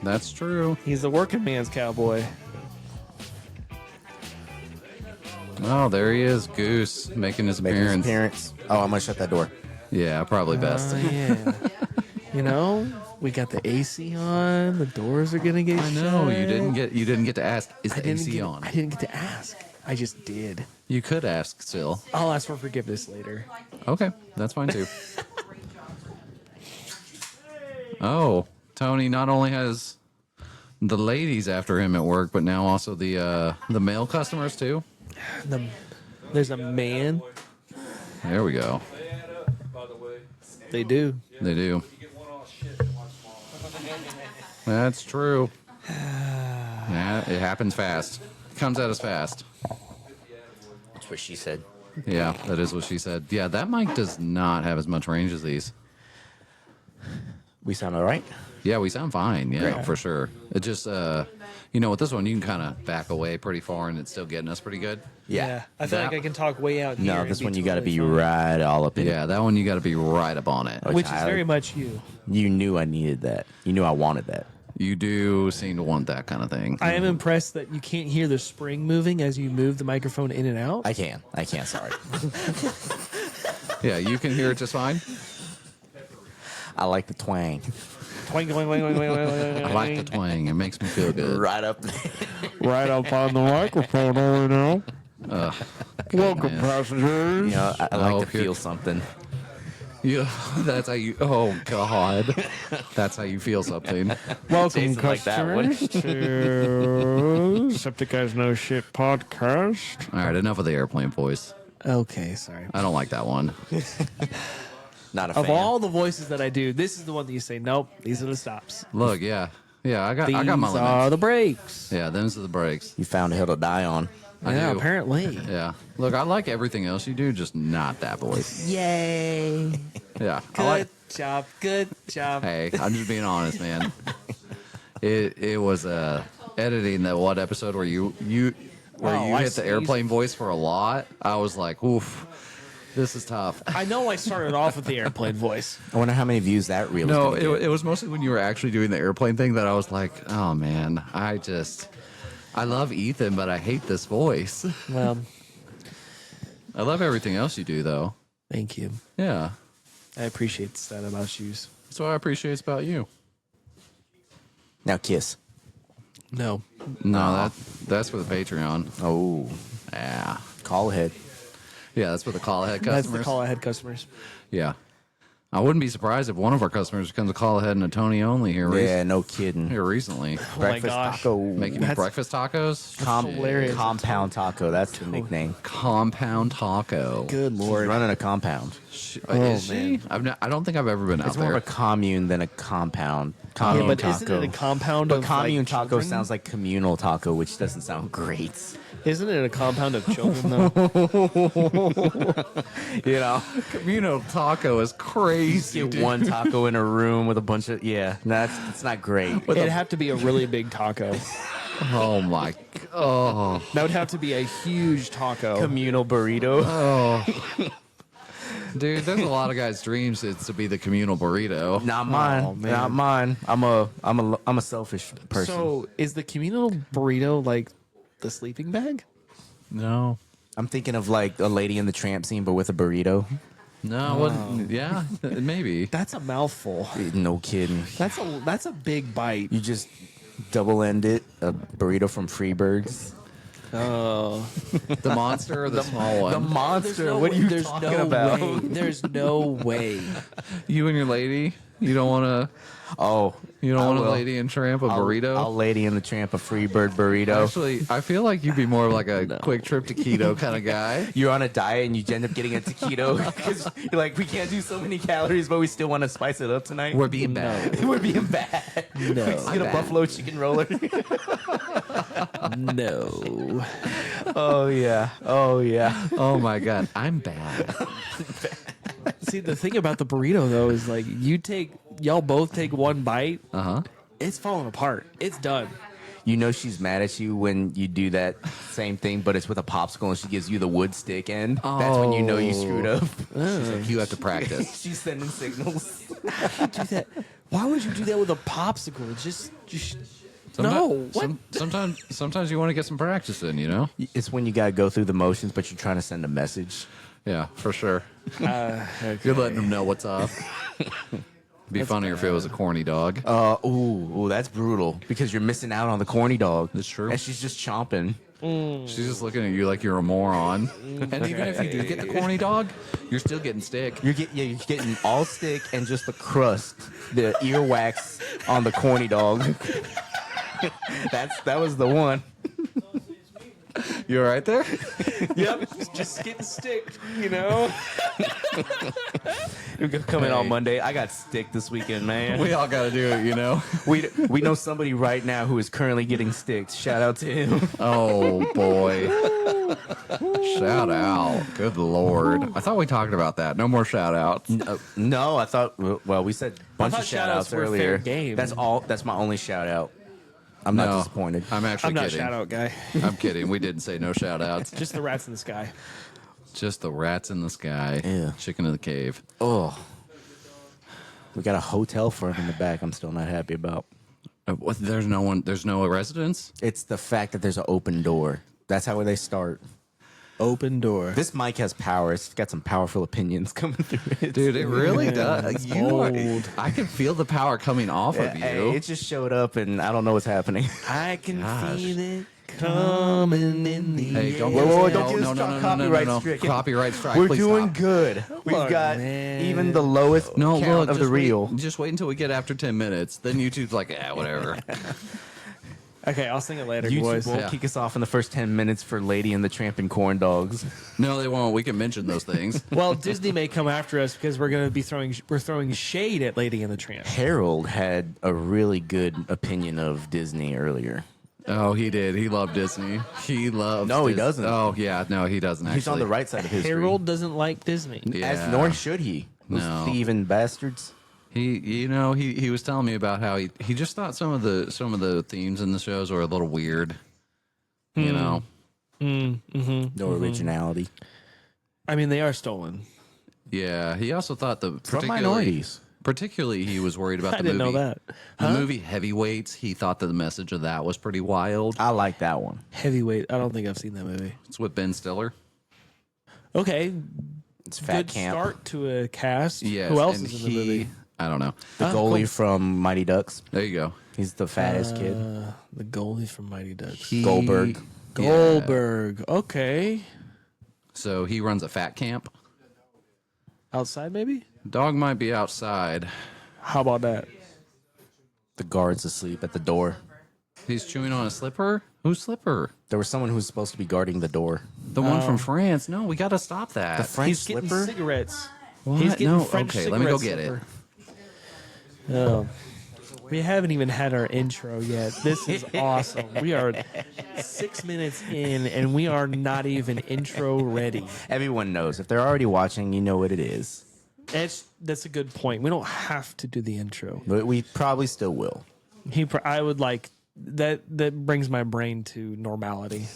That's true. He's the working man's cowboy. Oh, there he is, Goose, making his Making his appearance. appearance. Oh, I'm gonna shut that door. Yeah, probably best. Yeah. You know, we got the AC on. The doors are gonna get I know shut. you didn't get to ask. Is I the AC get, on? I didn't get to ask. I just did. You could ask still. I'll ask for forgiveness later. Okay, that's fine too. Oh, Tony not only has the ladies after him at work, but now also the male customers too. There's a man. There we go. They do. They do. That's true. Yeah, it happens fast. Comes at us fast. That's what she said. Yeah, that is what she said. Yeah, that mic does not have as much range as these. We sound all right. Yeah, we sound fine. Yeah, Great. for sure. It just, with this one, you can kind of back away pretty far and it's still getting us pretty good. Yeah. I feel That- like I can talk way out here. No, and this be one you got to totally be fine. right all up in Yeah, that one you got to be right up on it. Which is I- very much you. it. You knew I needed that. You knew I wanted that. You do seem to want that kind of thing. I am impressed that you can't hear the spring moving as you move the microphone in and out. I can. Sorry. Yeah, you can hear it just fine. I like the twang. Twang, twang, twang, twang, twang, twang, I like the twang. It makes me feel good. Right up there. right up on the microphone over now. Welcome, man. passengers. You know, I like Oh, to here- feel something. Yeah, that's how you. Oh God, that's how you feel something. Welcome, Jason like that one. customers, to Septic Guys No Shit podcast. All right, enough of the airplane voice. Okay, sorry. I don't like that one. Not a Of fan. all the voices that I do, this is the one that you say, nope, these are the stops. Look, yeah, I got These my are limits. the breaks. Yeah, them's are the breaks. You found a hill to die on. I Yeah, do. apparently. Yeah. Look, I like everything else you do, just not that voice. Yay. Yeah. I Good like. job. Good job. Hey, I'm just being honest, man. It was editing that one episode where you Oh, I hit the see. airplane voice for a lot. I was like, oof, this is tough. I know I started off with the airplane voice. I wonder how many views that reel No, is gonna it was mostly when you were actually doing the airplane thing that I was like, oh man, I love Ethan, but I hate this voice. Well, I love everything else you do, though. thank you. Yeah, I appreciate that about shoes. that's what I appreciate about you. Now kiss. No. No, that's for the Patreon. Oh, Yeah, call ahead. yeah, that's for the call ahead That's customers. the call ahead customers. Yeah, I wouldn't be surprised if one of our customers becomes a call ahead and a Tony only here. Yeah, no kidding. Here recently, Oh Breakfast my gosh. taco. making me That's- breakfast tacos. hilarious. Compound taco. That's the nickname. Compound taco. Good She's lord. running a compound. Is she? I don't think I've ever been out It's more there. of a commune than a compound. Yeah, Commune but taco. isn't it a compound But of commune like, taco children? sounds like communal taco, which doesn't sound great. Isn't it a compound of children though? You know, Communal taco is crazy. get dude. one taco in a room with a bunch of that's not great. It'd have to be a really big taco. Oh my! Oh, That would have to be a huge taco. Communal burrito. dude, there's a lot of guys' dreams it's to be the communal burrito. Not mine. Oh, man. Not mine. I'm a selfish person. So is the communal burrito like the sleeping bag? No, I'm thinking of like a Lady in the Tramp scene, but with a burrito. no, what, yeah, maybe. That's a mouthful. No kidding. That's a big bite. You just double end it. A burrito from Freebirds. Oh, The monster or the small one? The monster. What are you talking about? Way. There's no way. You and your lady. You don't want to. Oh, You don't I want a will. lady and tramp a burrito. I'll Lady in the Tramp a Freebird burrito. Actually, I feel like you'd be more of like a quick trip to keto kind of guy. You're on a diet and you end up getting a taquito because you're like, we can't do so many calories, but we still want to spice it up tonight. We're being bad. We're being bad. No. We just get a buffalo chicken roller. No. Oh yeah. Oh yeah. Oh my god, I'm bad. See, the thing about the burrito though is like y'all both take one bite, Uh huh. it's falling apart. It's done. You know she's mad at you when you do that same thing, but it's with a popsicle and she gives you the wood stick end. That's when you know you screwed up. She's like, you have to practice. She's sending signals. do that. Why would you do that with a popsicle? Just no. What? Sometimes you want to get some practice in, you know? It's when you gotta go through the motions, but you're trying to send a message. Yeah, for sure. Okay. You're letting them know what's up. Be funnier if it was a corny dog. Ooh, that's brutal because you're missing out on the corny dog. That's true. And she's just chomping. She's just looking at you like you're a moron. And even if you do get the corny dog, you're still getting stick. You're getting all stick and just the crust, the earwax on the corny dog. That was the one. You all right there? Yep. Just getting sticked, you know. You're coming on Hey. Monday. I got stick this weekend, man. We all got to do it, you know? We know somebody right now who is currently getting sticked. Shout out to him. Oh, boy. Shout out. Good Lord. I thought we talked about that. No more shout outs. No, I thought. Well, we said a bunch thought of shout outs shout-outs were earlier. fair game. That's all. That's my only shout out. I'm not disappointed. I'm actually I'm not a kidding. shout out guy. I'm kidding. We didn't say no shout outs. Just the rats in the sky. Just the rats in the sky. Yeah. Chicken in the cave. Oh, we got a hotel front in the back. I'm still not happy about. There's no one. There's no residence. It's the fact that there's an open door. That's how they start. Open door. This mic has power. It's got some powerful opinions coming through it. Dude, it really does. You are, bold. I can feel the power coming off of you. Hey, it just showed up, and I don't know what's happening. I can Gosh. feel it coming in the Hey, don't air. get Whoa, us- don't get us no, copyright no. strike. Copyright strike. We're please doing stop. good. We've on, got man. even the lowest No, count look, of the just wait- reel. Just wait until we get after 10 minutes. Then YouTube's like, yeah, whatever. Okay, I'll sing it later, YouTube boys. won't Yeah. kick us off in the first 10 minutes for Lady and the Tramp and Corn Dogs. No, they won't. We can mention those things. Well, Disney may come after us because we're throwing shade at Lady and the Tramp. Harold had a really good opinion of Disney earlier. Oh, he did. He loved Disney. He loves. No, he Dis- doesn't. Oh, yeah. No, he doesn't. Actually, He's on the right side of history. Harold doesn't like Disney. Yeah. As nor should he. Those No. thieving bastards. He was telling me about how he just thought some of the themes in the shows were a little weird. You know. No originality. I mean, they are stolen. Yeah. He also thought From minorities. Particularly, he was worried about I the didn't movie. know that. The movie Heavyweights. He thought that the message of that was pretty wild. I like that one. Heavyweight. I don't think I've seen that movie. It's with Ben Stiller. Okay, It's Fat good Camp. start to a cast. Yes. Who else and is in the movie? I don't know. The goalie from Mighty Ducks. There you go. He's the fattest kid. The goalie from Mighty Ducks. Goldberg. Yeah. Goldberg. Okay, So he runs a fat camp. outside maybe. Dog might be outside. How about that? The guard's asleep at the door. He's chewing on a slipper. Whose slipper? There was someone who was supposed to be guarding the door. The one from France. No, we got to stop that. The French He's getting slipper? cigarettes. What? He's getting No, French okay, let me go cigarette get it. slipper. Oh. We haven't even had our intro yet. This is awesome. We are 6 minutes in, and we are not even intro ready. Everyone knows. If they're already watching, you know what it is. That's a good point. We don't have to do the intro. But we probably still will. I would like that. That brings my brain to normality.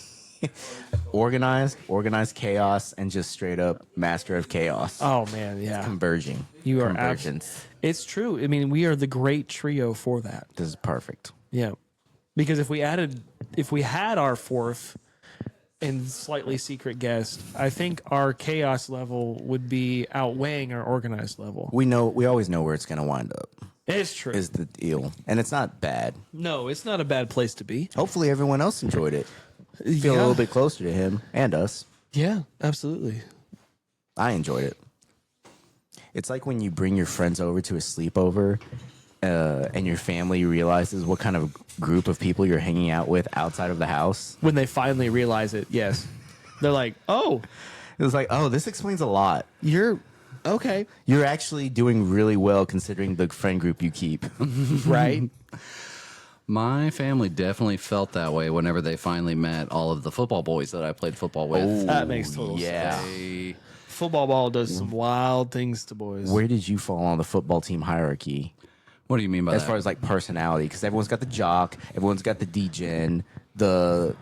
Organized chaos, and just straight up master of chaos. Oh man, yeah, Converging. you are Convergence. It's true. I mean, we are the great trio for that. This is perfect. Yeah, because if we had our fourth and slightly secret guest, I think our chaos level would be outweighing our organized level. We always know where it's going to wind up, It's true. is the deal. And it's not bad. No, it's not a bad place to be. Hopefully everyone else enjoyed it. Feel Yeah. a little bit closer to him and us. Yeah, absolutely. I enjoyed it. It's like when you bring your friends over to a sleepover and your family realizes what kind of group of people you're hanging out with outside of the house. When they finally realize it, yes, they're like, "Oh, It was like, oh, this explains a lot. you're okay, You're actually doing really well considering the friend group you keep. right?" My family definitely felt that way whenever they finally met all of the football boys that I played football with. That makes total yeah. sense. They- Football ball does some wild things to boys. Where did you fall on the football team hierarchy? What do you mean by as that? far as like personality, because everyone's got the jock, everyone's got the degen, the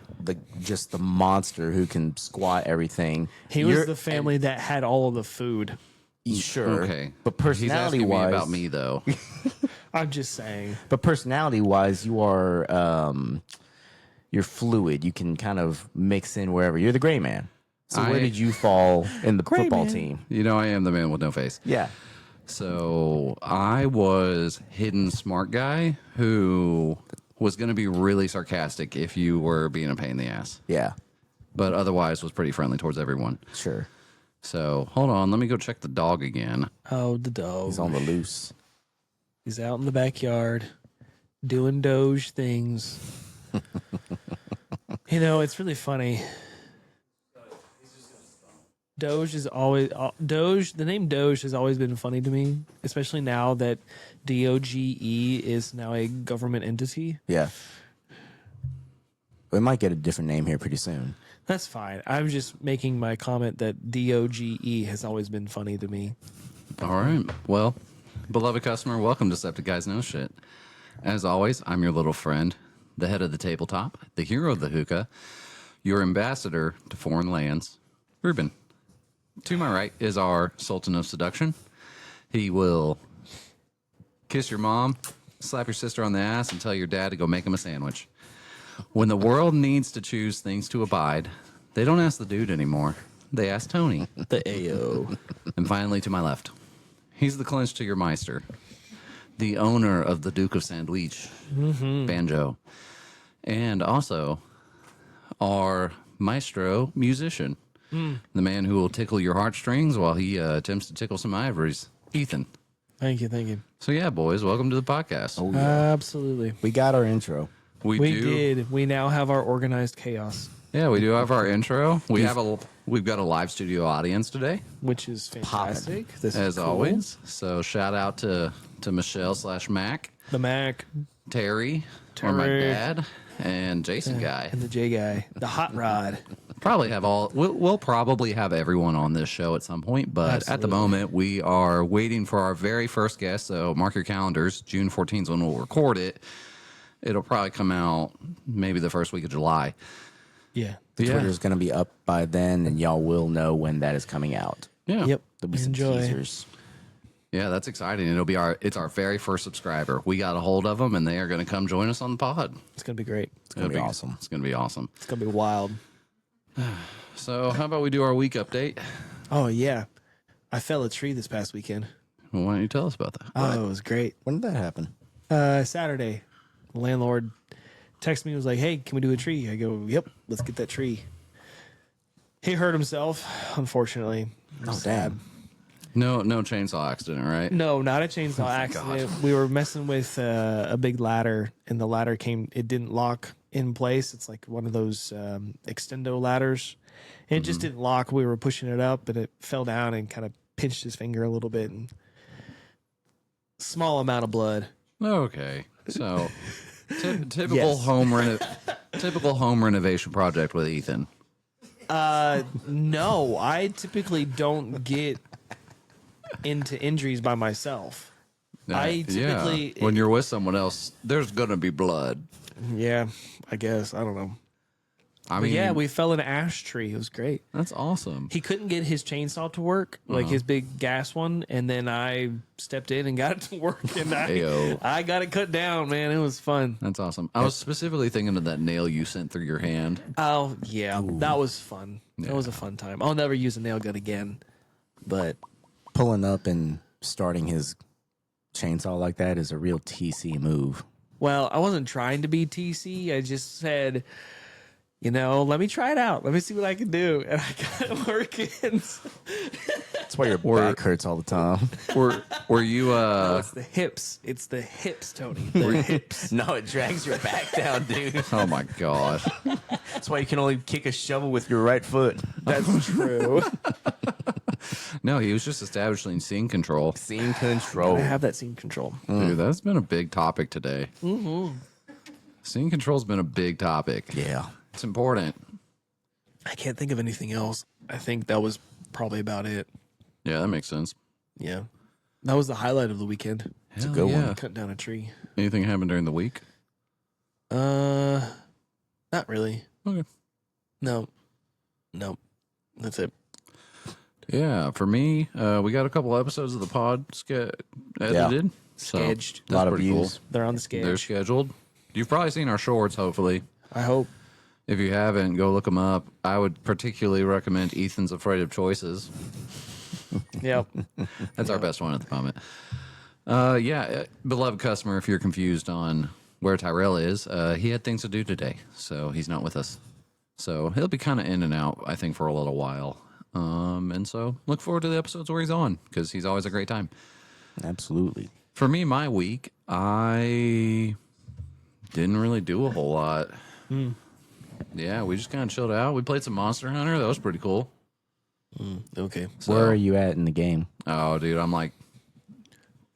just the monster who can squat everything. He was the family that had all of the food. Sure, Okay, but he's personality asking me wise, about me though. I'm just saying. But personality wise, you are you're fluid. You can kind of mix in wherever. You're the gray man. So where I- did you fall in the Gray football man. team? You know, I am the man with no face. Yeah. So I was hidden smart guy who was going to be really sarcastic if you were being a pain in the ass, Yeah. but otherwise was pretty friendly towards everyone. Sure. So hold on, let me go check the dog again. Oh, the dog. He's on the loose. He's out in the backyard doing Doge things. You know, it's really funny. Doge is always Doge. The name Doge has always been funny to me, especially now that DOGE is now a government entity. Yeah. We might get a different name here pretty soon. That's fine. I'm just making my comment that DOGE has always been funny to me. All right. Well, beloved customer, welcome to Septic Guys Know Shit. As always, I'm your little friend, the head of the tabletop, the hero of the hookah, your ambassador to foreign lands, Ruben. To my right is our Sultan of Seduction. He will kiss your mom, slap your sister on the ass, and tell your dad to go make him a sandwich. When the world needs to choose things to abide, they don't ask the dude anymore. They ask Tony. The AO. And finally, to my left, he's the clinch to your Meister, the owner of the Duke of Sandwich, Banjo, and also our maestro musician, the man who will tickle your heartstrings while he attempts to tickle some ivories, Ethan. Thank you. Thank you. So yeah, boys, welcome to the podcast. Absolutely. We got our intro. We did. We now have our organized chaos, Yeah, we do have our intro. We've got a live studio audience today, which is fantastic. This is as cool. always. So shout out to Michelle/Mac, The Mac Terry, or my Terry. dad, and Jason guy. and the J guy, the hot rod. Probably have we'll probably have everyone on this show at some point, but at the Absolutely. moment we are waiting for our very first guest. So mark your calendars. June 14th is when we'll record it. It'll probably come out maybe the first week of July. Yeah. But yeah, Twitter's going to be up by then, and y'all will know when that is coming out. yeah, Yep. There'll be some Enjoy. teasers. yeah. That's exciting. It's our very first subscriber. We got a hold of them, and they are going to come join us on the pod. It's gonna be great. It's going to be awesome. It's going to be awesome. It's gonna be wild. So how about we do our week update? Oh yeah. I fell a tree this past weekend. Well, why don't you tell us about that? Oh, it was great. When did that happen? Saturday, the landlord texted me, was like, "Hey, can we do a tree?" I go, "Yep, let's get that tree." He hurt himself, unfortunately. Oh, damn. No chainsaw accident, right? No, not a chainsaw accident. We were messing with a big ladder, and the ladder it didn't lock in place. It's like one of those extendo ladders. And it just didn't lock. We were pushing it up, and it fell down and kind of pinched his finger a little bit. And small amount of blood. Okay, so typical Yes. typical home renovation project with Ethan. No, I typically don't get into injuries by myself. I typically- when you're with someone else, there's gonna be blood. Yeah, I guess. I don't know. I But mean, yeah, we fell in an ash tree. It was great. that's awesome. He couldn't get his chainsaw to work, like his big gas one, and then I stepped in and got it to work, and Ayo. I got it cut down, man. It was fun. That's awesome. I was specifically thinking of that nail you sent through your hand. Oh, yeah. That was fun. Yeah. That was a fun time. I'll never use a nail gun again. But Pulling up and starting his chainsaw like that is a real TC move. well, I wasn't trying to be TC. I just said, let me try it out. Let me see what I can do. And I got it working. That's why your back hurts all the time. Were you It's the hips. It's the hips, Tony. The hips. No, it drags your back down, dude. Oh my gosh. That's why you can only kick a shovel with your right foot. That's true. No, he was just establishing scene control. Scene control. I have that scene control. Dude, that's been a big topic today. Mm-hmm. Scene control's been a big topic. Yeah. It's important. I can't think of anything else. I think that was probably about it. Yeah, that makes sense. Yeah. That was the highlight of the weekend. It's a good one. Cut down a tree. Anything happened during the week? Not really. Okay. No. That's it. Yeah, for me, we got a couple episodes of the pod edited. So Sketched. that's A lot of pretty cool. views. They're on the scale. They're scheduled. You've probably seen our shorts, hopefully. I hope. If you haven't, go look them up. I would particularly recommend Ethan's Afraid of Choices. Yep. That's our best one at the moment. Beloved customer, if you're confused on where Tyrell is, he had things to do today, so he's not with us. So he'll be kind of in and out, I think, for a little while. And so look forward to the episodes where he's on, because he's always a great time. Absolutely. For me, my week, I didn't really do a whole lot. Yeah, we just kind of chilled out. We played some Monster Hunter. That was pretty cool. Okay. So, Where are you at in the game? Oh, dude, I'm like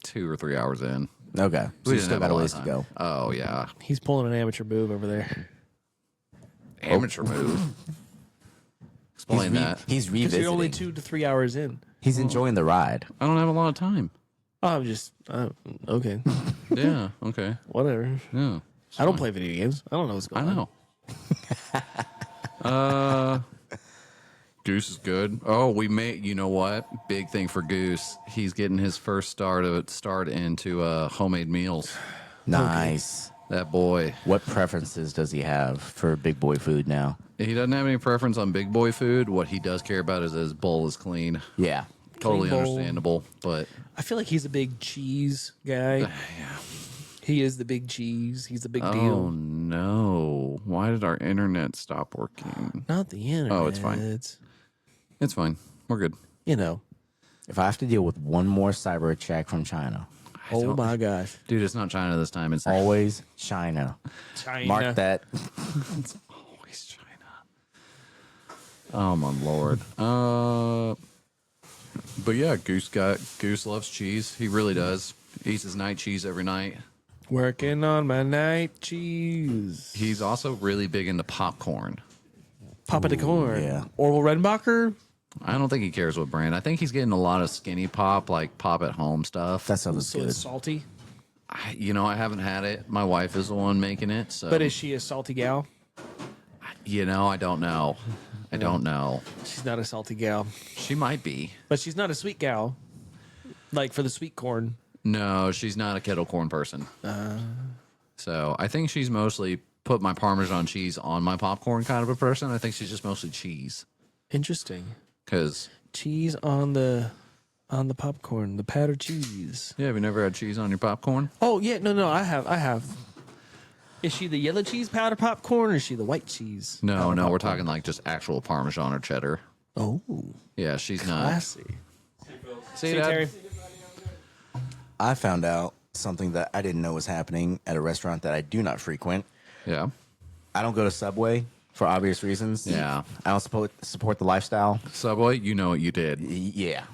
2 or 3 hours in. Okay. So We you didn't still have got a lot ways of to time. go. Oh, yeah. He's pulling an amateur move over there. Amateur move. Explain that. He's Because revisiting. you're only 2 to 3 hours in. He's enjoying the ride. I don't have a lot of time. Oh, I'm just okay. Yeah, okay. Whatever. Yeah. I don't play video games. I don't know what's I going on. know. Goose is good. Oh, you know what? Big thing for Goose. He's getting his first start into homemade meals. Nice. That boy. What preferences does he have for big boy food now? He doesn't have any preference on big boy food. What he does care about is his bowl is clean. Yeah. Totally bowl. understandable, but I feel like he's a big cheese guy. He is the big cheese. He's the big oh deal. no. Why did our internet stop working? Not the internet. Oh, it's fine. It's fine. We're good. You know. If I have to deal with one more cyber attack from China, Oh my gosh. Dude, it's not China this time. It's always China. China. Mark that. always China. Oh my lord. But yeah, Goose loves cheese. He really does. Eats his night cheese every night. Working on my night cheese. He's also really big into popcorn. Papa de Corn. yeah. Orville Redenbacher. I don't think he cares what brand. I think he's getting a lot of skinny pop, like pop at home stuff. That sounds So good. it's salty. I haven't had it. My wife is the one making it. So, But is she a salty gal? I don't know. I don't know. She's not a salty gal. She might be. But she's not a sweet gal. Like for the sweet corn. No, she's not a kettle corn person. So I think she's mostly put my Parmesan cheese on my popcorn kind of a person. I think she's just mostly cheese. Interesting. Because, Cheese on the popcorn, the powdered cheese. have you never had cheese on your popcorn? Oh yeah, no, I have. Is she the yellow cheese powder popcorn or is she the white cheese? No, we're talking like just actual Parmesan or cheddar. Oh, Yeah, she's not. classy. See, See, Dad? Terry. I found out something that I didn't know was happening at a restaurant that I do not frequent. Yeah. I don't go to Subway for obvious reasons. Yeah. I don't support the lifestyle. Subway, you know what you did. Yeah.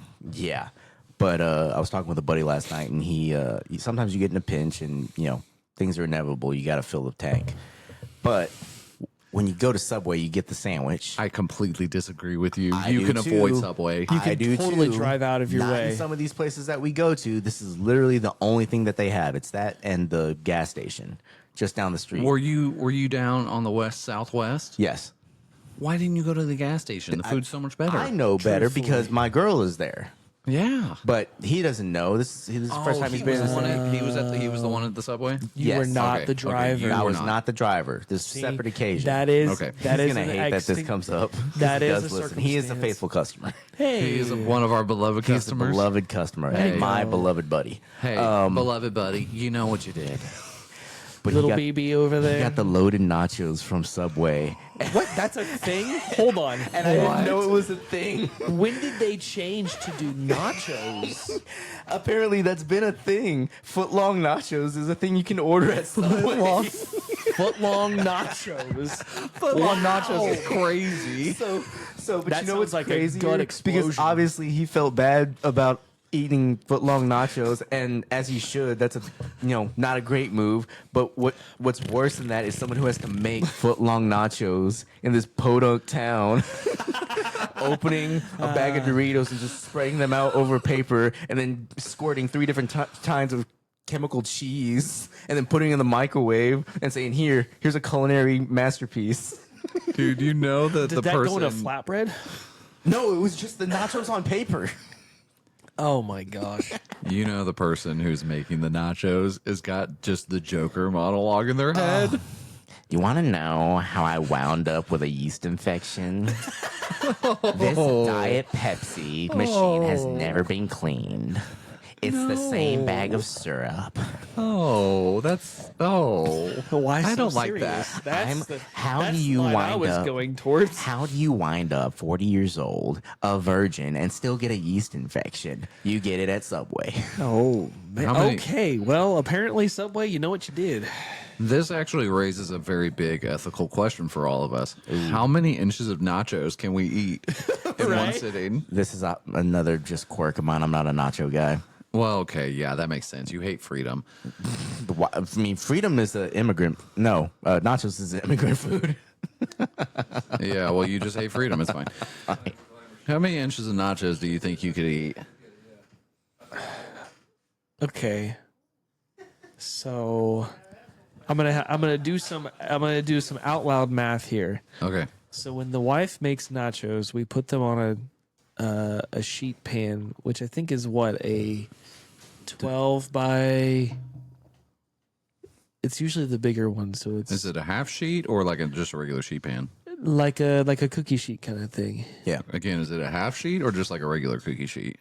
But I was talking with a buddy last night, and he sometimes you get in a pinch, and things are inevitable. You got to fill the tank. But when you go to Subway, you get the sandwich. I completely disagree with you. I You do can avoid too. Subway. You can totally drive out of your Not way. In some of these places that we go to, this is literally the only thing that they have. It's that and the gas station just down the street. Were you down on the west southwest? Yes. Why didn't you go to the gas station? The food's so much better. I know better because my girl is there. Yeah. But he doesn't know. This is the first time he's been in He was the one at the Subway. You were Yes. not Okay, the okay, driver. you I were was not. not the driver. This is a separate occasion. That is Okay. that He's is gonna an hate that this extinct- comes up. That He is does a listen. He is a circumstance. faithful customer. Hey, He is one of our beloved He's a customers. beloved customer Hey. and my beloved buddy. Hey, beloved buddy, you know what you did. But little he got, BB over he there. got the loaded nachos from Subway. What? That's a thing? Hold on. And I didn't know it was a thing. When did they change to do nachos? Apparently, that's been a thing. Footlong nachos is a thing you can order at Subway. Foot long nachos. Footlong nachos is crazy. So, but That you know sounds what's like a crazy? gut Because explosion. obviously he felt bad about eating footlong nachos, and as he should. That's not a great move. But what's worse than that is someone who has to make footlong nachos in this podunk town. Opening a bag of Doritos and just spraying them out over paper, and then squirting 3 different kinds of chemical cheese and then putting it in the microwave and saying, here's a culinary masterpiece. Dude, you know that Did that go in a flatbread? No, it was just the nachos on paper. Oh my gosh. You know the person who's making the nachos has got just the Joker monologue in their head. You want to know how I wound up with a yeast infection? This Diet Pepsi machine has never been cleaned. It's the same bag of syrup. Oh, Why I so don't like serious? that. That's How that's do you what I wind was up? going towards. How do you wind up 40 years old, a virgin, and still get a yeast infection? You get it at Subway. Oh, man. How many- Okay. Well, apparently Subway, you know what you did. This actually raises a very big ethical question for all of us. How many inches of nachos can we eat in one Right? sitting? This is another just quirk of mine. I'm not a nacho guy. Well, okay, yeah, that makes sense. You hate freedom. I mean, freedom is an immigrant. No, nachos is an immigrant food. Yeah, well, you just hate freedom. It's fine. How many inches of nachos do you think you could eat? Okay. So I'm gonna do some out loud math here. Okay. So when the wife makes nachos, we put them on a sheet pan, which I think is what, a 12 by. It's usually the bigger one, so it's Is it a half sheet or like just a regular sheet pan? like a cookie sheet kind of thing. Yeah. Again, is it a half sheet or just like a regular cookie sheet?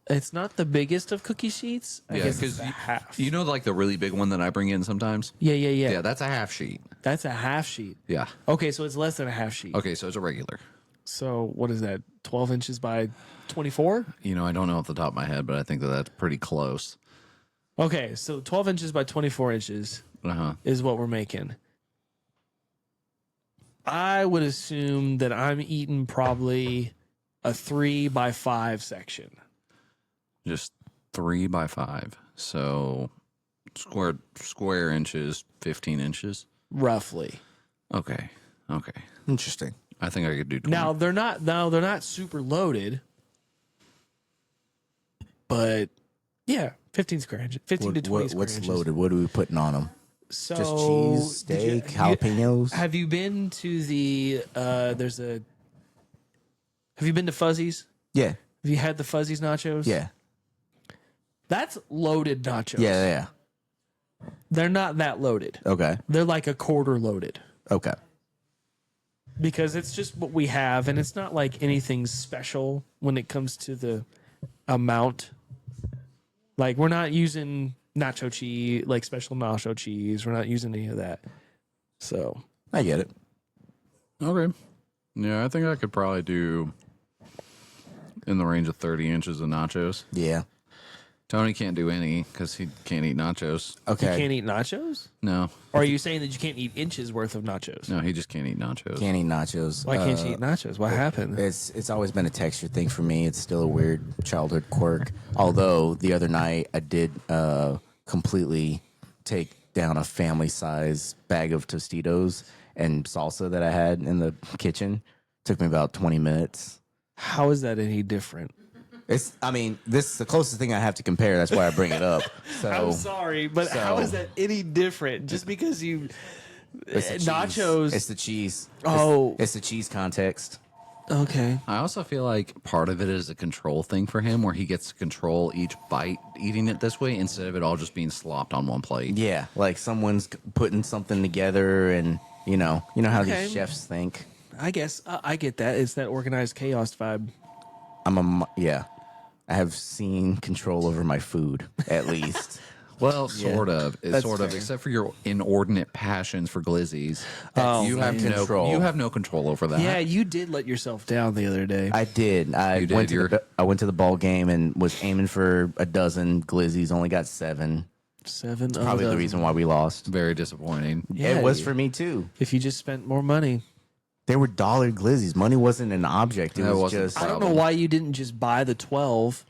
It's not the biggest of cookie sheets. I guess it's a half. you know, like the really big one that I bring in sometimes. Yeah. Yeah, that's a half sheet. That's a half sheet. Yeah. Okay, so it's less than a half sheet. Okay, so it's a regular. So what is that? 12 inches by 24? You know, I don't know off the top of my head, but I think that that's pretty close. Okay, so 12 inches by 24 inches is what we're making. I would assume that I'm eating probably a 3 by 5 section. Just 3 by 5. So square inches, 15 inches. Roughly. Okay. Interesting. I think I could do 20. Now they're not super loaded. But yeah, 15 square inches. 15 to 20 square What's inches. loaded? What are we putting on them? So Just cheese, steak, jalapenos. Have you been to the have you been to Fuzzy's? Yeah. Have you had the Fuzzy's nachos? Yeah. That's loaded nachos. Yeah. They're not that loaded. Okay. They're like a quarter loaded Okay. because it's just what we have, and it's not like anything special when it comes to the amount. Like, we're not using nacho cheese, like special nacho cheese. We're not using any of that. So I get it. Okay. Yeah, I think I could probably do in the range of 30 inches of nachos. Yeah. Tony can't do any because he can't eat nachos. Okay. you can't eat nachos? No, Or are you saying that you can't eat inches worth of nachos? no, he just can't eat nachos. Can't eat nachos. Why can't you eat nachos? What happened? It's always been a texture thing for me. It's still a weird childhood quirk. Although the other night I did completely take down a family size bag of Tostitos and salsa that I had in the kitchen. Took me about 20 minutes. How is that any different? This is the closest thing I have to compare. That's why I bring it up. So I'm sorry, but how so- is that any different? Just because you it's the cheese. nachos? It's the cheese. Oh. It's the cheese context. Okay. I also feel like part of it is a control thing for him where he gets to control each bite eating it this way instead of it all just being slopped on one plate. Yeah, like someone's putting something together, and you know how Okay. these chefs think. I guess I get that. It's that organized chaos vibe. I have seen control over my food, at least. Well, sort of. That's Sort of, fair. except for your inordinate passions for glizzies. Oh, you have control. you have no control over that. Yeah, you did let yourself down the other day. I did. I You did, went to you're- I went to the ball game and was aiming for a dozen glizzies. Only got 7. 7. Probably the reason why we lost. Very disappointing. Yeah, it was for me too. If you just spent more money. They were dollar glizzies. Money wasn't an object. It That was wasn't just. the I don't know problem. why you didn't just buy the 12.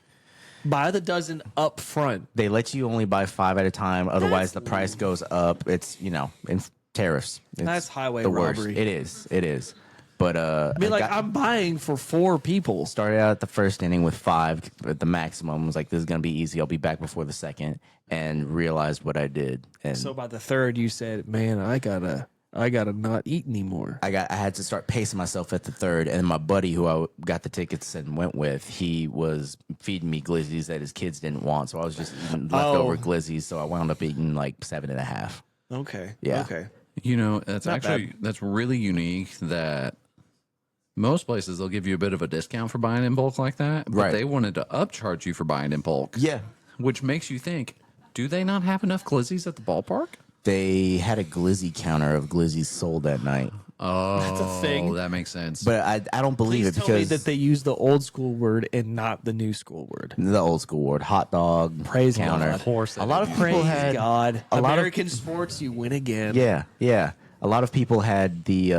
Buy the dozen up front. They let you only buy 5 at a time. Otherwise, the price goes up. It's in tariffs. It's That's highway the worst. robbery. It is. It is. But I mean, like, I'm buying for 4 people. started out at the first inning with 5 at the maximum. Was like, this is gonna be easy. I'll be back before the second, and realized what I did. And So by the 3rd, you said, "Man, I gotta not eat anymore." I had to start pacing myself at the 3rd, and my buddy who I got the tickets and went with, he was feeding me glizzies that his kids didn't want, so I was just eating leftover glizzies. So I wound up eating like 7.5. Okay. Yeah. Okay. You know, that's Not actually that's really unique that most places they'll give you a bit of a discount for buying in bulk like that, but Right. they wanted to upcharge you for buying in bulk. Yeah, Which makes you think, do they not have enough glizzies at the ballpark? they had a glizzy counter of glizzies sold that night, Oh, That's a thing. that makes sense. but I don't believe Please it tell me because that they use the old school word and not the new school word. the old school word hot dog Praise counter. God. Of course a they lot of do. people Praise had God. a lot of American sports, you win again. yeah, yeah. A lot of people had the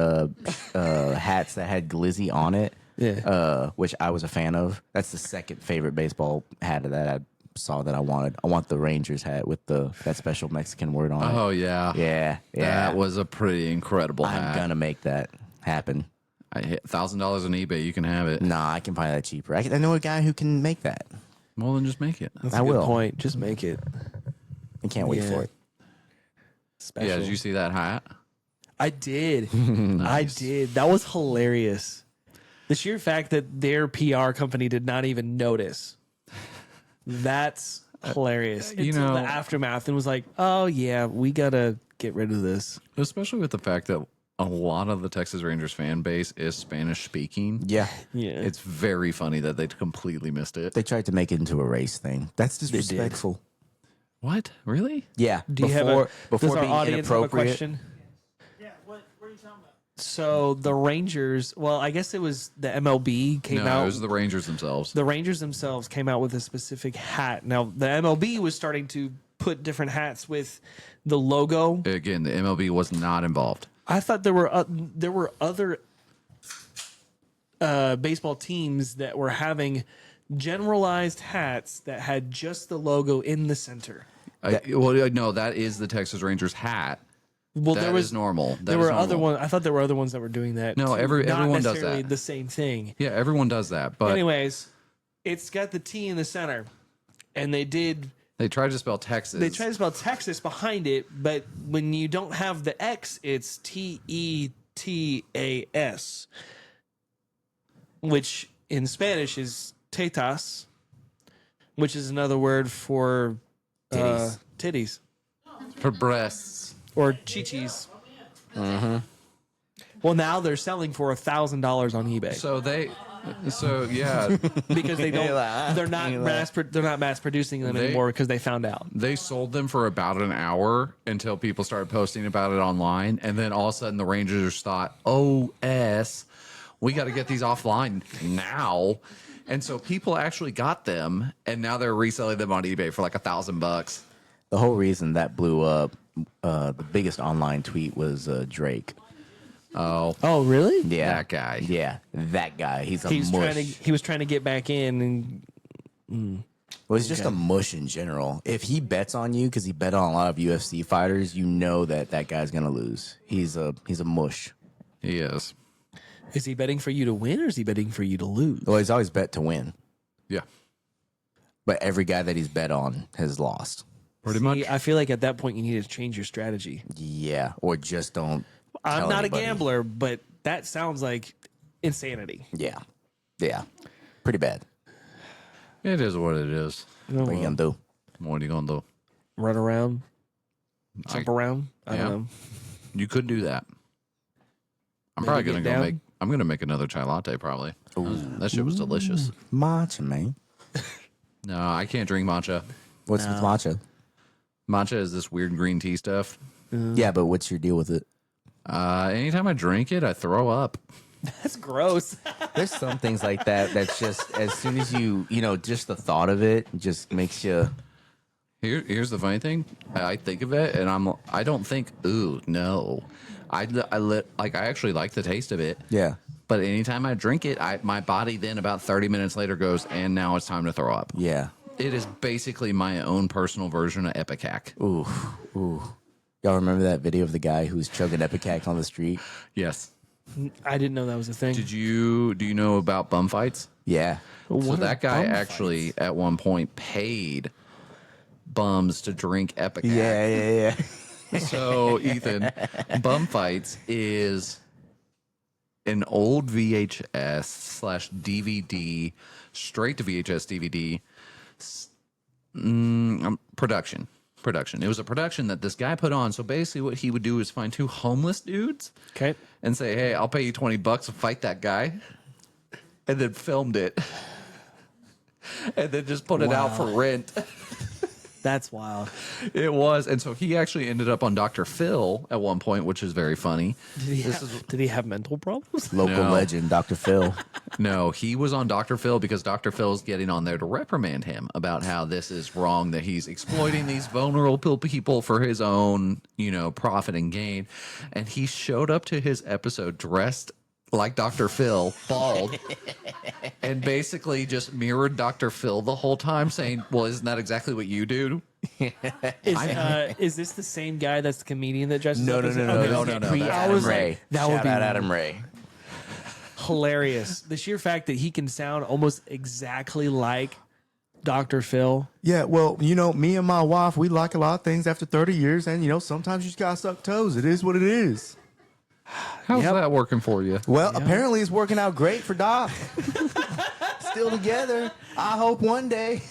hats that had glizzy on it. Yeah. Which I was a fan of. That's the second favorite baseball hat that I saw that I wanted. I want the Rangers hat with that special Mexican word on it. Oh yeah, Yeah, yeah. that was a pretty incredible I'm hat. gonna make that happen. I hit $1,000 on eBay. You can have it. Nah, I can find that cheaper. I know a guy who can make that. Well, then just make it. That's I a good will. point. Just make it I can't wait Yeah. for it. special. Yeah, did you see that hat? I did. I did. That was hilarious. The sheer fact that their PR company did not even notice. That's hilarious. you Until know- the aftermath and was like, "Oh yeah, we gotta get rid of this." Especially with the fact that a lot of the Texas Rangers fan base is Spanish speaking. Yeah. Yeah, It's very funny that they completely missed it. They tried to make it into a race thing. That's did. disrespectful. What? Really? Yeah. Do you have a before does our being audience have a inappropriate? question? Yeah, what are you talking about? So the Rangers, well, I guess it was the MLB came No, out. it was the Rangers themselves. The Rangers themselves came out with a specific hat. Now the MLB was starting to put different hats with the logo. Again, the MLB was not involved. I thought there were other baseball teams that were having generalized hats that had just the logo in the center. No, that is the Texas Rangers hat. Well, That there was is normal. That there is were other normal. ones. I thought there were other ones that were doing that. No, too. everyone Not does necessarily that. the same thing. Yeah, everyone does that. But Anyways, it's got the T in the center, and they tried to spell Texas. try to spell Texas behind it, but when you don't have the X, it's TETAS, which in Spanish is tetas, which is another word for titties for breasts. or chichis. Well, now they're selling for $1,000 on eBay Yeah, because they don't. They're not mass producing them anymore because they found out. they sold them for about an hour until people started posting about it online, and then all of a sudden the Rangers thought, "OS, we got to get these offline now." And so people actually got them, and now they're reselling them on eBay for like $1,000. The whole reason that blew up, the biggest online tweet was Drake. Oh, Oh, really? Yeah, that guy. Yeah, that guy. He's a He mush. was trying to get back in, and Well, he's just a mush in general. If he bets on you, because he bet on a lot of UFC fighters, you know that guy's gonna lose. He's a mush. He is. is he betting for you to win or is he betting for you to lose? Well, he's always bet to win, Yeah, but every guy that he's bet on has lost. pretty much. I feel like at that point you need to change your strategy. Yeah, or just don't. I'm tell not anybody. a gambler, but that sounds like insanity. Yeah, yeah, pretty bad. It is what it is. What are you gonna do? What are you gonna do? Run around, jump around. I yeah. don't know. You could do that. I'm Maybe probably get gonna go down? make. I'm gonna make another chai latte. Probably. That shit was delicious. Matcha, man. No, I can't drink matcha. What's with matcha? Matcha is this weird green tea stuff. Yeah, but what's your deal with it? Anytime I drink it, I throw up. That's gross. There's some things like that that's just as soon as you know, just the thought of it just makes you. Here's the funny thing. I think of it, and I don't think, ooh, no. I actually like the taste of it. Yeah. But anytime I drink it, my body then about 30 minutes later goes, and now it's time to throw up. Yeah. It is basically my own personal version of Epicac. Ooh. Y'all remember that video of the guy who's chugging Epicac on the street? Yes. I didn't know that was a thing. Do you know about bum fights? Yeah. So What are that guy bum actually at one point paid bums to drink Epic. Yeah. So Ethan, bum fights is an old VHS slash DVD, straight to VHS DVD production. It was a production that this guy put on. So basically, what he would do is find two homeless dudes Okay. and say, "Hey, I'll pay you $20 to fight that guy," and then filmed it, and then just put it out for rent. That's wild. It was, and so he actually ended up on Dr. Phil at one point, which is very funny. Did he have mental problems? Local No. legend, Dr. Phil. No, he was on Dr. Phil because Dr. Phil's getting on there to reprimand him about how this is wrong, that he's exploiting these vulnerable people for his own, profit and gain. And he showed up to his episode dressed like Dr. Phil, bald, and basically just mirrored Dr. Phil the whole time, saying, "Well, isn't that exactly what you do?" Is this the same guy that's the comedian that dresses No, up? no, as no, a- no, okay, no, okay. no, no. I That's was Adam like, Ray. that would Shout be out Adam Ray. hilarious. The sheer fact that he can sound almost exactly like Dr. Phil. Yeah, well, me and my wife, we like a lot of things after 30 years, and, sometimes you just gotta suck toes. It is what it is. How's that working for you? Well, apparently it's working out great for Doc. Still together. I hope one day.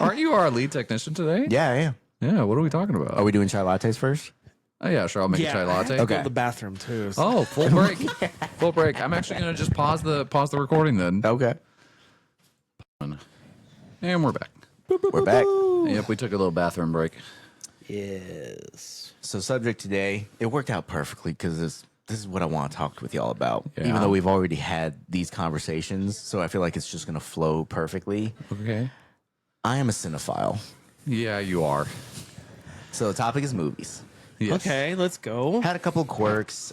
Aren't you our lead technician today? Yeah, I am. Yeah, what are we talking about? Are we doing chai lattes first? Oh, yeah, sure. I'll make a chai I have latte. to go Okay. to the bathroom too. so- Oh, full break. Full break. I'm actually going to just pause the recording then. Okay. And we're back. We're back. Yep, we took a little bathroom break. Yes. So subject today, it worked out perfectly because this is what I want to talk with y'all about. Yeah. Even though we've already had these conversations, so I feel like it's just going to flow perfectly. Okay. I am a cinephile. Yeah, you are. So the topic is movies. Yes. Okay, let's go. Had a couple of quirks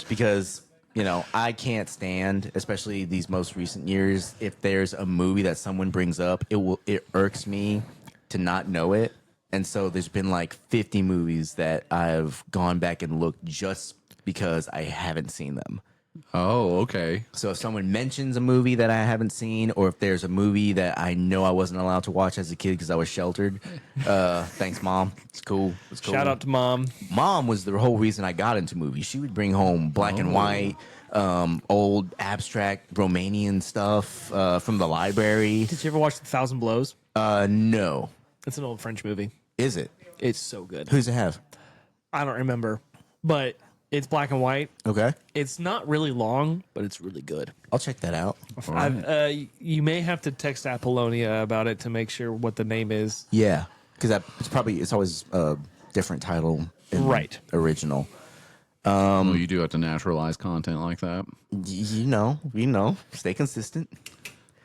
because I can't stand, especially these most recent years, if there's a movie that someone brings up, it irks me to not know it. And so there's been like 50 movies that I've gone back and looked just because I haven't seen them. Oh, okay. So if someone mentions a movie that I haven't seen, or if there's a movie that I know I wasn't allowed to watch as a kid because I was sheltered, thanks, Mom. It's cool. It's cool. Shout out to Mom. Mom was the whole reason I got into movies. She would bring home black and white, old abstract Romanian stuff from the library. Did you ever watch The Thousand Blows? No. It's an old French movie. Is it? It's so good. Who's it have? I don't remember, but it's black and white. Okay. It's not really long, but it's really good. I'll check that out. You may have to text Apollonia about it to make sure what the name is. Yeah. Because it's always a different title. in Right. Original. Well, you do have to naturalize content like that. You know. Stay consistent.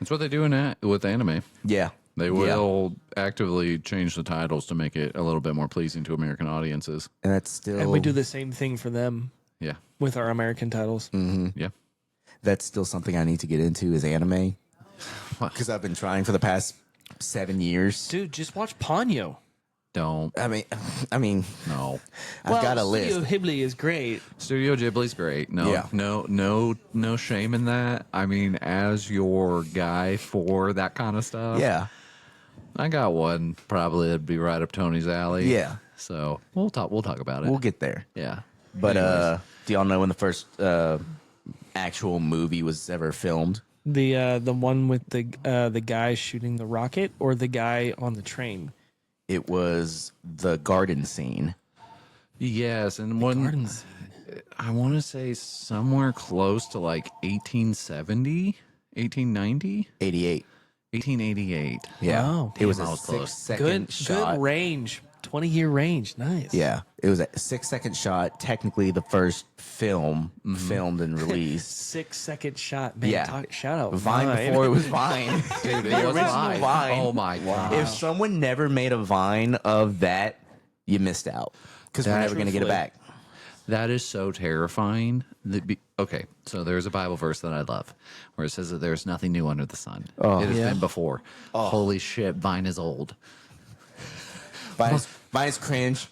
That's what they do with anime. Yeah. They will actively change the titles to make it a little bit more pleasing to American audiences. And that's still. And we do the same thing for them Yeah. with our American titles. Yeah. That's still something I need to get into is anime. Because I've been trying for the past 7 years. Dude, just watch Ponyo. Don't. I mean, No. I've got a Studio list. Ghibli is great. Studio Ghibli's great. No, Yeah. no shame in that. I mean, as your guy for that kind of stuff, Yeah. I got one. Probably it'd be right up Tony's alley. Yeah. So we'll talk about it. We'll get there. Yeah. But Anyways. do y'all know when the first actual movie was ever filmed? The one with the guy shooting the rocket or the guy on the train. It was the garden scene. Yes, and one Garden scene. I want to say somewhere close to like 1870, 1890, 88. 1888. Yeah. Wow. It was Damn, I a was close. 6-second shot. Good range. 20-year range. Nice. Yeah. It was a 6-second shot. Technically the first film filmed and released. 6-second shot. Man, Yeah. shout out Vine before it was Vine. Dude, The it was original live. Vine. Oh my god. If someone never made a Vine of that, you missed out. Because we're That's never going to get it truthfully. back. That is so terrifying. Okay, so there's a Bible verse that I love where it says that there's nothing new under the sun. It has Yeah. been before. Holy shit, Vine is old. Vine's cringe.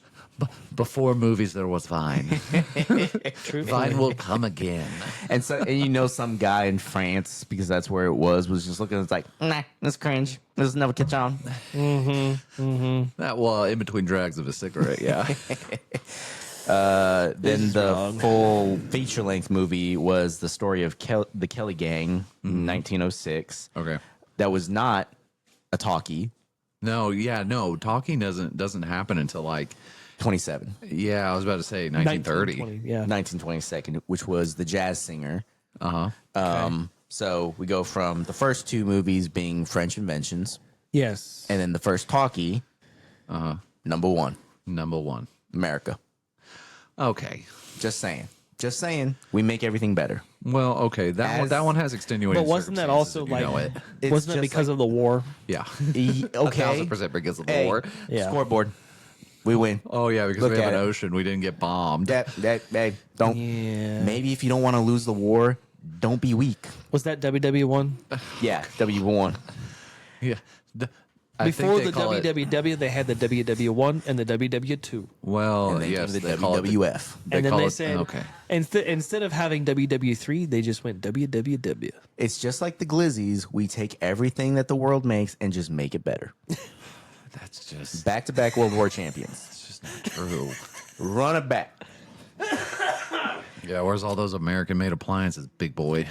Before movies, there was Vine. Vine will come again. And some guy in France, because that's where it was just looking. It's like, nah, this cringe. This will never catch on. That in between drags of a cigarette, yeah. Then the wrong. full feature length movie was the story of the Kelly Gang, 1906. Okay. That was not a talkie. No, talking doesn't happen until like 27. I was about to say 1930. 1920, yeah. 1922, which was the jazz singer. Uh-huh. So we go from the first two movies being French inventions, Yes. and then the first talkie, number one, Number one. America. Okay. Just saying. We make everything better. Well, okay. That one has extenuating. But wasn't that also circumstances, like, it? wasn't it just because of the war? Yeah. Okay. 1,000% because of the Hey, war. Yeah. scoreboard. We win. Oh yeah, because Look we have at an it. ocean. We didn't get bombed. Hey, don't. Yeah. Maybe if you don't want to lose the war, don't be weak. Was that WW1? Yeah, W1. Yeah. I think Before they the call it- WWW, they had the WW1 and the WW2. Well, And then yes, came the they call it the- WWF. And then call they it- said, okay. instead of having WW3, they just went WWW. It's just like the Glizzies. We take everything that the world makes and just make it better. That's just Back-to-back World War champions. it's just not true. Run it back. Yeah, where's all those American-made appliances, big boy?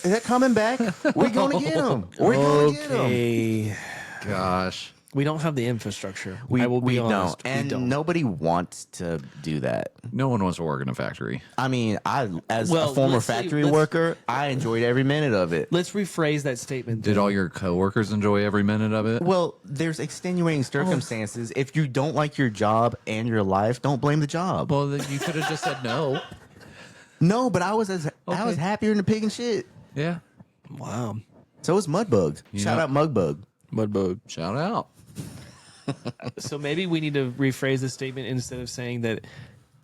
They're coming back. We're going to get them. We're going to get them. Okay. Gosh. We don't have the infrastructure. I will be honest. don't. And we don't. nobody wants to do that. No one wants to work in a factory. I mean, as Well, a former let's say- factory let's- worker, I enjoyed every minute of it. Let's rephrase that statement. Did then. all your coworkers enjoy every minute of it? Well, there's extenuating circumstances. If you don't like your job and your life, don't blame the job. Well, then you could have just said no. No, but I was Okay. happier than the pig and shit. Yeah. Wow. So was Mudbug. Shout know- out Mudbug. Mudbug. Shout out. So maybe we need to rephrase the statement instead of saying that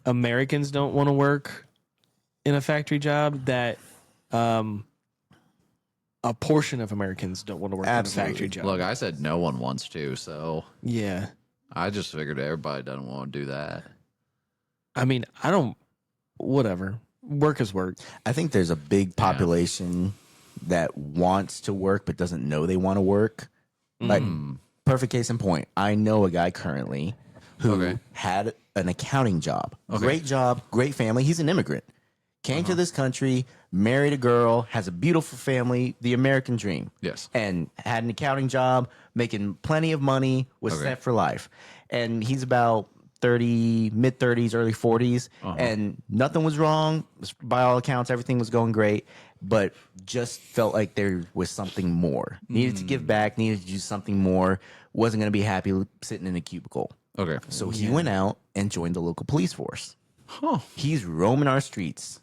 Americans don't want to work in a factory job, that a portion of Americans don't want to work Absolutely. in a factory job. Look, I said no one wants to, so Yeah. I just figured everybody doesn't want to do that. I mean, I don't, whatever. Work is work. I think there's a big population that wants to work but doesn't know they want to work. Like, perfect case in point. I know a guy currently who Okay. had an accounting job. Great job, great family. He's an immigrant. Came to this country, married a girl, has a beautiful family, the American dream. Yes. And had an accounting job, making plenty of money, was Okay. set for life. And he's about 30, mid 30s, early 40s, and nothing was wrong. By all accounts, everything was going great, but just felt like there was something more. Needed to give back, needed to do something more, wasn't going to be happy sitting in a cubicle. Okay. So he went out and joined the local police force. Huh. He's roaming our streets,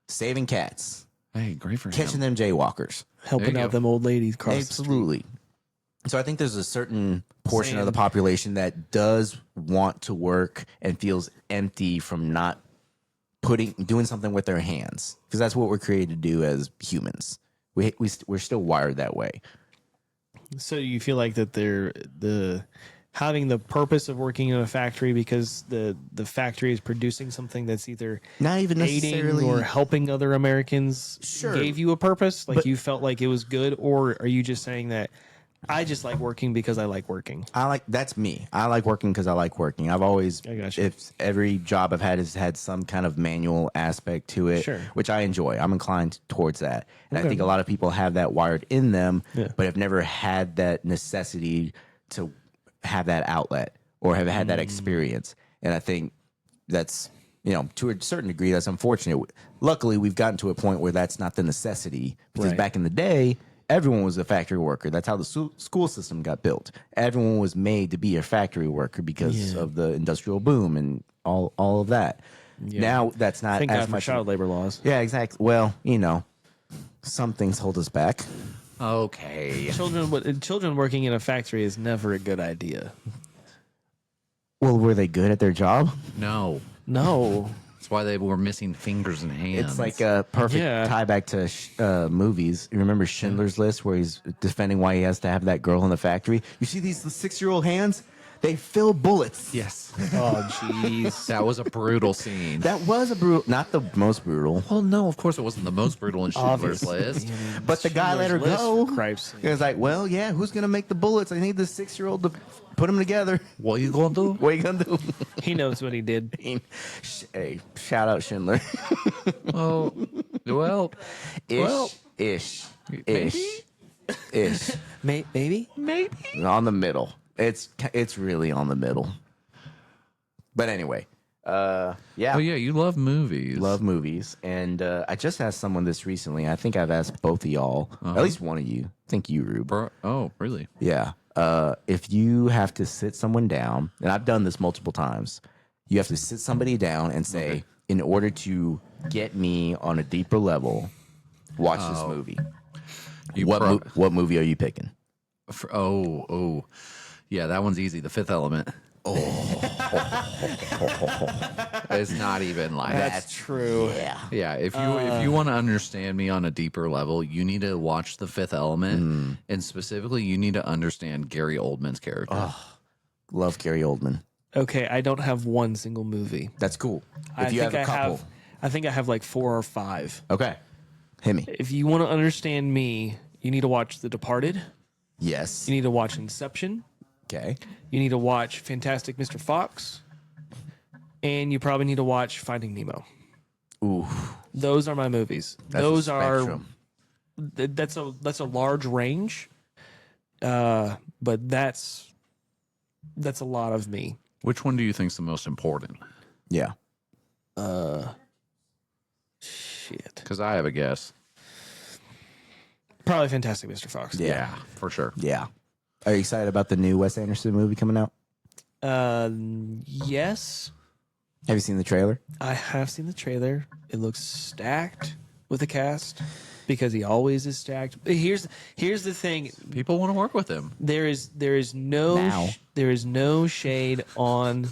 saving cats, Hey, great for catching him. them jaywalkers. Helping you out go. them old ladies across the street. Absolutely. So I think there's a certain portion of the Same. population that does want to work and feels empty from not doing something with their hands, because that's what we're created to do as humans. We're still wired that way. So you feel like that they're having the purpose of working in a factory because the factory is producing something that's either Not even aiding necessarily. or helping other Americans Sure. gave you a purpose? Like But- you felt like it was good, or are you just saying that I just like working because I like working? That's me. I like working because I like working. I've always, I got you. if every job I've had has had some kind of manual aspect to it, Sure. which I enjoy. I'm inclined towards that. And I think a lot of people have that wired in them, Yeah. but have never had that necessity to have that outlet or have had that Mm. experience. And I think that's, to a certain degree, that's unfortunate. Luckily, we've gotten to a point where that's not the necessity, because Right. back in the day, everyone was a factory worker. That's how the school system got built. Everyone was made to be a factory worker because Yeah. of the industrial boom and all of that. Now that's not Thank as God for much. child labor laws. Yeah, exactly. Well, some things hold us back. Okay. Children working in a factory is never a good idea. Well, were they good at their job? No. No. That's why they were missing fingers and hands. It's like a perfect Yeah. tie back to movies. You remember Schindler's List, where he's defending why he has to have that girl in the factory? You see these 6-year-old hands? They fill bullets. Yes. Oh, jeez. That was a brutal scene. That was a brutal, not the most brutal, Well, no, of course it wasn't the most brutal in Schindler's List. but the guy let her Schindler's List, go. for Christ's sake. He was like, well, yeah, who's going to make the bullets? I need the 6-year-old to put them together. What you gonna do? What are you going to do? He knows what he did. Hey, shout out Schindler. Oh, well, Ish. Maybe? On the middle. It's really on the middle. But anyway, yeah. oh yeah, you love movies. Love movies. And I just asked someone this recently. I think I've asked both of y'all, at least one of you. I think you, Rube. Oh, really? Yeah. If you have to sit someone down, and I've done this multiple times, you have to sit somebody down and say, in order to get me on a deeper level, watch this movie. You What movie are you picking? Oh, yeah, that one's easy. The Fifth Element. It's not even like That's true. Yeah. Yeah, if you want to understand me on a deeper level, you need to watch The Fifth Element, and specifically, you need to understand Gary Oldman's character. Love Gary Oldman. Okay, I don't have one single movie. That's cool. I If you have think a couple. I think I have like 4 or 5. Okay. Hit me. If you want to understand me, you need to watch The Departed. Yes. You need to watch Inception. Okay. You need to watch Fantastic Mr. Fox. And you probably need to watch Finding Nemo. Ooh. Those are my movies. That's Those a are spectrum. that's a large range. But that's a lot of me. Which one do you think's the most important? Yeah. Shit. Because I have a guess. Probably Fantastic Mr. Fox. Yeah. for sure. Yeah. Are you excited about the new Wes Anderson movie coming out? Yes. Have you seen the trailer? I have seen the trailer. It looks stacked with the cast because he always is stacked. Here's the thing. People want to work with him. There is Now. no shade on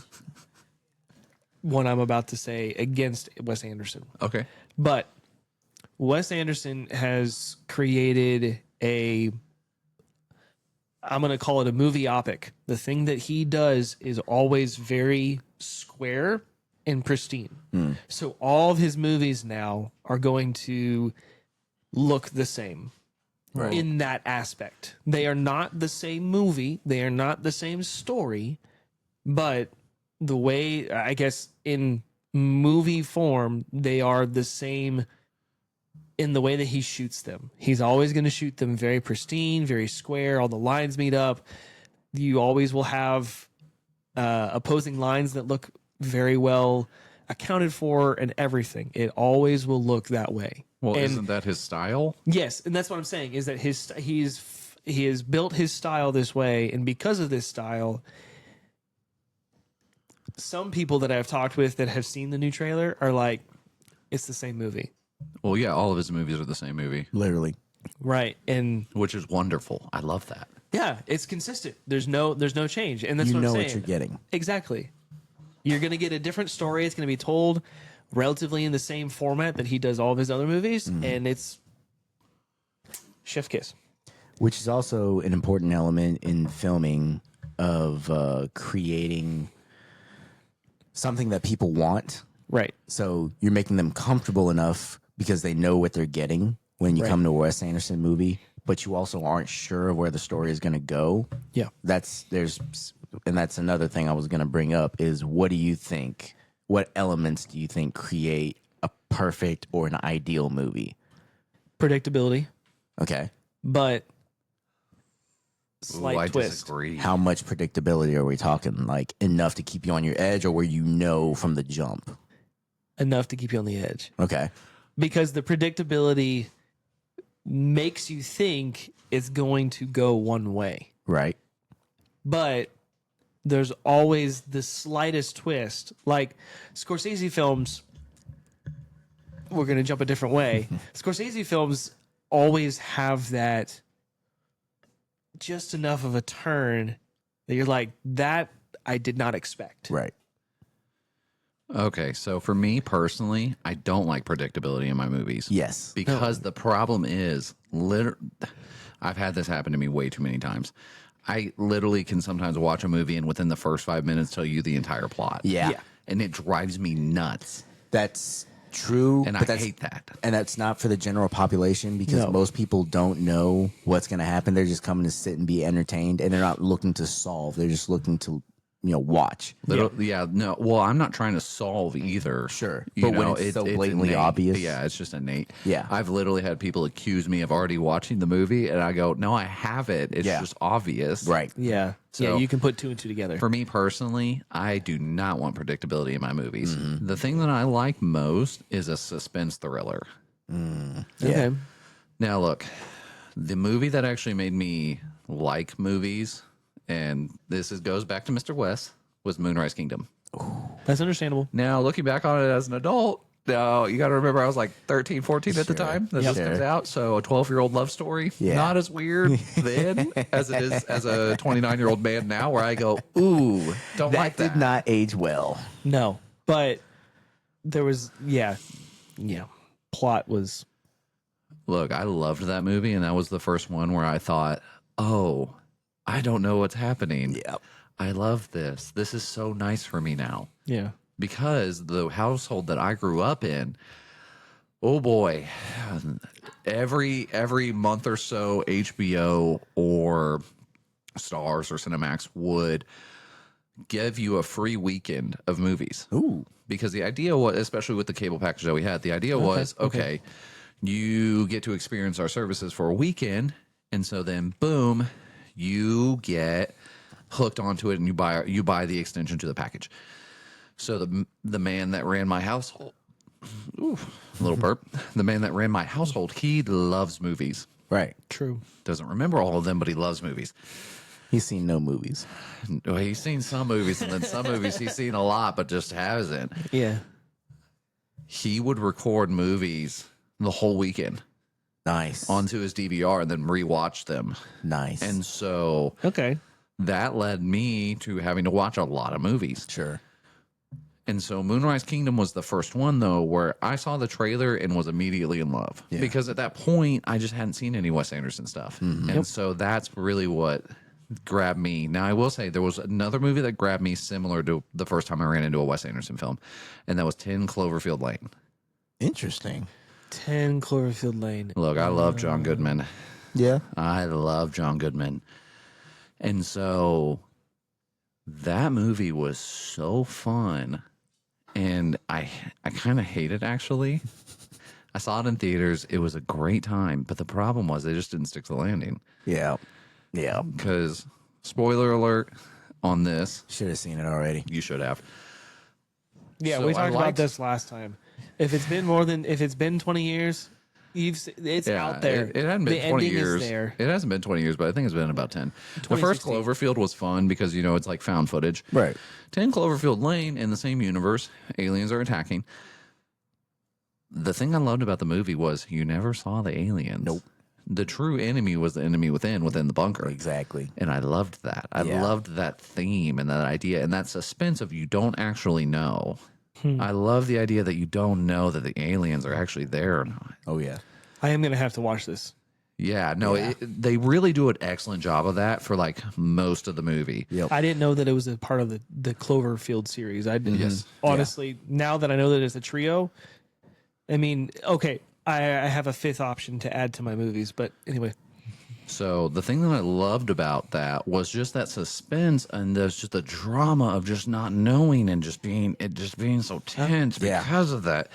what I'm about to say against Wes Anderson. Okay. But Wes Anderson has created I'm going to call it a movie opic. The thing that he does is always very square and pristine. So all of his movies now are going to look the same in that aspect. They are not the same movie. They are not the same story, but the way, I guess, in movie form, they are the same in the way that he shoots them. He's always going to shoot them very pristine, very square. All the lines meet up. You always will have opposing lines that look very well accounted for and everything. It always will look that way. Well, And- isn't that his style? Yes, and that's what I'm saying is that he has built his style this way, and because of this style, some people that I've talked with that have seen the new trailer are like, it's the same movie, Well, yeah, all of his movies are the same movie, Literally. right? And which is wonderful. I love that. yeah, it's consistent. There's no change, and that's You what know I'm saying. what you're getting. Exactly. You're gonna get a different story. It's gonna be told relatively in the same format that he does all of his other movies, and it's chef kiss. Which is also an important element in filming of creating something that people want. Right. So you're making them comfortable enough because they know what they're getting when you come to a Wes Anderson movie, but you also aren't sure of where the story is going to go. Yeah. That's another thing I was going to bring up is what do you think? What elements do you think create a perfect or an ideal movie? Predictability, Okay. but Ooh, slight I twist. disagree. How much predictability are we talking? Like enough to keep you on your edge or where you know from the jump? Enough to keep you on the edge. Okay. Because the predictability makes you think it's going to go one way. Right. But there's always the slightest twist. Like Scorsese films, we're going to jump a different way. Scorsese films always have that just enough of a turn that you're like, that I did not expect. Right. Okay, so for me personally, I don't like predictability in my movies. Yes. Because the problem is, I've had this happen to me way too many times. I literally can sometimes watch a movie and within the first 5 minutes tell you the entire plot. Yeah. And it drives me nuts. That's true. And but I that's, hate that. And that's not for the general population because No. most people don't know what's going to happen. They're just coming to sit and be entertained, and they're not looking to solve. They're just looking to, watch. No. Well, I'm not trying to solve either. Sure. You But when know, it's so blatantly innate. obvious. Yeah, it's just innate. Yeah. I've literally had people accuse me of already watching the movie, and I go, no, I haven't. It's Yeah. just obvious. Right. Yeah. So- Yeah, you can put 2 and 2 together. For me personally, I do not want predictability in my movies. Mm-hmm. The thing that I like most is a suspense thriller. Okay. Now, look, the movie that actually made me like movies, and goes back to Mr. West, was Moonrise Kingdom. That's understandable. Now, looking back on it as an adult, now you got to remember I was like 13, 14 at the time that this Sure. comes out. So a 12-year-old love story, Yeah. not as weird then as it is as a 29-year-old man now, where I go, ooh, don't That like that. did not age well. No, but there was, yeah. Plot was, Look, I loved that movie, and that was the first one where I thought, oh, I don't know what's happening. Yep. I love this. This is so nice for me now. yeah. Because the household that I grew up in, oh boy, every month or so, HBO or Stars or Cinemax would give you a free weekend of movies. Ooh. Because the idea was, especially with the cable package that we had, the idea was, okay, you get to experience our services for a weekend, and so then boom, you get hooked onto it, and you buy the extension to the package. So the man that ran my household, ooh, a little burp. The man that ran my household, he loves movies. Right. True. Doesn't remember all of them, but he loves movies. He's seen no movies. Well, he's seen some movies, and then some movies he's seen a lot, but just hasn't. Yeah. He would record movies the whole weekend Nice. onto his DVR and then rewatch them. Nice. And so Okay. that led me to having to watch a lot of movies. sure. And so Moonrise Kingdom was the first one, though, where I saw the trailer and was immediately in love. Yeah. Because at that point, I just hadn't seen any Wes Anderson stuff. And so that's really what grabbed me. Now, I will say there was another movie that grabbed me similar to the first time I ran into a Wes Anderson film, and that was 10 Cloverfield Lane. Interesting. 10 Cloverfield Lane. Look, I love John Goodman. Yeah. I love John Goodman. And so that movie was so fun. And I kind of hate it, actually. I saw it in theaters. It was a great time. But the problem was they just didn't stick to the landing. Yeah. Yeah. Because, spoiler alert on this, Should have seen it already. you should have. Yeah, So we I talked about liked- this last time. If it's been 20 years, it's out there. It hadn't been The 20 ending is years. there. It hasn't been 20 years, but I think it's been about 10. The first 2016. Cloverfield was fun because, it's like found footage. Right. 10 Cloverfield Lane in the same universe, aliens are attacking. The thing I loved about the movie was you never saw the aliens. Nope. The true enemy was the enemy within the bunker. Exactly. And I loved that. I Yeah. loved that theme and that idea and that suspense of you don't actually know. I love the idea that you don't know that the aliens are actually there or not. Oh yeah. I am going to have to watch this. Yeah, no, they really do an excellent job of that for like most of the movie. Yep. I didn't know that it was a part of the Cloverfield series. I didn't. Yes. Honestly, now that I know that it's a trio, I mean, okay, I have a fifth option to add to my movies, but anyway. So the thing that I loved about that was just that suspense and there's just the drama of just not knowing and just being so tense Yeah. because of that.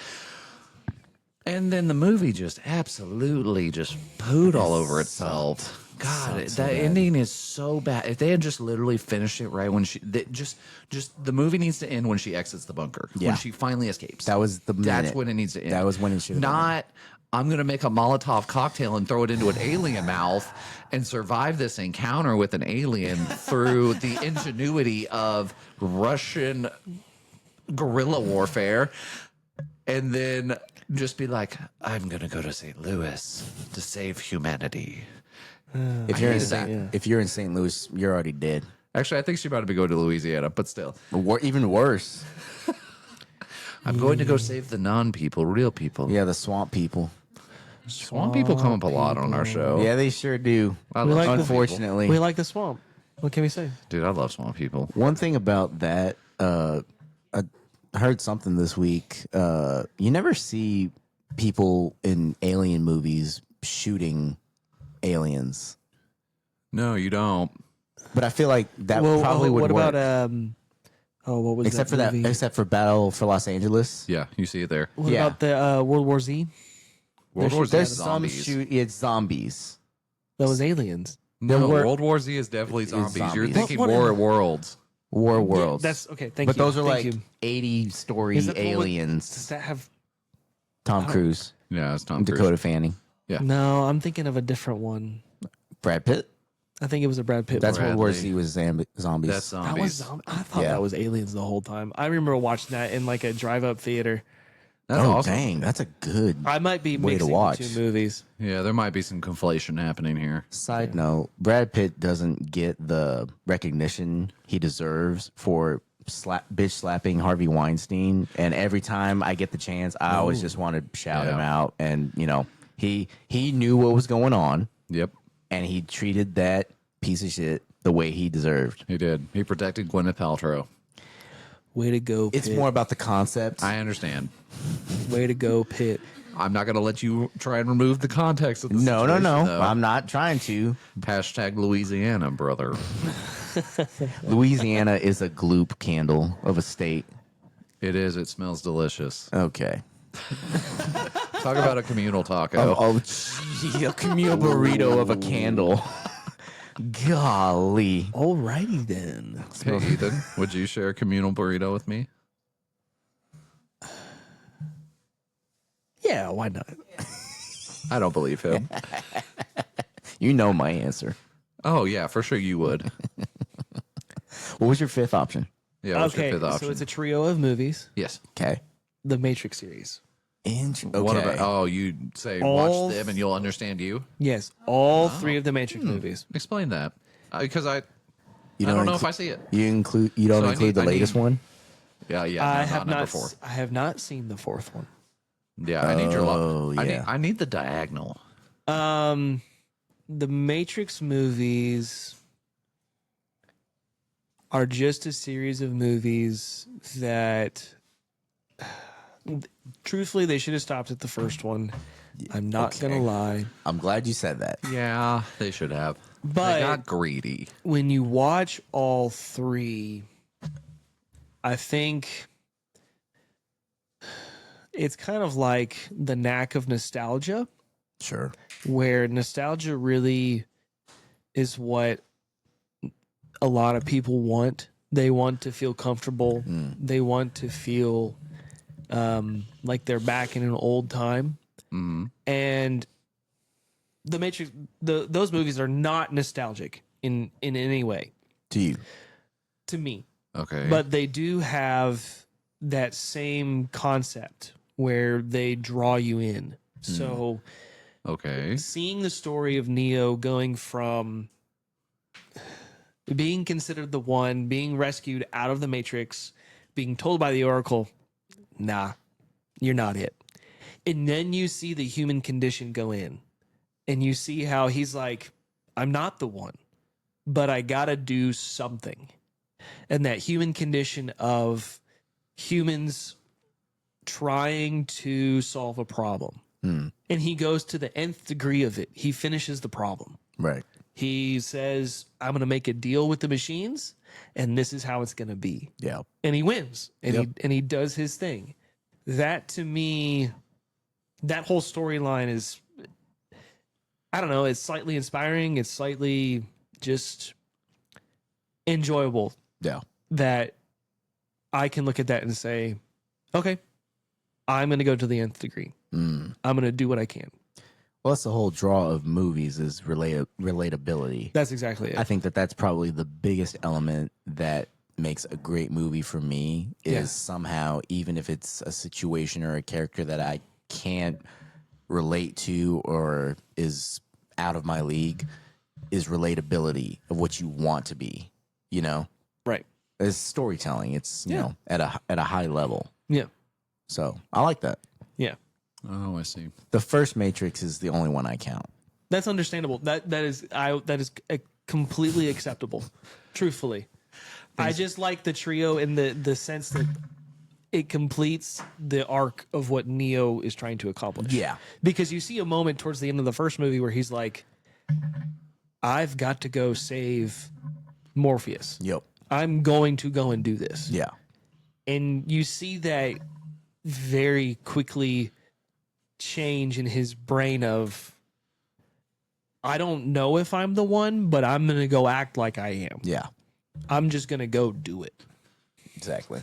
And then the movie just absolutely just pooed all over itself. God, that ending is so bad. If they had just literally finished it right when just the movie needs to end when she exits the bunker. Yeah. When she finally escapes. That was the That's minute. when it needs to end. That was when it should have ended. Not, I'm going to make a Molotov cocktail and throw it into an alien mouth and survive this encounter with an alien through the ingenuity of Russian guerrilla warfare. And then just be like, I'm going to go to St. Louis to save humanity. If you're in hated that. St. If you're in St. Louis, you're already dead. Actually, I think she about to be going to Louisiana, but still. Even worse. I'm going to go save the non-people, real people. Yeah, the swamp people. Swamp people come up a lot on our show. Yeah, they sure do. I We love like swamp the- people. Unfortunately. We like the swamp. What can we say? Dude, I love small people. One thing about that, I heard something this week. You never see people in alien movies shooting aliens, No, you don't. but I feel like that Well, probably would what work. about what was except for that movie? that, except for Battle for Los Angeles. Yeah, you see it there. What yeah. about the World War Z? World War Z There's is some zombies. it's zombies. That was aliens. No, were- World War Z is definitely Is zombies. You're zombies. thinking What- War of Worlds. War Worlds. That's okay. Thank but you. those are Thank like you. 80-story Is that the one with- aliens. Does that have? Tom Cruise, Yeah, it's Tom Cruise. Dakota Fanning, Yeah. No, I'm thinking of a different one. Brad Pitt. I think it was a Brad Pitt. That's one. World War Bradley. Z was zombies. That's That zombies. was I thought Yeah. that was aliens the whole time. I remember watching that in like a drive-up theater. That's oh awesome. dang, that's a good. I might be Way to mixing watch. the two movies. Yeah, there might be some conflation happening here. Side note: Brad Pitt doesn't get the recognition he deserves for bitch slapping Harvey Weinstein, and every time I get the chance, I always just want to shout Yeah. him out. And he knew what was going on, Yep, and he treated that piece of shit the way he deserved. he did. He protected Gwyneth Paltrow. Way to go, Pitt. It's more about the concept. I understand. Way to go, Pitt. I'm not going to let you try and remove the context of the no, situation, though. I'm not trying to. Hashtag Louisiana, brother. Louisiana is a gloop candle of a state. It is. It smells delicious. Okay. Talk about a communal taco. Oh, gee, a communal burrito of a candle. Golly. Alrighty then. Hey, Ethan, would you share a communal burrito with me? Yeah, why not? I don't believe him. You know my answer. Oh, yeah, for sure you would. What was your fifth option? Yeah, what's Okay, your fifth option? so it's a trio of movies. Yes. Okay. The Matrix series. Okay. What about, oh, you say All- watch them and you'll understand you? Yes, all three of the Matrix movies. Explain that. Because I You don't know if inclu- I see it. You don't So I include need- the I latest need- one? Yeah, yeah. I no, have number not. 4. I have not seen the fourth one. Yeah, I need your Oh, love. yeah. I need the diagonal. The Matrix movies are just a series of movies that, truthfully, they should have stopped at the first one. I'm not gonna lie, I'm glad you said that. Yeah, they should have. But- they got greedy. when you watch all three, I think it's kind of like the knack of nostalgia, Sure. where nostalgia really is what a lot of people want. They want to feel comfortable. They want to feel like they're back in an old time. And the Matrix, those movies are not nostalgic in any way To you. to me. Okay. But they do have that same concept where they draw you in. So okay. seeing the story of Neo going from being considered the one, being rescued out of the Matrix, being told by the Oracle, nah, you're not it. And then you see the human condition go in, and you see how he's like, I'm not the one, but I gotta do something. And that human condition of humans trying to solve a problem. And he goes to the nth degree of it. He finishes the problem. Right. He says, I'm going to make a deal with the machines, and this is how it's going to be. Yeah. And he wins, and Yep. he does his thing. That, to me, that whole storyline is, I don't know, it's slightly inspiring. It's slightly just enjoyable Yeah. that I can look at that and say, okay, I'm going to go to the nth degree. I'm going to do what I can. Well, that's the whole draw of movies is relatability. That's exactly it. I think that that's probably the biggest element that makes a great movie for me is Yeah. somehow, even if it's a situation or a character that I can't relate to or is out of my league, is relatability of what you want to be. You know, Right. it's storytelling. It's you Yeah. know at a high level. Yeah. So I like that. Yeah. Oh, I see. The first Matrix is the only one I count. That's understandable. That is completely acceptable. Truthfully, I just like the trio in the sense that it completes the arc of what Neo is trying to accomplish. Yeah. Because you see a moment towards the end of the first movie where he's like, I've got to go save Morpheus. Yep. I'm going to go and do this. Yeah. And you see that very quickly change in his brain of, I don't know if I'm the one, but I'm going to go act like I am. Yeah. I'm just going to go do it. Exactly.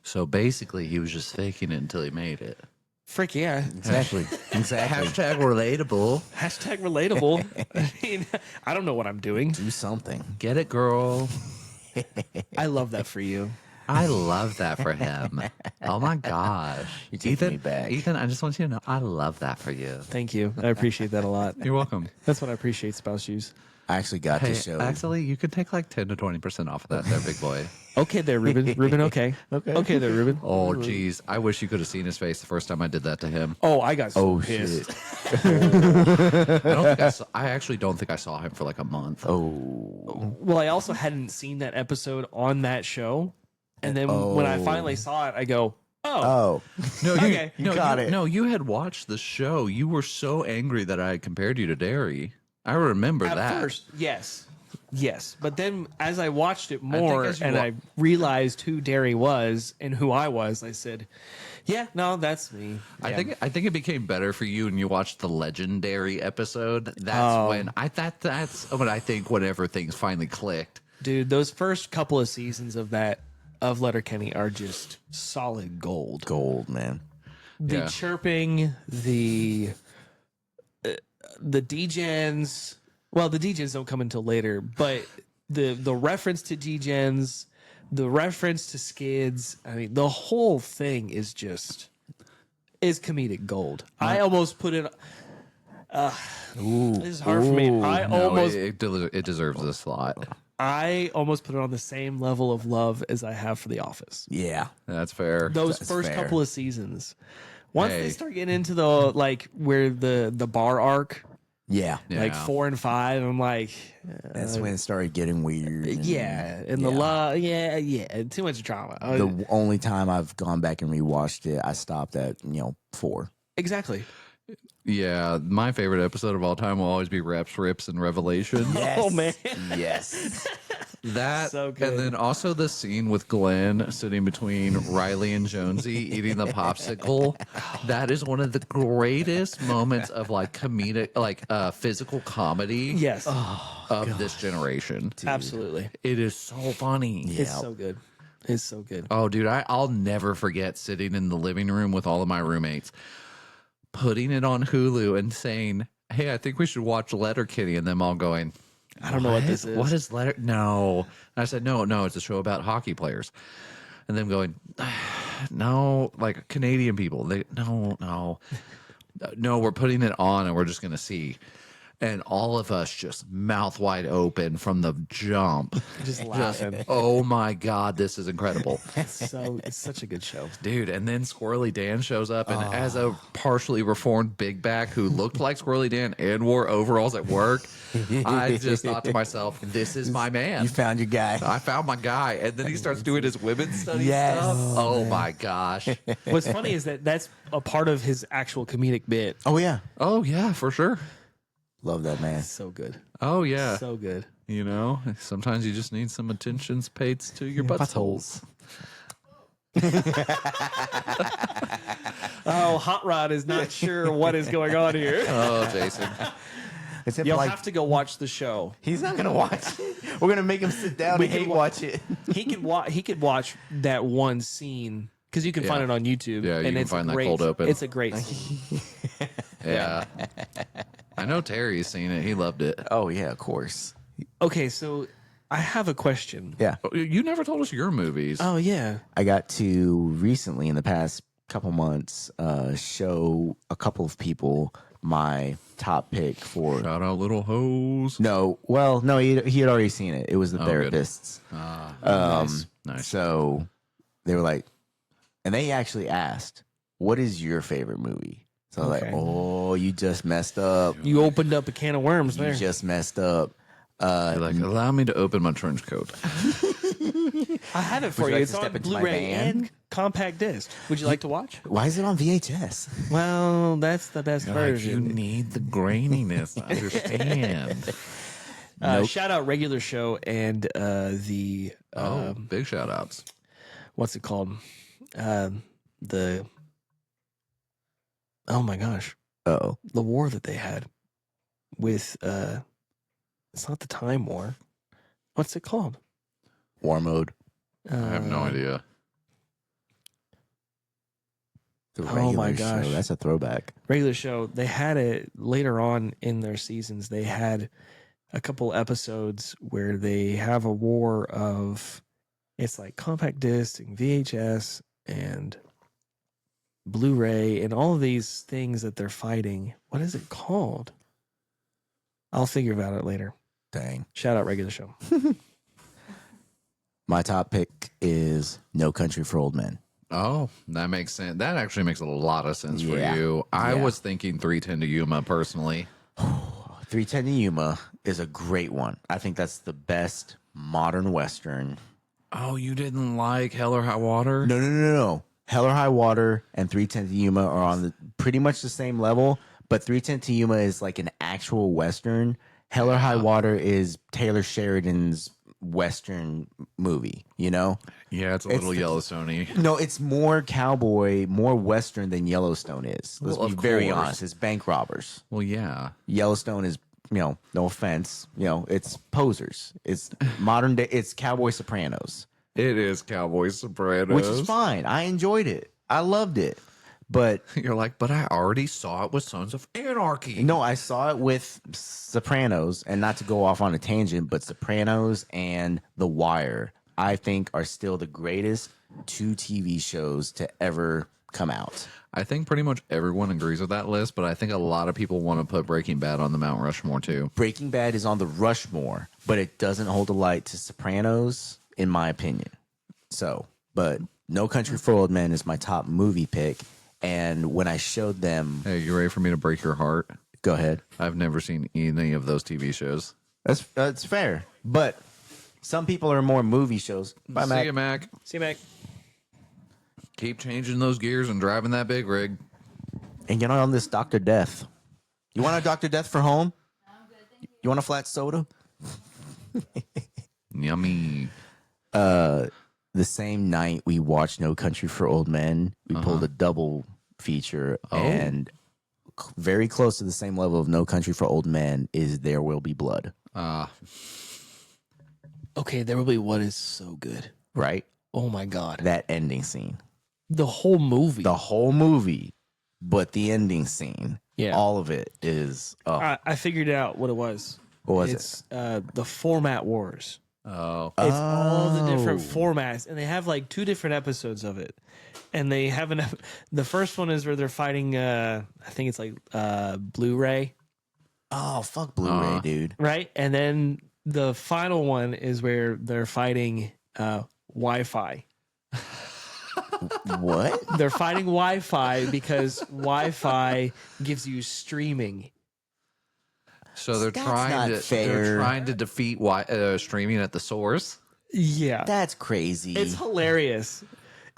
So basically, he was just faking it until he made it. Frick yeah. Exactly. Exactly. Hashtag relatable. Hashtag relatable. I mean, I don't know what I'm doing. Do something. Get it, girl. I love that for you. I love that for him. Oh my gosh. You're taking me back. Ethan, I just want you to know I love that for you. Thank you. I appreciate that a lot. You're welcome. That's what I appreciate spouse use. I actually got Hey, to show. actually, you could take like 10 to 20% off of that there, big boy. Okay there, Ruben. Ruben, okay. Okay there, Ruben. Oh, geez. I wish you could have seen his face the first time I did that to him. Oh, I got so Oh, pissed. I actually don't think I saw him for like a month. Oh. Well, I also hadn't seen that episode on that show. And then when I finally saw it, I go, Oh. No, Okay. You got it. No, you had watched the show. You were so angry that I had compared you to Derry. I remember at that. first, yes. Yes. But then as I watched it more as you and I realized who Derry was and who I was, I said, yeah, no, that's me. I Yeah. think it became better for you when you watched the legendary episode. That's when that's when I think whenever things finally clicked. Dude, those first couple of seasons of that, of Letterkenny are just solid gold. Gold, man. The Yeah. chirping, the degens. Well, the degens don't come until later, but the reference to degens, the reference to skids. I mean, the whole thing is comedic gold. I almost put it. This is hard for me. It deserves a slot. I almost put it on the same level of love as I have for The Office. Yeah. That's fair. Those That's first fair. couple of seasons. Once Hey. they start getting into the like where the bar arc, Yeah. like Yeah. 4 and 5, I'm like, That's when it started getting weird. and yeah, and the love, yeah, too much drama. The only time I've gone back and rewatched it, I stopped at 4. Exactly. Yeah, my favorite episode of all time will always be Reps, Rips, and Revelation. Oh man, Yes. That So good. and then also the scene with Glenn sitting between Riley and Jonesy eating the popsicle. That is one of the greatest moments of like comedic, like physical comedy yes, of this generation. absolutely. It is so funny. It's so good. It's so good. Oh, dude, I'll never forget sitting in the living room with all of my roommates, putting it on Hulu and saying, "Hey, I think we should watch Letterkenny," and them all going, I don't know what this is. What is Letter? No. And I said, no, it's a show about hockey players. And them going, no, like Canadian people. No, we're putting it on and we're just going to see. And all of us just mouth wide open from the jump. Just laughing. Oh my God, this is incredible. It's such a good show. Dude, and then Squirrely Dan shows up, and as a partially reformed big back who looked like Squirrely Dan and wore overalls at work, I just thought to myself, this is my man. You found your guy. I found my guy. And then he starts doing his women's studies Yes. stuff. Oh my gosh. What's funny is that's a part of his actual comedic bit. Oh, yeah. Oh, yeah, for sure. Love that, man. So good. Oh, yeah. So good. You know, sometimes you just need some attentions paid to your buttholes. Oh, Hot Rod is not sure what is going on here. Oh, Jason. Except You'll like, have to go watch the show. he's not going to watch it. We're going to make him sit down and hate watch it. He could watch that one scene because you can find it on YouTube. Yeah, you and can it's find that great, cold open. It's a great scene. Yeah. I know Terry's seen it. He loved it. Oh, yeah, of course. Okay, so I have a question. Yeah. You never told us your movies. Oh yeah. I got to recently, in the past couple months, show a couple of people my top pick for. Shout out Little Hoes. No, he had already seen it. It was the good. therapists. Nice. So they were like, and they actually asked, "What is your favorite movie?" So I was Okay. like, "Oh, you just messed up. You opened up a can of worms You there. just messed up." You're like, allow me to open my trench coat. I have it for you you. like It's to on step into my Blu-ray van? and compact disc. Would you like to watch? Why is it on VHS? Well, that's the best You version. need the graininess to understand. Shout out regular show and the Big shout outs. what's it called? The oh my gosh, Oh, the war that they had with it's not the Time War. What's it called? War Mode. I have no idea. The Oh regular my show. gosh. That's a throwback. Regular show. They had it later on in their seasons. They had a couple episodes where they have a war of it's like compact disc and VHS and Blu-ray and all of these things that they're fighting. What is it called? I'll figure about it later. Dang. Shout out regular show. My top pick is No Country for Old Men. Oh, that makes sense. That actually makes a lot of sense Yeah. for you. I Yeah. was thinking 310 to Yuma personally. 310 to Yuma is a great one. I think that's the best modern Western. Oh, you didn't like Hell or High Water? No. Hell or High Water and 310 to Yuma are on pretty much the same level, but 310 to Yuma is like an actual Western. Hell or High Water is Taylor Sheridan's Western movie, you know? Yeah, it's a little Yellowstone-y. No, it's more cowboy, more Western than Yellowstone is. Let's Well, be of very course. honest. It's bank robbers. Well, yeah. Yellowstone is, no offense, it's posers. It's modern day, it's Cowboy Sopranos, It is Cowboy Sopranos. which is fine. I enjoyed it. I loved it. But You're like, but I already saw it with Sons of Anarchy. no, I saw it with Sopranos, and not to go off on a tangent, but Sopranos and The Wire, I think, are still the greatest two TV shows to ever come out. I think pretty much everyone agrees with that list, but I think a lot of people want to put Breaking Bad on the Mount Rushmore too. Breaking Bad is on the Rushmore, but it doesn't hold a light to Sopranos, in my opinion. So, but No Country for Old Men is my top movie pick. And when I showed them, Hey, you ready for me to break your heart? go ahead. I've never seen any of those TV shows. That's fair. But some people are more movie shows. Bye, See Mac. you, Mac. See you, Mac. Keep changing those gears and driving that big rig. And get on this Dr. Death. You want a Dr. Death for home? You want a flat soda? Yummy. The same night we watched No Country for Old Men, we pulled a double feature, and very close to the same level of No Country for Old Men is There Will Be Blood. Okay, There Will Be What is so good. Right? Oh my god. That ending scene. The whole movie. The whole movie, but the ending scene. Yeah. All of it is. Oh, I figured out what it was. what was It's the format wars. Oh, It's all the different formats, and they have like 2 different episodes of it. And they have the first one is where they're fighting. I think it's like Blu-ray, Oh, fuck Blu-ray, dude. right? And then the final one is where they're fighting Wi-Fi. What? They're fighting Wi-Fi because Wi-Fi gives you streaming. so they're That's trying not to fair. they're trying to defeat streaming streaming at the source. Yeah, That's crazy. it's hilarious.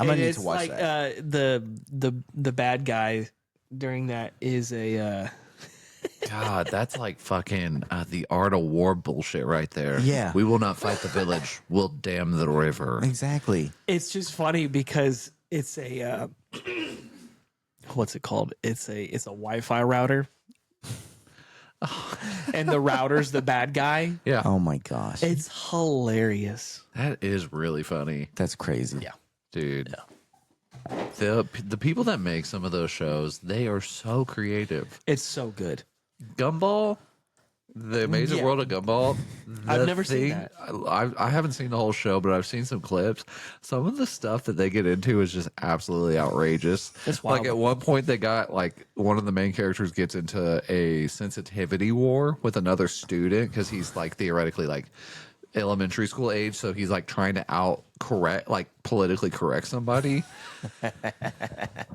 I'm gonna And need it's to watch like, that. The bad guy during that is a God, that's like fucking the art of war bullshit right there. Yeah. We will not fight the village. We'll dam the river. Exactly. it's just funny because it's a what's it called? It's a Wi-Fi router. And the router's the bad guy. Yeah. Oh my gosh. It's hilarious. That is really funny, That's crazy. Yeah. dude. The people that make some of those shows, they are so creative. It's so good. Gumball, The Amazing Yeah. World of Gumball. I've the never seen that. I haven't seen the whole show, but I've seen some clips. Some of the stuff that they get into is just absolutely outrageous. It's Like wild. at one point, they got like one of the main characters gets into a sensitivity war with another student because he's like theoretically like elementary school age, so he's like trying to politically correct somebody.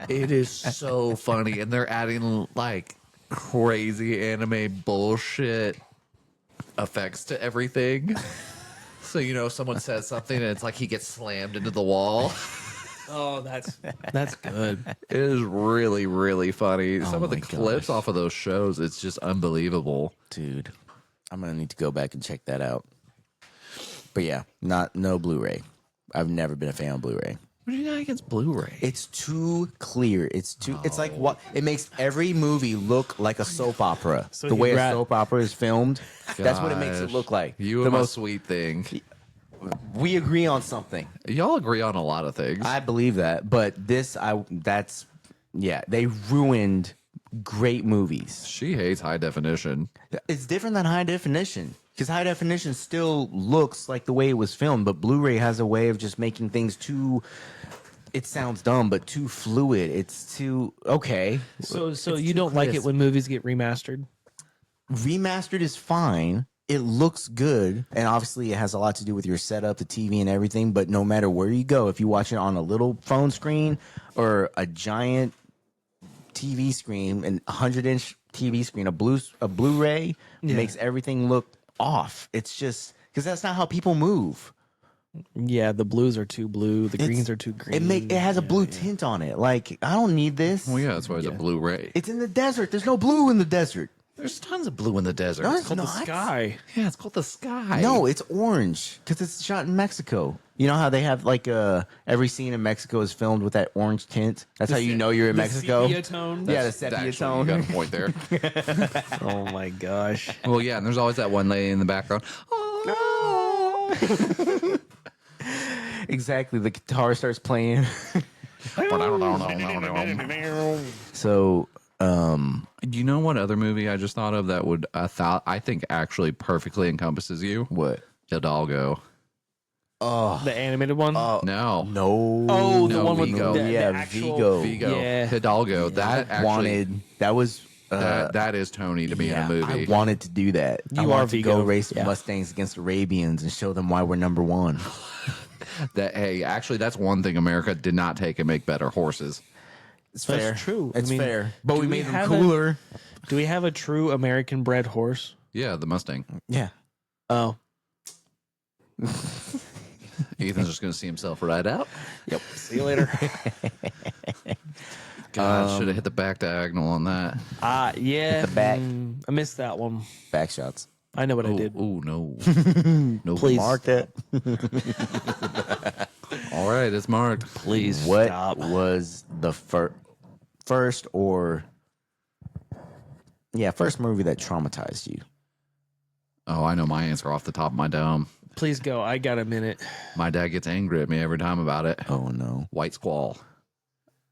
It is so funny, and they're adding like crazy anime bullshit. effects to everything. So, you know, someone says something and it's like he gets slammed into the wall. Oh, that's good. It is really, really funny. Some of the my clips gosh. off of those shows, it's just unbelievable. Dude, I'm gonna need to go back and check that out. But yeah, no Blu-ray. I've never been a fan of Blu-ray. What do you got against Blu-ray? It's too clear. It's like what it makes every movie look like a soap opera. So the you'd way a rat- soap opera is filmed, that's what it makes it Gosh. look like. You the and my most sweet thing. we agree on something. Y'all agree on a lot of things. I believe that, but they ruined great movies. She hates high definition. It's different than high definition because high definition still looks like the way it was filmed, but Blu-ray has a way of just making things too. It sounds dumb, but too fluid. It's too okay. So It's you too don't like it crisp. when movies get remastered? Remastered is fine. It looks good, and obviously it has a lot to do with your setup, the TV, and everything. But no matter where you go, if you watch it on a little phone screen or a giant TV screen, an 100-inch TV screen, a Blu-ray makes everything look off. It's just because that's not how people move. Yeah, the blues are too blue. The greens are too green. It has a blue tint on it. Like I don't need this. Well, yeah, that's why it's a Blu-ray. It's in the desert. There's no blue in the desert. There's tons of blue in the desert. No, It's it's called the not. sky. yeah, it's called the sky. No, it's orange because it's shot in Mexico. You know how they have like every scene in Mexico is filmed with that orange tint. That's how you know you're in the Mexico. sepia tone. Yeah, the Actually, sepia you tone. got a point there. Oh my gosh. Well, yeah, and there's always that one lady in the background. Oh. Exactly. The guitar starts playing. So, You know what other movie I just thought of that would I think actually perfectly encompasses you? what? Hidalgo. The animated one? No. No. Oh, the no, one with Vigo. the Yeah, actual- Vigo. Vigo. Yeah. Hidalgo. That actually wanted. That was. that is Tony to be in a movie. I wanted to do that. I You wanted are to go Vigo. race Yeah. Mustangs against Arabians and show them why we're number one. That hey, actually that's one thing America did not take and make better horses. It's That's fair. true. I It's mean, fair. But do we we made them have cooler. Do we have a true American bred horse? Yeah, the Mustang. Yeah. Oh. Ethan's just gonna see himself right out. Yep. See you later. God, should have hit the back diagonal on that. Yeah. back. I missed that one. Back shots. I know what I did. Oh no. No. Please. Mark that. All right, it's marked. Please What stop. was the first movie that traumatized you? Oh, I know my answer off the top of my dome. Please go. I got a minute. My dad gets angry at me every time about it. Oh no. White Squall.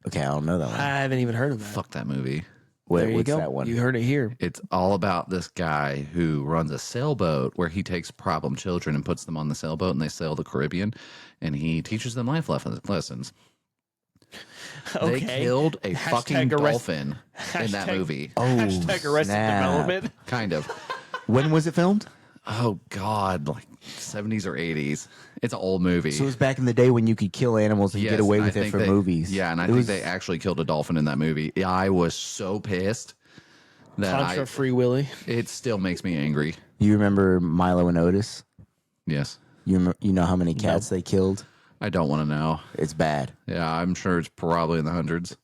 Okay, I don't know that I one. haven't even heard of that. Fuck that movie. Wait, There you what's go. that one? You heard it here. It's all about this guy who runs a sailboat where he takes problem children and puts them on the sailboat and they sail the Caribbean and he teaches them life lessons. They killed a fucking arrest- dolphin in that hashtag- movie. Oh, Hashtag Arrested snap. Development. Kind of. When was it filmed? Oh God, like 70s or 80s. It's an old movie. So it was back in the day when you could kill animals and Yes, get away and I with it think for they- movies. Yeah, and I It think was- they actually killed a dolphin in that movie. I was so pissed that Contra Free Willy. it still makes me angry. You remember Milo and Otis? Yes. You know how many cats they killed? I don't want to know. It's bad. Yeah, I'm sure it's probably in the hundreds.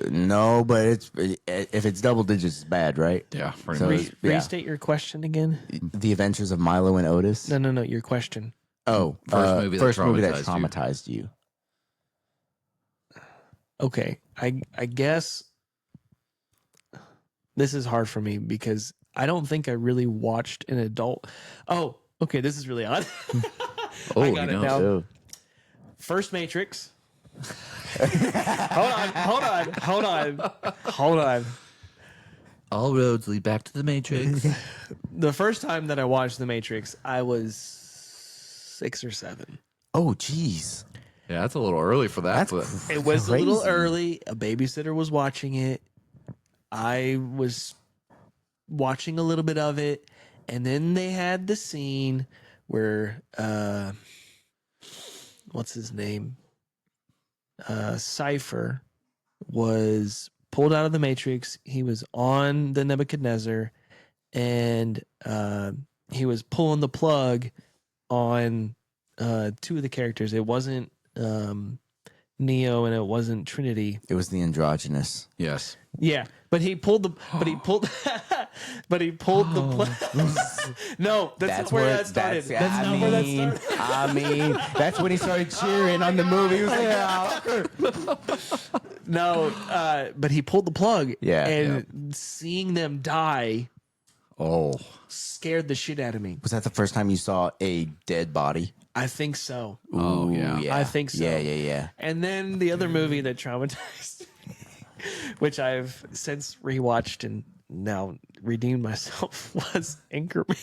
No, but if it's double digits, it's bad, right? Yeah, pretty So much. it's- yeah. Restate your question again. The Adventures of Milo and Otis. No. Your question. Oh, First movie that first movie that traumatized traumatized you. Okay. I guess this is hard for me because I don't think I really watched an adult. Oh, okay. This is really odd. Oh, I got it now. Oh. First Matrix. Hold on. All roads lead back to the Matrix. The first time that I watched The Matrix, I was 6 or 7. Oh, jeez. Yeah, that's a little early for that. That's But It was a little crazy. early. A babysitter was watching it. I was watching a little bit of it, and then they had the scene where what's his name? Cypher was pulled out of the Matrix. He was on the Nebuchadnezzar, and pulling the plug on two of the characters. It wasn't Neo and it wasn't Trinity. It was the androgynous. Yes. Yeah, but he pulled the plug. No, that's not where that started. That's not where that started. I mean, that's when he started cheering on the movie. He was like, yeah. No, but he pulled the plug. Yeah, and seeing them die Oh. scared the shit out of me. Was that the first time you saw a dead body? I think so. Oh, yeah. I think so. Yeah. And then the other movie that traumatized me, which I've since rewatched and now redeemed myself, was Anchorman.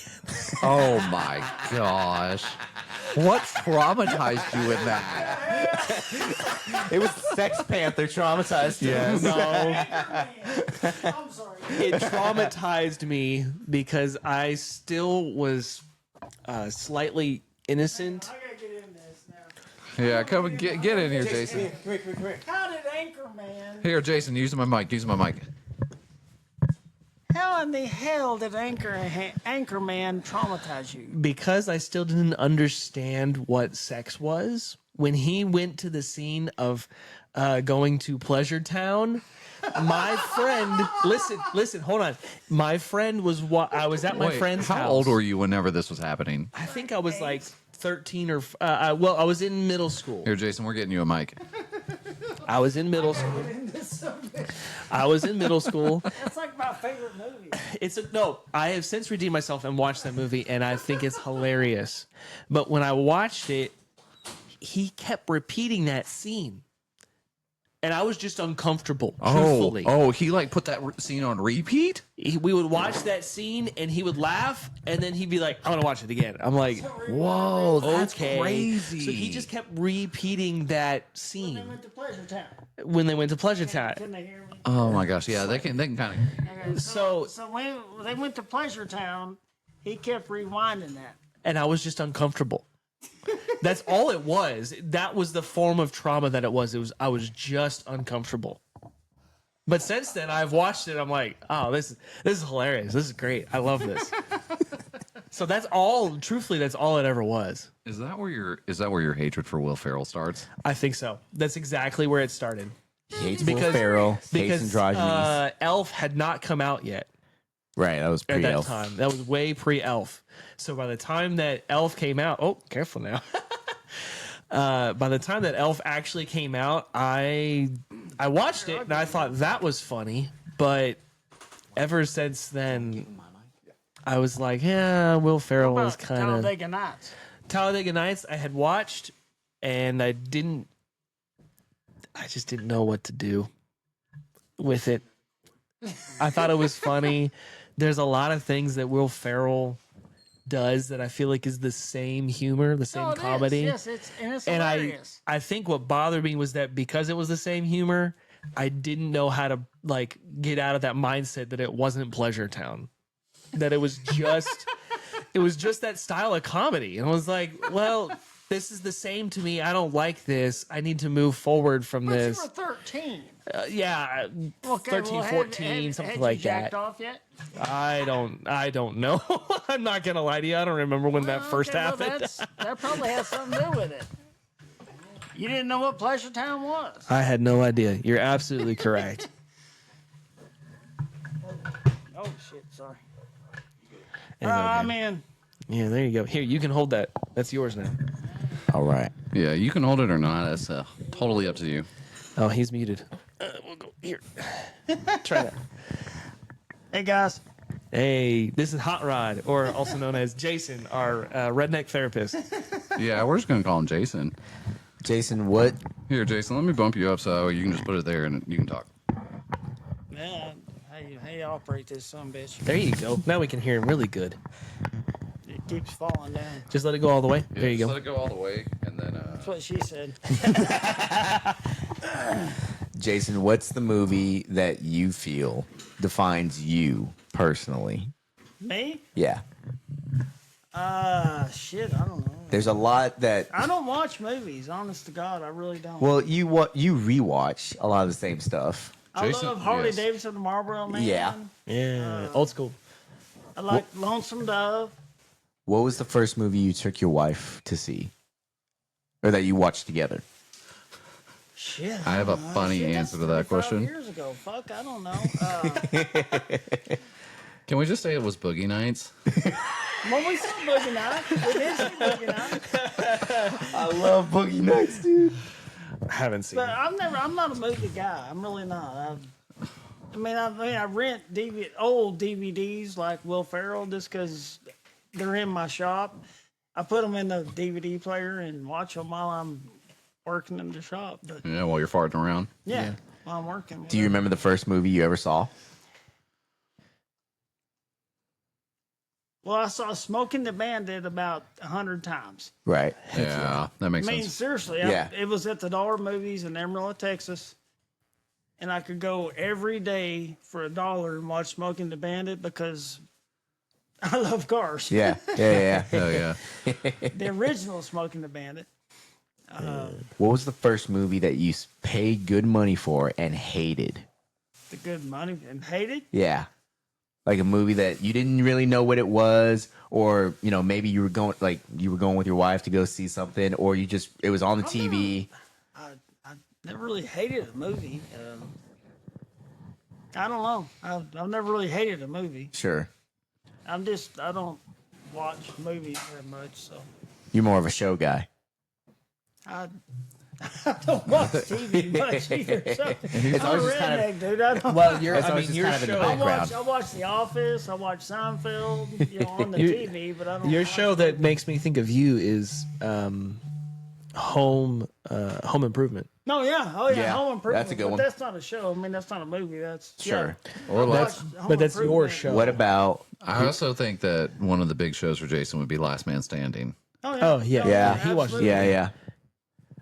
Oh my gosh. What traumatized you in that? It was Sex Panther traumatized. Yes. No. I'm sorry. It traumatized me because I still was slightly innocent. I gotta get in this now. Yeah, come and get in here, Jason. How did Anchorman? Here, Jason, using my mic. How in the hell did Anchorman traumatize you? Because I still didn't understand what sex was. When he went to the scene of going to Pleasure Town, my friend, listen, hold on. My friend was I was at my friend's house. How old were you whenever this was happening? I think I was like 13 or I was in middle school. Here, Jason, we're getting you a mic. I was in middle school. That's like my favorite movie. No, I have since redeemed myself and watched that movie, and I think it's hilarious. But when I watched it, he kept repeating that scene, and I was just uncomfortable. Truthfully, He like put that scene on repeat? we would watch that scene, and he would laugh, and then he'd be like, "I want to watch it again." I'm like, Whoa, that's "Okay." crazy. So he just kept repeating that They scene went to Pleasure Town. when they went to Pleasure Town. Can they hear me? Oh my gosh, yeah, they can kind of. Okay, So- so when they went to Pleasure Town, he kept rewinding that. And I was just uncomfortable. That's all it was. That was the form of trauma that it was. I was just uncomfortable. But since then, I've watched it. I'm like, oh, this is hilarious. This is great. I love this. So that's all. Truthfully, that's all it ever was. Is that where your hatred for Will Ferrell starts? I think so. That's exactly where it started. He hates Will Ferrell, hates Because androgynous. Elf had not come out yet Right, that was at that pre-Elf. time. That was way pre-Elf. So by the time that Elf came out, oh, careful now. By the time that Elf actually came out, I watched it and I thought that was funny, but ever since then, I was like, yeah, Will Ferrell was About kind of Talladega Nights. Talladega Nights. I had watched and I just didn't know what to do with it. I thought it was funny. There's a lot of things that Will Ferrell does that I feel like is the same humor, the same Oh, it is. comedy. Yes, it's And hilarious. I think what bothered me was that because it was the same humor, I didn't know how to like get out of that mindset that it wasn't Pleasure Town, that it was just that style of comedy. And I was like, well, this is the same to me. I don't like this. I need to move forward from But this. you were 13. Yeah, Okay, 13, well, 14, something had like you jacked that. off yet? I don't know. I'm not gonna lie to you. I don't remember when that first Okay, well, happened. that probably has something to do with it. You didn't know what Pleasure Town was. I had no idea. You're absolutely correct. Oh shit! Sorry. It's okay. I mean, Yeah, there you go. Here, you can hold that. That's yours now. All right. Yeah, you can hold it or not. That's totally up to you. Oh, he's muted. We'll go here. Try that. hey guys, Hey, this is Hot Rod, or also known as Jason, our redneck therapist. Yeah, we're just gonna call him Jason. Jason, what? Here, Jason, let me bump you up so you can just put it there and you can talk. man, how you operate this son of a bitch? There you go. Now we can hear him really good. It keeps falling down. Just let it go all the way. There you Just go. let it go all the way, and then. That's what she said. Jason, what's the movie that you feel defines you personally? Me? Yeah. Shit, I don't know. There's a lot that. I don't watch movies. Honest to God, I really don't. Well, you rewatch a lot of the same stuff. I Jason- love Harley yes. Davidson, the Marlboro Man. Yeah. Yeah, old school. I like Lonesome Dove. What was the first movie you took your wife to see, or that you watched together? Shit. I have a don't know. funny Shit, answer to that's that 35 question. Years ago, fuck, I don't know. Can we just say it was Boogie Nights? When we saw Boogie Nights, we did see Boogie Nights, I love Boogie Nights, dude. I haven't seen but it. I'm not a movie guy. I'm really not. I rent old DVDs like Will Ferrell just because they're in my shop. I put them in the DVD player and watch them while I'm working in the shop. But Yeah, while you're farting around. yeah, while I'm working. Do you remember the first movie you ever saw? Well, I saw Smoking the Bandit about 100 times. Right. Yeah, that I makes mean, sense. seriously, Yeah. it was at the Dollar Movies in Amarillo, Texas. And I could go every day for $1 and watch Smoking the Bandit because I love cars. Yeah. Yeah. Hell yeah. The original Smoking the Bandit. What was the first movie that you paid good money for and hated? The good money and hated. Yeah. Like a movie that you didn't really know what it was, or maybe you were going with your wife to go see something, or it was on the TV. I never really hated a movie. I don't know. I've never really hated a movie. Sure. I don't watch movies very much, so You're more of a show guy. I don't watch TV much either. So It's I'm a always just kind redneck, dude. I don't. Well, It's always just kind of in the background. I watch The Office. I watch Seinfeld, on the TV, but I don't. Your watch show that makes me think of you is Home Improvement. No, yeah, Yeah, Home Improvement. that's a good but one. That's not a show. I mean, that's not a movie. That's Sure. Or I like, watched Home But that's your Improvement. show. What about? I also think that one of the big shows for Jason would be Last Man Standing. Oh Oh, yeah. Yeah. He watched it. absolutely. Yeah.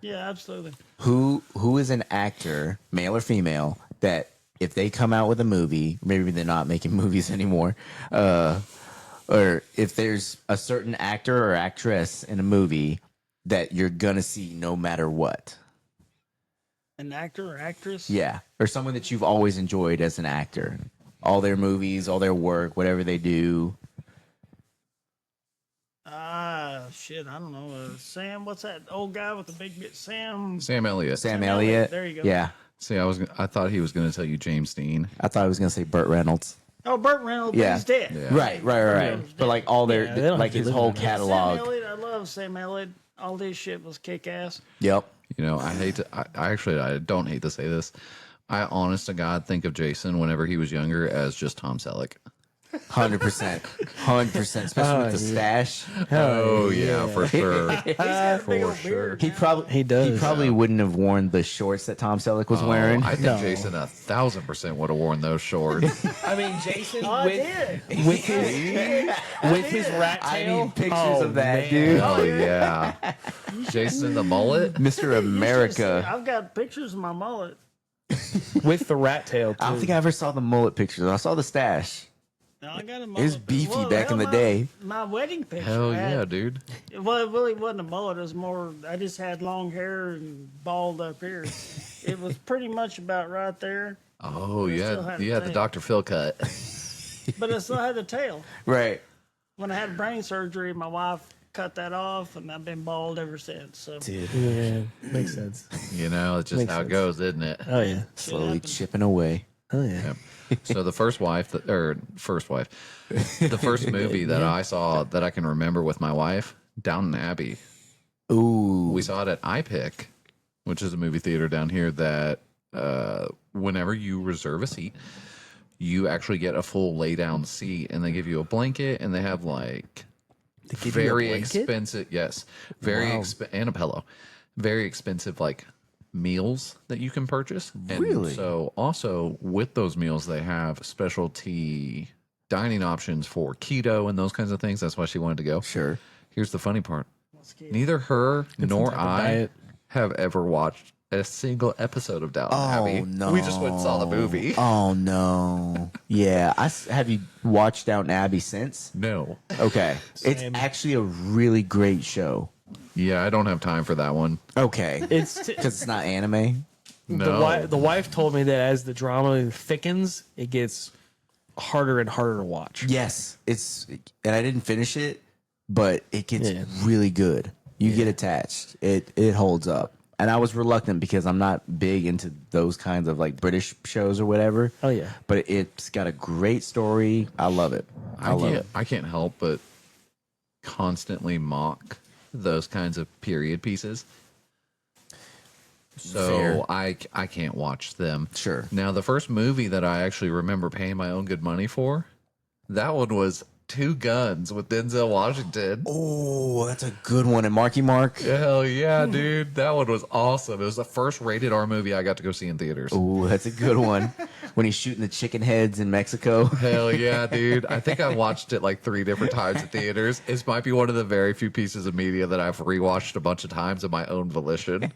Yeah, absolutely. Who is an actor, male or female, that if they come out with a movie, maybe they're not making movies anymore, or if there's a certain actor or actress in a movie that you're gonna see no matter what? An actor or actress. Yeah, or someone that you've always enjoyed as an actor, all their movies, all their work, whatever they do. Shit, I don't know. Sam, what's that old guy with the big bit? Sam. Sam Elliott. Sam Elliott, Elliott. there you go. Yeah, See, I thought he was going to tell you James Dean. I thought I was gonna say Burt Reynolds. Oh, Burt Reynolds. Yeah. He's dead. Yeah. Right. But like all their, Yeah, they don't like have to his live whole in that. catalog. Sam Elliott. I love Sam Elliott. All this shit was kick ass. Yep. You know, I don't hate to say this. I honest to God think of Jason whenever he was younger as just Tom Selleck. 100%, 100%, especially with the stash. Oh yeah, for sure. He's got a big For old sure. beard. He probably He does. He probably wouldn't have worn the shorts that Tom Selleck was Oh, wearing. I think No. Jason 1,000% would have worn those shorts. I mean, Jason Oh, I did. with his rat I tail. need pictures Oh, of that, man. dude. Oh yeah, Jason the mullet. Mr. America. I've got pictures of my mullet. With the rat tail. Too. I don't think I ever saw the mullet pictures. I saw the stash. No, I got a mullet. It was beefy Well, back in hell, the day. My wedding picture. Hell I had- yeah, dude. Well, it really wasn't a mullet. It was more. I just had long hair and bald up here. It was pretty much about right there, Oh still yeah, had a yeah. The tail. Dr. Phil cut. but I still had the tail. Right. When I had brain surgery, my wife cut that off, and I've been bald ever since. So Yeah, makes sense. You know, it's just Makes how it sense. goes, isn't it? Oh yeah. Slowly happened. chipping away. Oh yeah. Yep. So the first wife, the first movie that I saw that I can remember with my wife, Downton Abbey. Ooh. We saw it at iPic, which is a movie theater down here that whenever you reserve a seat, you actually get a full lay down seat, and they give you a blanket, and they have like give you a very blanket? expensive, yes, very Wow. and a pillow, very expensive like meals that you can purchase. And Really? so also with those meals, they have specialty dining options for keto and those kinds of things. That's why she wanted to go. Sure. Here's the funny part. Neither her nor type of I diet. have ever watched a single episode of Downton Abbey. no. We just went and saw the movie. Oh no. Yeah. Have you watched Downton Abbey since? No. Okay. It's Same. actually a really great show. Yeah, I don't have time for that one. Okay. It's Because it's not anime. No. the wife told me that as the drama thickens, it gets harder and harder to watch. Yes. And I didn't finish it, but it gets really good. You get attached. It holds up. And I was reluctant because I'm not big into those kinds of like British shows or whatever. Oh, yeah. But it's got a great story. I love it. I love it. I can't help but constantly mock those kinds of period pieces. So Fair. I can't watch them. Sure. Now the first movie that I actually remember paying my own good money for, that one was Two Guns with Denzel Washington. Oh, that's a good one. And Marky Mark. Hell yeah, dude. That one was awesome. It was the first rated R movie I got to go see in theaters. Oh, that's a good one. When he's shooting the chicken heads in Mexico. Hell yeah, dude. I think I watched it like 3 different times in theaters. It might be one of the very few pieces of media that I've rewatched a bunch of times of my own volition.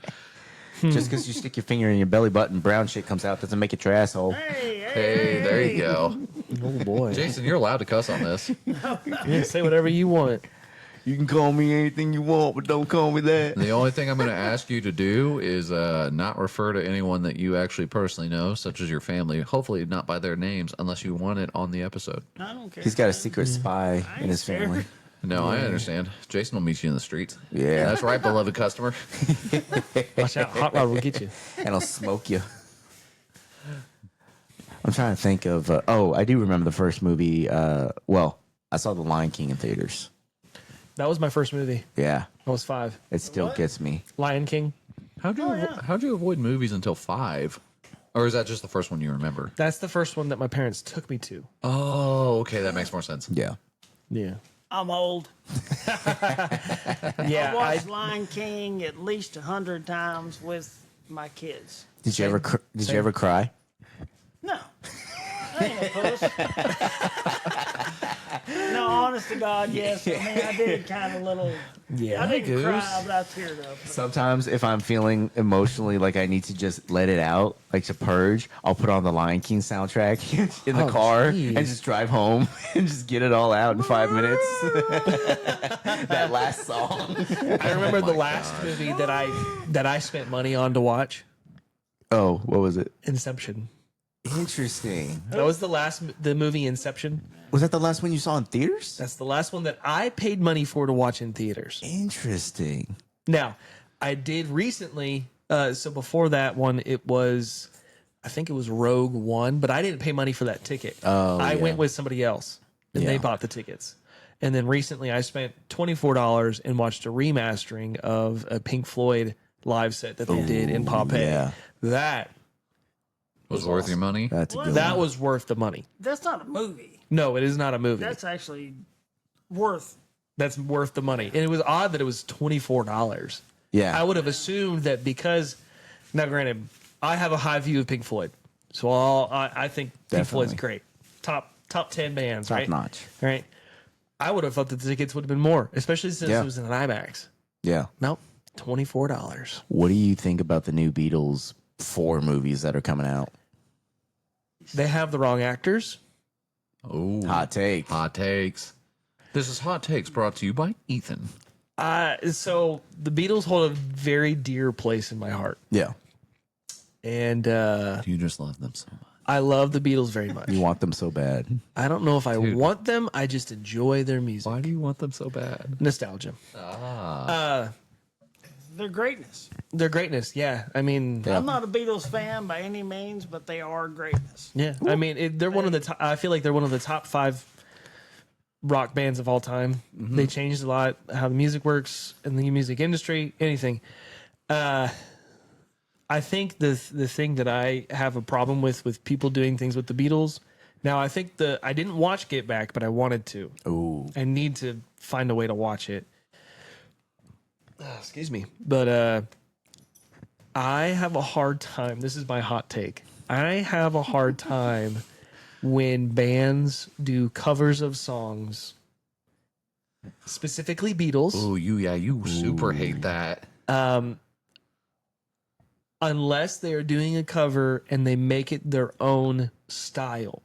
Just because you stick your finger in your belly button, brown shit comes out doesn't make it your asshole. Hey, there you go. Oh boy. Jason, you're allowed to cuss on this. Yeah, say whatever you want. You can call me anything you want, but don't call me that. The only thing I'm going to ask you to do is not refer to anyone that you actually personally know, such as your family. Hopefully not by their names, unless you want it on the episode. I don't care. He's got a secret spy in his scared. family. No, I understand. Jason will meet you in the streets. Yeah. That's right, beloved customer. Watch out, Hot Rod will get you. And I'll smoke you. I'm trying to think of. I do remember the first movie. Well, I saw The Lion King in theaters. That was my first movie. Yeah, I was 5. it still gets me. Lion King. How'd you avoid movies until 5? Or is that just the first one you remember? That's the first one that my parents took me to. Oh, okay. That makes more sense. Yeah. Yeah. I'm old. I Yeah. watched Lion King at least 100 times with my kids. Did you ever cry? No. I ain't a puss. No, honest to God, yes. I mean, I did kind of little. Yeah. I didn't Goose. cry, but I teared up. Sometimes if I'm feeling emotionally like I need to just let it out, like to purge, I'll put on the Lion King soundtrack in the Oh, car geez. and just drive home and just get it all out in 5 minutes. That last song. I remember the last movie that I spent money on to watch. Oh, what was it? Inception. Interesting. That was the movie Inception. Was that the last one you saw in theaters? That's the last one that I paid money for to watch in theaters. Interesting. Now, I did recently. So before that one, I think it was Rogue One, but I didn't pay money for that ticket. Oh, I yeah. went with somebody else, and they Yeah. bought the tickets. And then recently, I spent $24 and watched a remastering of a Pink Floyd live set that they did in Pompeii. yeah. That Was worth your money? That's a good that one. was worth the money. That's not a movie. No, it is not a movie. That's actually worth. That's worth the money. And it was odd that it was $24. Yeah. I would have assumed that because, now granted, I have a high view of Pink Floyd, so I think Pink Floyd's Definitely. great. Top 10 bands, Top right? notch. Right. I would have thought that the tickets would have been more, especially since Yeah. it was in an IMAX. Yeah. Nope, $24. What do you think about the new Beatles 4 movies that are coming out? They have the wrong actors. Oh, Hot take. hot takes. This is Hot Takes brought to you by Ethan. So the Beatles hold a very dear place in my heart, Yeah. and You just love them so much. I love the Beatles very much. You want them so bad. I don't know if I want them. I just enjoy their music. Why do you want them so bad? Nostalgia. Their greatness. Their greatness. Yeah. I mean, I'm not a Beatles fan by any means, but they are greatness. yeah. I mean, they're one of the top, I feel like they're one of the top 5 rock bands of all time. They changed a lot how the music works in the music industry, anything. I think the thing that I have a problem with people doing things with the Beatles. Now, I think I didn't watch Get Back, but I wanted to. Ooh. I need to find a way to watch it. Excuse me. But I have a hard time. This is my hot take. I have a hard time when bands do covers of songs, specifically Beatles, Oh, you super hate that. unless they are doing a cover and they make it their own style.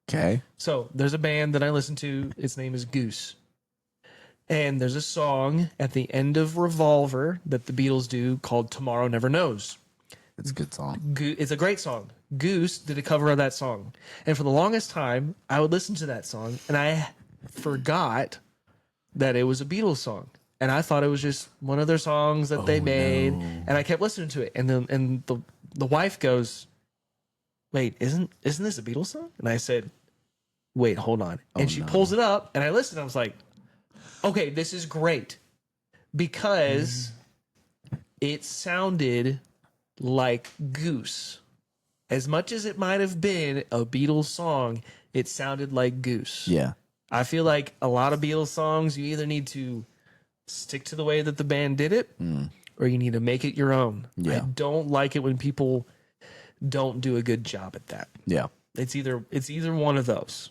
Okay. So there's a band that I listen to. Its name is Goose. And there's a song at the end of Revolver that the Beatles do called Tomorrow Never Knows. It's a good song. It's a great song. Goose did a cover of that song. And for the longest time, I would listen to that song and I forgot that it was a Beatles song. And I thought it was just one of their songs that they made. And I kept listening to it. And then the wife goes, wait, isn't this a Beatles song? And I said, wait, hold on. And she pulls it up and I listened. I was like, okay, this is great. Because it sounded like Goose. As much as it might have been a Beatles song, it sounded like Goose. Yeah. I feel like a lot of Beatles songs, you either need to stick to the way that the band did it, or you need to make it your own. Yeah. I don't like it when people don't do a good job at that. Yeah. It's either one of those.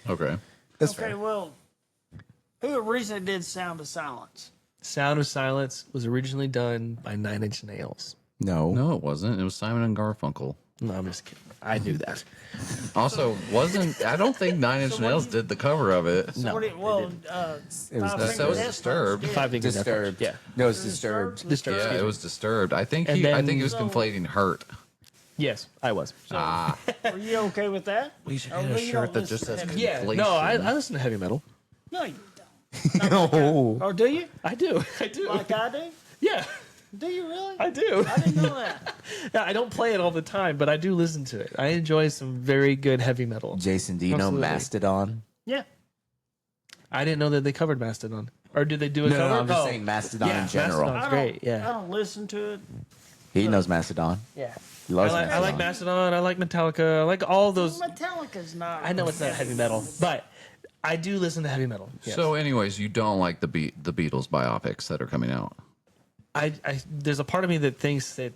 Okay. That's Okay, fair. well, who originally did Sound of Silence? Sound of Silence was originally done by Nine Inch Nails. No, it wasn't. It was Simon and Garfunkel. No, I'm just kidding. I knew that. Also, I don't think Nine Inch Nails did the cover of it. So what do you, well, was Five that- Finger that was Death Disturbed. Punch did. Five Fingers Death Punch. Disturbed. Yeah. No, it's Disturbed. Disturbed. Yeah, it was Disturbed. I think And I then- think he was conflating Hurt. Yes, I was. Were you okay with that? We should Oh, get a well, you shirt don't that just listen says to heavy Yeah, no, I listen to heavy metal. No, you don't. No. Or do you? I do. I do. Like I do? Yeah, Do you really? I do. I didn't know that. Yeah, I don't play it all the time, but I do listen to it. I enjoy some very good heavy metal. Jason, do you know Absolutely. Mastodon? Yeah. I didn't know that they covered Mastodon. Or did they do a No, cover? I'm just Oh. saying Mastodon Yeah, in general. Mastodon. I great, don't, yeah. I don't listen to it. He knows Mastodon. Yeah. He loves I like Mastodon. I like Metallica. I like all those. Metallica's not. I know it's not heavy metal, but I do listen to heavy metal. Yes. So, anyways, you don't like the Beatles biopics that are coming out? I there's a part of me that thinks that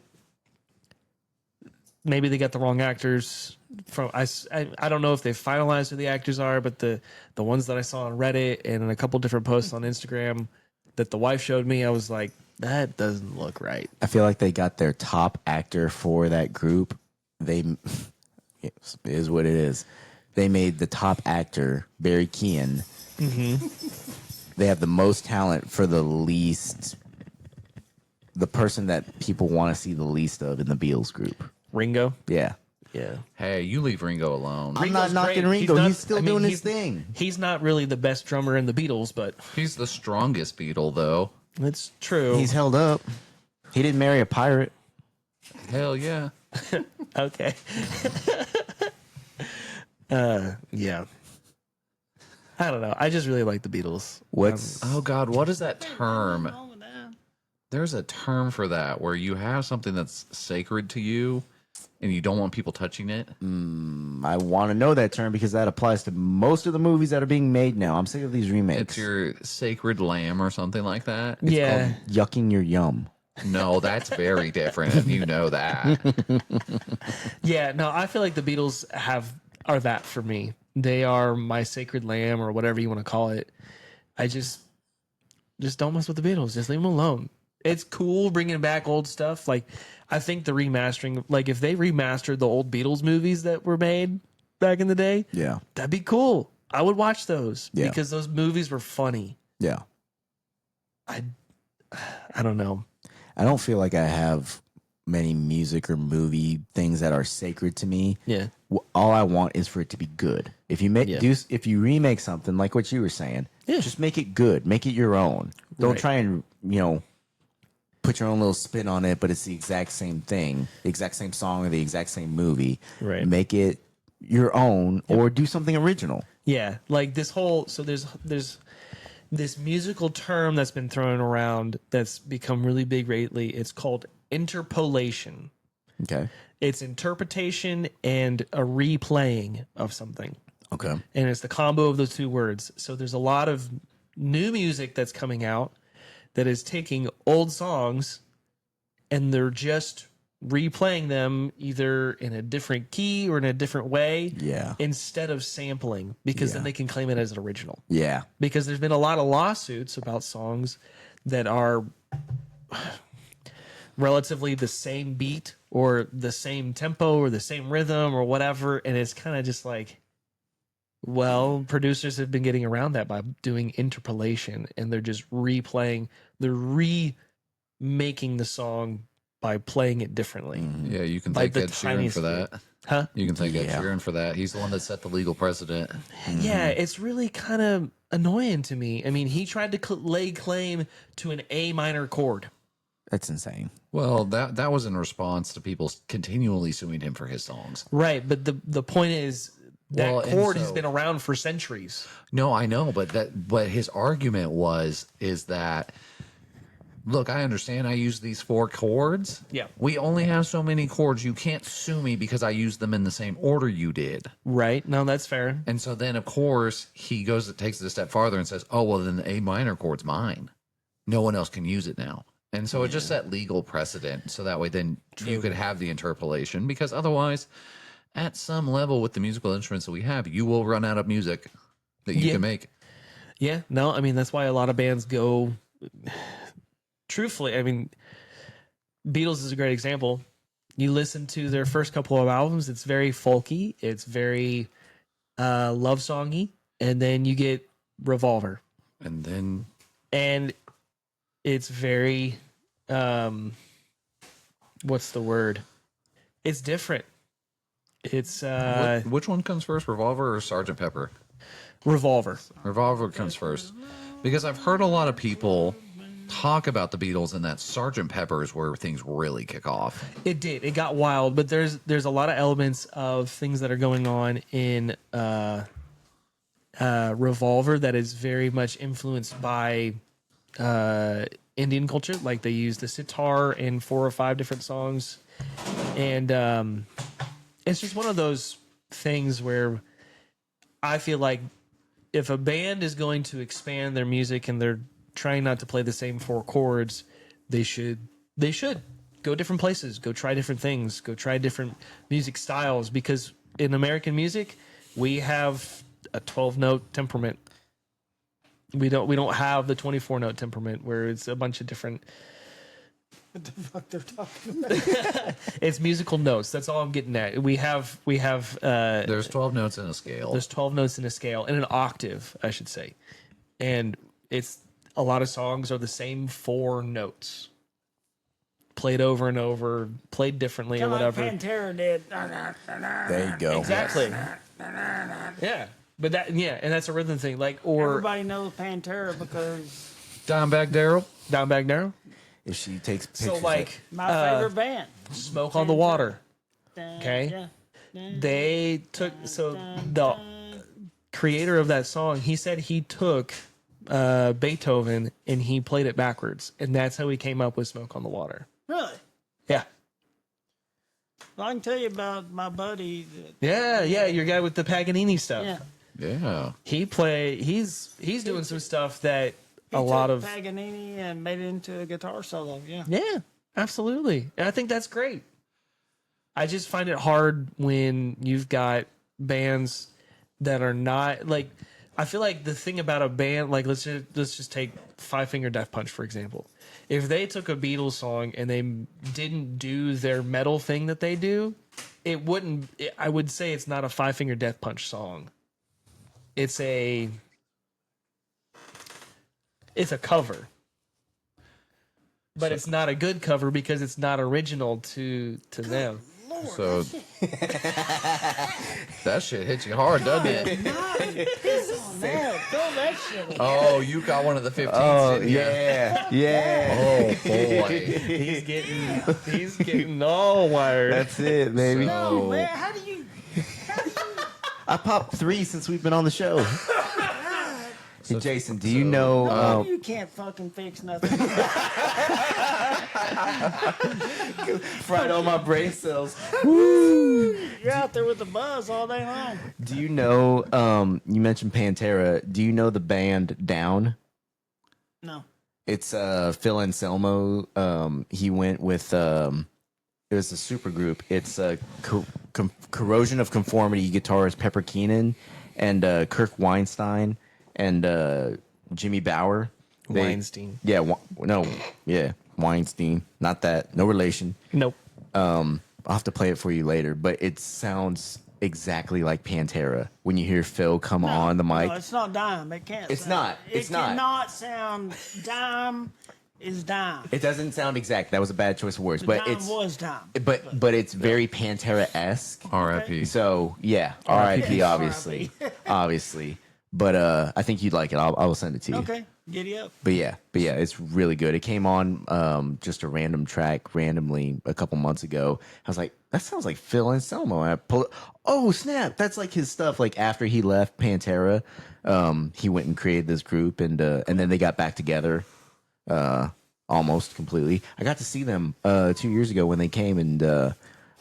maybe they got the wrong actors from I don't know if they finalized who the actors are, but the ones that I saw on Reddit and in a couple different posts on Instagram that the wife showed me, I was like, that doesn't look right. I feel like they got their top actor for that group. They it is what it is. They made the top actor Barry Keoghan. They have the most talent for the least. The person that people want to see the least of in the Beatles group. Ringo, Yeah. yeah. Hey, you leave Ringo alone. I'm not Ringo's knocking great. Ringo. not- He's still I mean, doing his he's- thing. He's not really the best drummer in the Beatles, but He's the strongest Beatle, though. it's true. He's held up. He didn't marry a pirate. Hell yeah. Okay. Yeah. I don't know. I just really like the Beatles. What's Oh God, what is that term? Nothing wrong with that. There's a term for that where you have something that's sacred to you, and you don't want people touching it. I want to know that term because that applies to most of the movies that are being made now. I'm sick of these remakes. It's your sacred lamb or something like that. Yeah. Yucking your yum. No, that's very different, and you know that. Yeah, no, I feel like the Beatles are that for me. They are my sacred lamb or whatever you want to call it. I just don't mess with the Beatles. Just leave them alone. It's cool bringing back old stuff. Like I think the remastering, like if they remastered the old Beatles movies that were made back in the day, Yeah. that'd be cool. I would watch those Yeah. because those movies were funny. Yeah. I don't know. I don't feel like I have many music or movie things that are sacred to me. Yeah. All I want is for it to be good. If you make Yeah. if you remake something like what you were saying, Yeah. just make it good. Make it your own. Don't Right. try and put your own little spin on it, but it's the exact same thing, the exact same song or the exact same movie. Right. Make it your own or do something original. Yeah, like this whole there's this musical term that's been thrown around that's become really big lately. It's called interpolation. Okay. It's interpretation and a replaying of something. Okay. And it's the combo of those two words. So there's a lot of new music that's coming out that is taking old songs and they're just replaying them either in a different key or in a different way Yeah. instead of sampling because then Yeah. they can claim it as an original. Yeah. Because there's been a lot of lawsuits about songs that are relatively the same beat or the same tempo or the same rhythm or whatever, and it's kind of just like, well, producers have been getting around that by doing interpolation, and they're just replaying, they're remaking the song by playing it differently. Yeah, you can Like thank the Ed Sheeran tiniest for that. Huh? You can thank Ed Yeah. Sheeran for that. He's the one that set the legal precedent. Yeah, it's really kind of annoying to me. I mean, he tried to lay claim to an A minor chord. That's insane. Well, that was in response to people continually suing him for his songs. Right, but the point is that Well, and chord has so- been around for centuries. No, I know, but his argument is that look, I understand I use these 4 chords. Yeah. We only have so many chords. You can't sue me because I used them in the same order you did. Right? No, that's fair. And so then of course he takes it a step farther and says, "Oh, well then the A minor chord's mine. No one else can use it now." And so it just set legal precedent so that way then you could have the interpolation, because otherwise at some level with the musical instruments that we have, you will run out of music that you Yeah. can make. Yeah, no, I mean that's why a lot of bands go. Truthfully, I mean, Beatles is a great example. You listen to their first couple of albums; it's very folky, it's very love songy, and then you get Revolver, And then and it's very, what's the word? It's different. It's which one comes first, Revolver or Sergeant Pepper? Revolver. Revolver comes first. Because I've heard a lot of people talk about the Beatles and that Sergeant Pepper is where things really kick off. It did. It got wild, but there's a lot of elements of things that are going on in Revolver that is very much influenced by Indian culture. Like they use the sitar in 4 or 5 different songs, and it's just one of those things where I feel like if a band is going to expand their music and they're trying not to play the same 4 chords, they should go different places, go try different things, go try different music styles, because in American music we have a 12-note temperament. We don't have the 24-note temperament where it's a bunch of different. What the fuck they're talking about? It's musical notes. That's all I'm getting at. We have There's 12 notes in a scale. there's 12 notes in a scale, in an octave, I should say, and it's a lot of songs are the same 4 notes played over and over, played differently or Kind of like whatever. Pantera did. There you go. Exactly. Yeah, but and that's a rhythm thing. Like, or Everybody knows Pantera because Dimebag Daryl. Dimebag Darrell. If she takes pictures, So like my favorite band. Smoke on the Water. Okay. Okay. They took the creator of that song. He said he took Beethoven and he played it backwards, and that's how he came up with Smoke on the Water. Really? Yeah. Well, I can tell you about my buddy. Yeah, your guy with the Paganini stuff. Yeah. Yeah. He's doing some stuff that He a lot took of Paganini and made it into a guitar solo. Yeah. Yeah, absolutely. And I think that's great. I just find it hard when you've got bands that are not like. I feel like the thing about a band, like let's just take Five Finger Death Punch for example. If they took a Beatles song and they didn't do their metal thing that they do, it wouldn't. I would say it's not a Five Finger Death Punch song. It's a cover. But it's not a good cover because it's not original to them. So that shit hits you hard, doesn't it? Man, throw that shit away. Oh, you got one of the 15s. oh didn't you? yeah. Oh boy. He's getting all wired. That's it, baby. No, man, how do you? I popped 3 since we've been on the show. Hey, Jason, do you know? You can't fucking fix nothing. Fried on my brain cells. You're out there with the buzz all day long. Do you know? You mentioned Pantera. Do you know the band Down? No. It's Phil Anselmo. He went with it was a super group. It's Corrosion of Conformity guitarist Pepper Keenan and Kirk Weinstein and Jimmy Bauer. Weinstein. Yeah, Weinstein. Not that. No relation. Nope. I'll have to play it for you later, but it sounds exactly like Pantera when you hear Phil come on the mic. No, it's not Dime. It can't. It's sound- not. It's it not. cannot sound Dime. is Dime. It doesn't sound exact. That was a bad choice of words, But but Dime it's was Dime. but it's very Pantera-esque. R.I.P. So yeah, R.I.P. Obviously, obviously. But I think you'd like it. I will send it to you. Okay, giddy up. But yeah, it's really good. It came on just a random track randomly a couple months ago. I was like, that sounds like Phil Anselmo. And I pull, oh snap, that's like his stuff. Like after he left Pantera, he went and created this group, and then they got back together, almost completely. I got to see them 2 years ago when they came and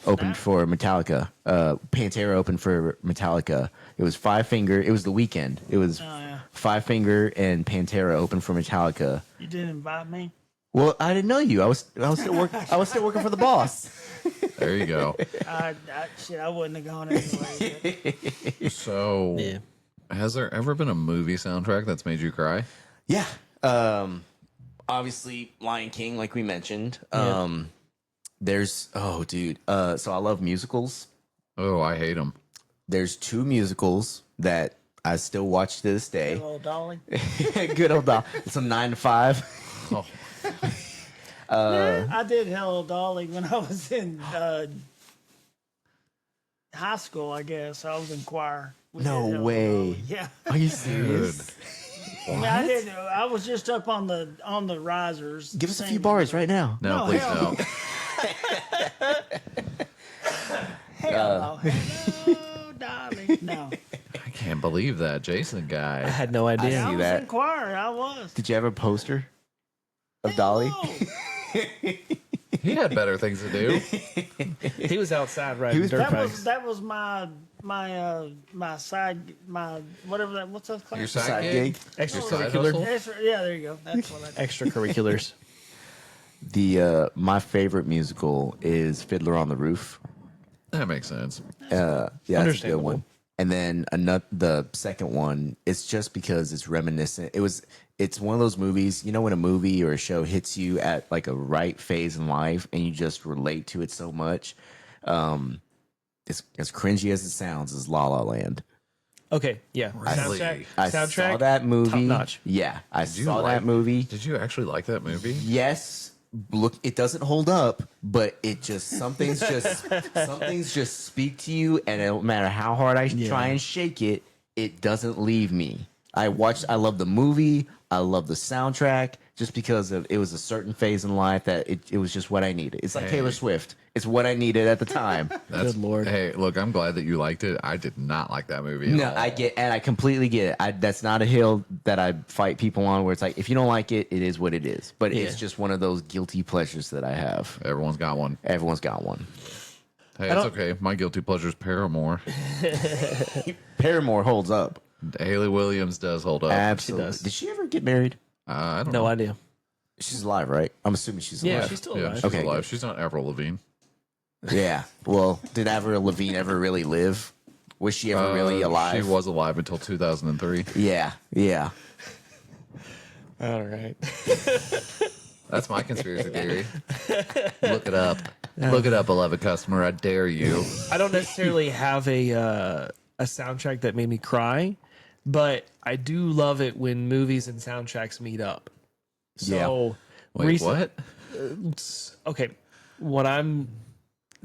opened for Metallica. Pantera opened for Metallica. It was Five Finger. It was the weekend. It was Five Finger and Pantera opened for Metallica. You didn't invite me. Well, I didn't know you. I was still working. I was still working for the boss. There you go. Shit, I wouldn't have gone anyway. So, has there ever been a movie soundtrack that's made you cry? Yeah. Obviously, Lion King, like we mentioned. There's dude. So I love musicals. Oh, I hate them. There's 2 musicals that I still watch to this day. Hello, Dolly. Good old dog. It's a 9 to 5. Oh, I did Hello, Dolly when I was in high school, I guess. I was in choir. We did No Hello, way. Dolly. Yeah. Are you serious? I mean, I did. I was just up on the risers. Give us a few singing. bars right now. no, No, please hell no. Hello, hello, Dolly. No. I can't believe that Jason I guy. had no idea. I was that. in choir. I was. Did you have a poster of Dolly? Hello. He had better things to do. He was outside riding was- dirt That bikes. was my side whatever that what's that called? Your side Side gig? gig. Your side Extracurricular. hustle? Yeah, there you go. That's what I did. Extracurriculars. The my favorite musical is Fiddler on the Roof. That makes sense. Yeah, that's a good Understandable. one. And then the second one, it's just because it's reminiscent. It's one of those movies, you know, when a movie or a show hits you at like a right phase in life and you just relate to it so much. It's as cringy as it sounds, is La La Land. Okay, yeah. Really? Soundtrack. I Soundtrack. saw that movie. Top notch. Yeah, I you saw like- that movie. Did you actually like that movie? Yes, look, it doesn't hold up, but it just something's just speak to you, and no matter how hard I try and shake it, it doesn't leave me. I love the movie. I love the soundtrack just because it was a certain phase in life that it was just what I needed. It's like Hey. Taylor Swift. It's what I needed at the time. That's, Good Lord. Hey, look, I'm glad that you liked it. I did not like that movie. No, at all. I completely get it. That's not a hill that I fight people on where it's like, if you don't like it, it is what it is. But it's Yeah. just one of those guilty pleasures that I have. Everyone's got one. Everyone's got one. Hey, it's okay. My guilty pleasure is Paramore. Paramore holds up. Haley Williams does hold up. Absolutely. does. Did she ever get married? I don't No know. idea. She's alive, right? I'm assuming she's Yeah, alive. she's still Yeah, alive. she's Okay, alive. good. She's not Avril Lavigne. Yeah. Well, did Avril Lavigne ever really live? Was she ever really alive? She was alive until 2003. Yeah. Yeah. All right. That's my conspiracy theory. Look it up. Look it up, beloved customer. I dare you. I don't necessarily have a soundtrack that made me cry, but I do love it when movies and soundtracks meet up. So, Wait, recent- what? Okay, what I'm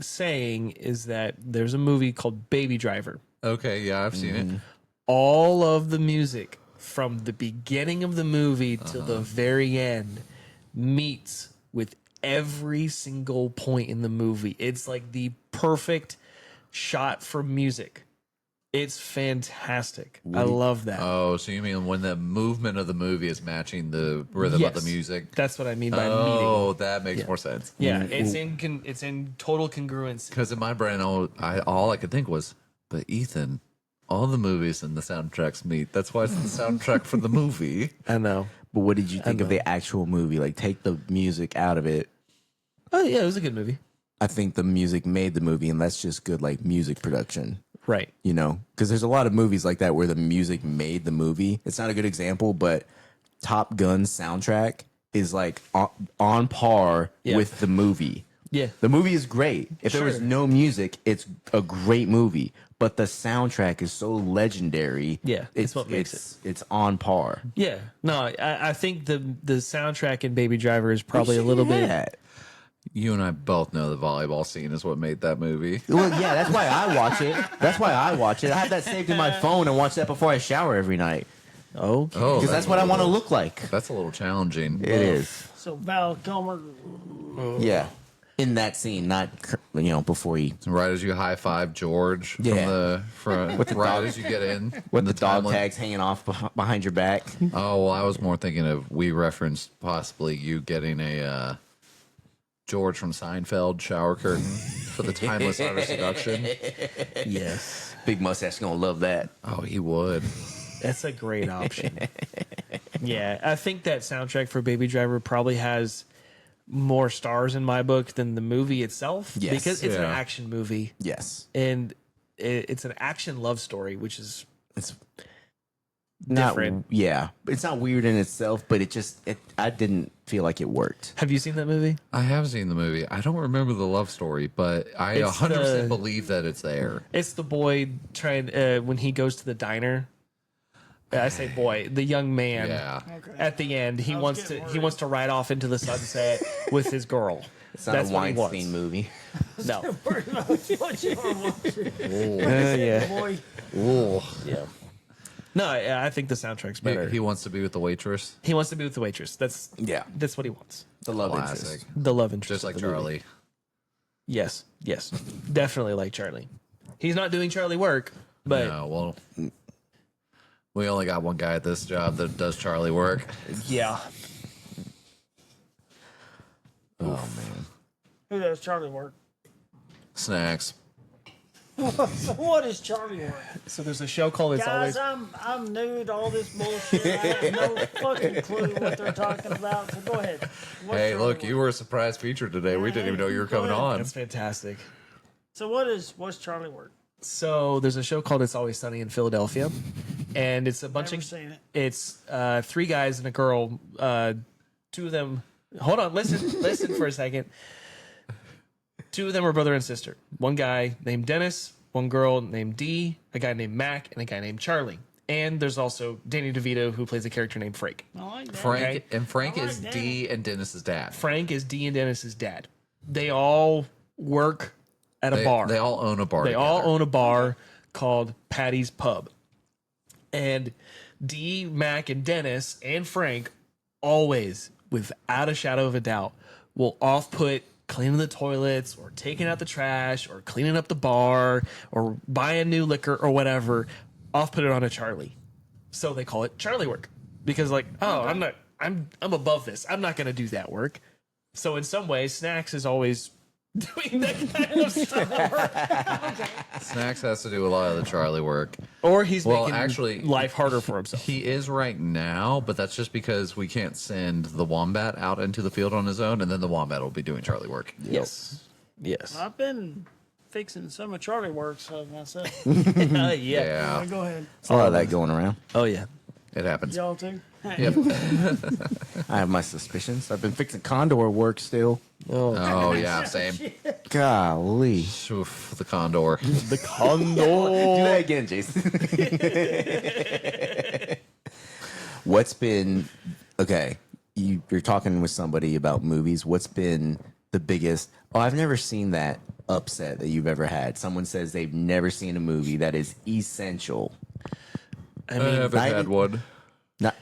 saying is that there's a movie called Baby Driver. Okay, yeah, I've seen it. All of the music from the beginning of the movie till the very end meets with every single point in the movie. It's like the perfect shot for music. It's fantastic. I love that. Oh, so you mean when the movement of the movie is matching the rhythm of the Yes. music? That's what I mean by meeting. Oh, that makes more sense. Yeah, it's in total congruence. Because in my brain, all I could think was, but Ethan, all the movies and the soundtracks meet. That's why it's the soundtrack for the movie. I know. But what did you think of the actual movie? Like, take the music out of it. Oh yeah, it was a good movie. I think the music made the movie, and that's just good, like, music production. Right. You know, because there's a lot of movies like that where the music made the movie. It's not a good example, but Top Gun soundtrack is like on par Yeah. with the movie. Yeah. The movie is great. If there was Sure. no music, it's a great movie. But the soundtrack is so legendary. Yeah, it's what makes it's on par. Yeah. No, I think the soundtrack in Baby Driver is probably a little bit. Yeah. You and I both know the volleyball scene is what made that movie. Well, yeah, that's why I watch it. That's why I watch it. I have that saved in my phone and watch that before I shower every night. Okay. Oh, Because that's what I want to look like. That's a little challenging. It is. So Val Kilmer, Yeah. In that scene, not before he Right as you high five George Yeah. from With the right dog- as you get in with the dog timeline. tags hanging off behind your back. Oh well, I was more thinking of we referenced possibly you getting a George from Seinfeld shower curtain for the timeless art of seduction. Yes. Big mustache gonna love that. Oh, he would. That's a great option. Yeah, I think that soundtrack for Baby Driver probably has more stars in my book than the movie itself. Yes. Because it's an Yeah. action movie Yes. and it's an action love story, which is It's not, different. yeah, it's not weird in itself, but I didn't feel like it worked. Have you seen that movie? I have seen the movie. I don't remember the love story, but I It's 100% the- believe that it's there. It's the boy trying when he goes to the diner. I say boy, the young man. Yeah. okay. At the end, he was wants to getting he worried. wants to ride off into the sunset with his girl. It's not That's a what he wants. Weinstein movie. No. what you are watching? Yeah. Boy, Yeah. No, I think the soundtrack's better. He wants to be with the waitress. He wants to be with the waitress. That's Yeah, that's what he wants. the love Classic. interest. The love interest. Just of like the movie. Charlie. Yes. Yes. Definitely like Charlie. He's not doing Charlie work, but No, well, we only got one guy at this job that does Charlie work. yeah. Oh man, who does Charlie work? Snacks. So what is Charlie work? So there's a show called It's Guys, Always I'm new to all this bullshit. I have no fucking clue what they're talking about. So go ahead. What's Hey, Charlie look, you work? were a surprise feature today. We didn't even know you were coming on. That's fantastic. So what's Charlie work? So there's a show called It's Always Sunny in Philadelphia, and it's a bunch Never of seen it. it's three guys and a girl. Two of them. Hold on, listen for a second. Two of them are brother and sister. One guy named Dennis, one girl named Dee, a guy named Mac, and a guy named Charlie. And there's also Danny DeVito, who plays a character named Frank. I like that. Frank Okay. and Frank I like is that. Dee and Dennis's dad. Frank is Dee and Dennis's dad. They all work at a bar. They all own a bar. They together. all own a bar called Patty's Pub. And Dee, Mac, and Dennis and Frank always, without a shadow of a doubt, will off-put cleaning the toilets or taking out the trash or cleaning up the bar or buying new liquor or whatever, off-put it on a Charlie. So they call it Charlie work. Because I'm above this. I'm not gonna do that work. So in some ways, Snacks is always doing that kind of stuff. Snacks has to do a lot of the Charlie work. Or he's Well, making actually, life harder for himself. He is right now, but that's just because we can't send the Wombat out into the field on his own, and then the Wombat will be doing Charlie work. Yes. Yes. I've been fixing some of Charlie works myself. Yeah. Yeah, Go ahead. a lot of that going around. Oh yeah. it happens. Y'all too? Yep. I have my suspicions. I've been fixing Condor work still. Oh yeah, same. Golly, Oof, the Condor. The Condor. do that again, Jason. What's been okay? You're talking with somebody about movies. What's been the biggest? Oh, I've never seen that upset that you've ever had. Someone says they've never seen a movie that is essential. I I mean, haven't I- had one.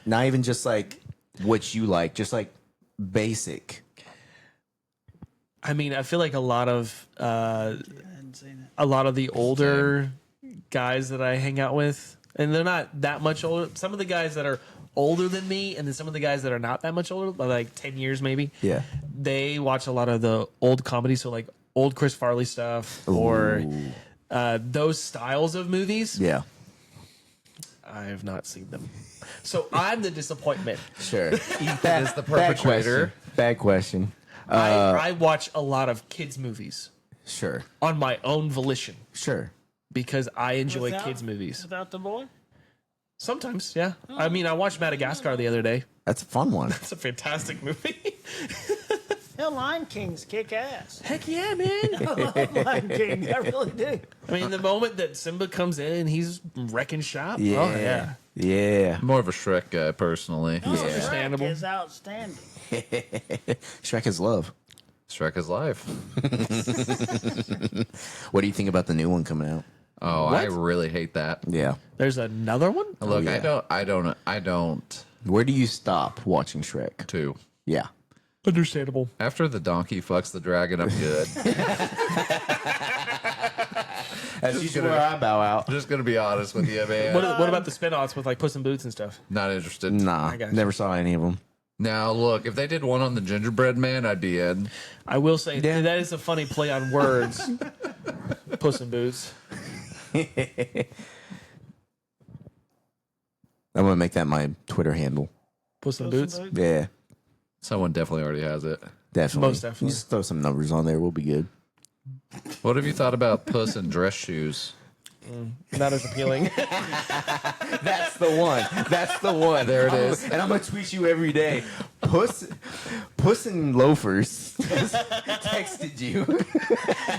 Not even just like what you like, just like basic. I feel like a lot of I hadn't seen it. a lot of the older guys that I hang out with, and they're not that much older. Some of the guys that are older than me, and then some of the guys that are not that much older, like 10 years maybe. Yeah. They watch a lot of the old comedies, so like old Chris Farley stuff or those styles of movies. Yeah. I have not seen them. So I'm the disappointment. Sure. Ethan is the perpetrator. Bad question. I watch a lot of kids' movies Sure. on my own volition Sure. because I enjoy Without- kids' movies. Without the boy? Sometimes, yeah. I watched Madagascar the other day. That's a fun one. It's a fantastic movie. Hell, Lion King's kick ass. Heck yeah, man. I love Lion King. I really do. I mean, the moment that Simba comes in and he's wrecking shop. Yeah. Oh, yeah. Yeah. I'm more of a Shrek guy personally. Oh, understandable. Shrek is outstanding. Shrek is love. Shrek is life. What do you think about the new one coming out? Oh, I really hate that. Yeah. There's another one? Look, yeah. I don't Where do you stop watching Shrek? too. Yeah. Understandable. After the donkey fucks the dragon, I'm good. That's usually where I bow out. Just gonna be honest with you, man. What about the spin-offs with like Puss in Boots and stuff? Not interested. Nah, got you. never saw any of them. Now, look, if they did one on the gingerbread man, I'd be in. I will say Yeah. that is a funny play on words. Puss in Boots. I'm gonna make that my Twitter handle. Puss in Puss in Boots. Boots. Yeah, Someone definitely already has it. definitely. Most definitely. You just throw some numbers on there, we'll be good. What have you thought about Puss in dress shoes? Not as appealing. That's the one. That's the one. There it is. And I'm gonna tweet you every day. Puss in loafers texted you.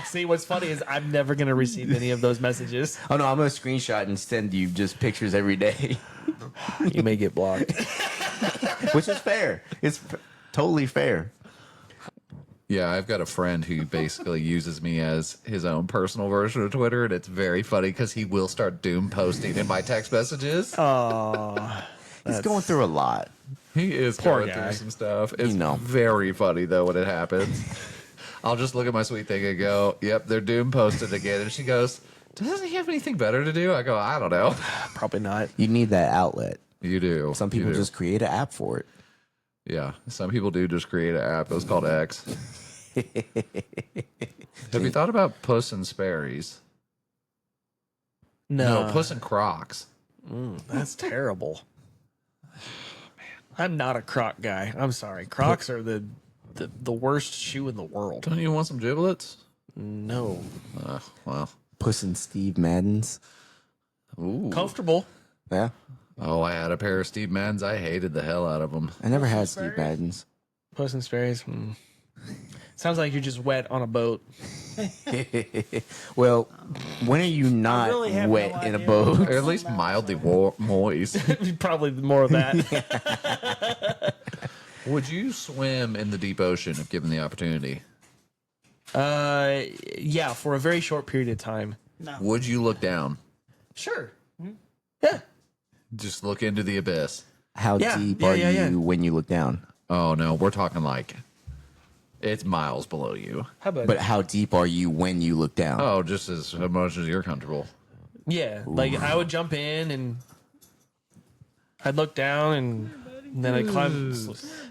See, what's funny is I'm never going to receive any of those messages. Oh no, I'm gonna screenshot and send you just pictures every day, You may get blocked. which is fair. It's totally fair. Yeah, I've got a friend who basically uses me as his own personal version of Twitter, and it's very funny because he will start doom posting in my text messages. Oh, He's going through a lot. He is Poor going guy. through some stuff. It's know. very funny though when it happens. I'll just look at my sweet thing and go, "Yep, they're doom posted again." And she goes, "Doesn't he have anything better to do?" I go, "I don't know." probably not. You need that outlet. You do. Some people You do. just create an app for it. Yeah, some people do just create an app. It's called X. Have you thought about Puss in Sperry's? No, No, Puss in Crocs. that's terrible. I'm not a Croc guy. I'm sorry. Crocs are the worst shoe in the world. Don't you want some giblets? No. Well. Puss and Steve Madden's. Ooh. Comfortable. Yeah. Oh, I had a pair of Steve Maddens. I hated the hell out of them. I never had Steve Madden's. Puss in Sperry's. Sounds like you're just wet on a boat. Well, when are you not really have no wet in a idea. boat? Or at least mildly moist. Probably more of that. Would you swim in the deep ocean if given the opportunity? Yeah, for a very short period of time. No. Would you look down? Sure. Yeah. Just look into the abyss. How Yeah, deep yeah, are yeah, you yeah. when you look down? Oh, no. We're talking like it's miles below you. How about But how deep are you when you look down? Oh, just as much as you're comfortable. yeah, like I would jump in and I'd look down and then I'd climb,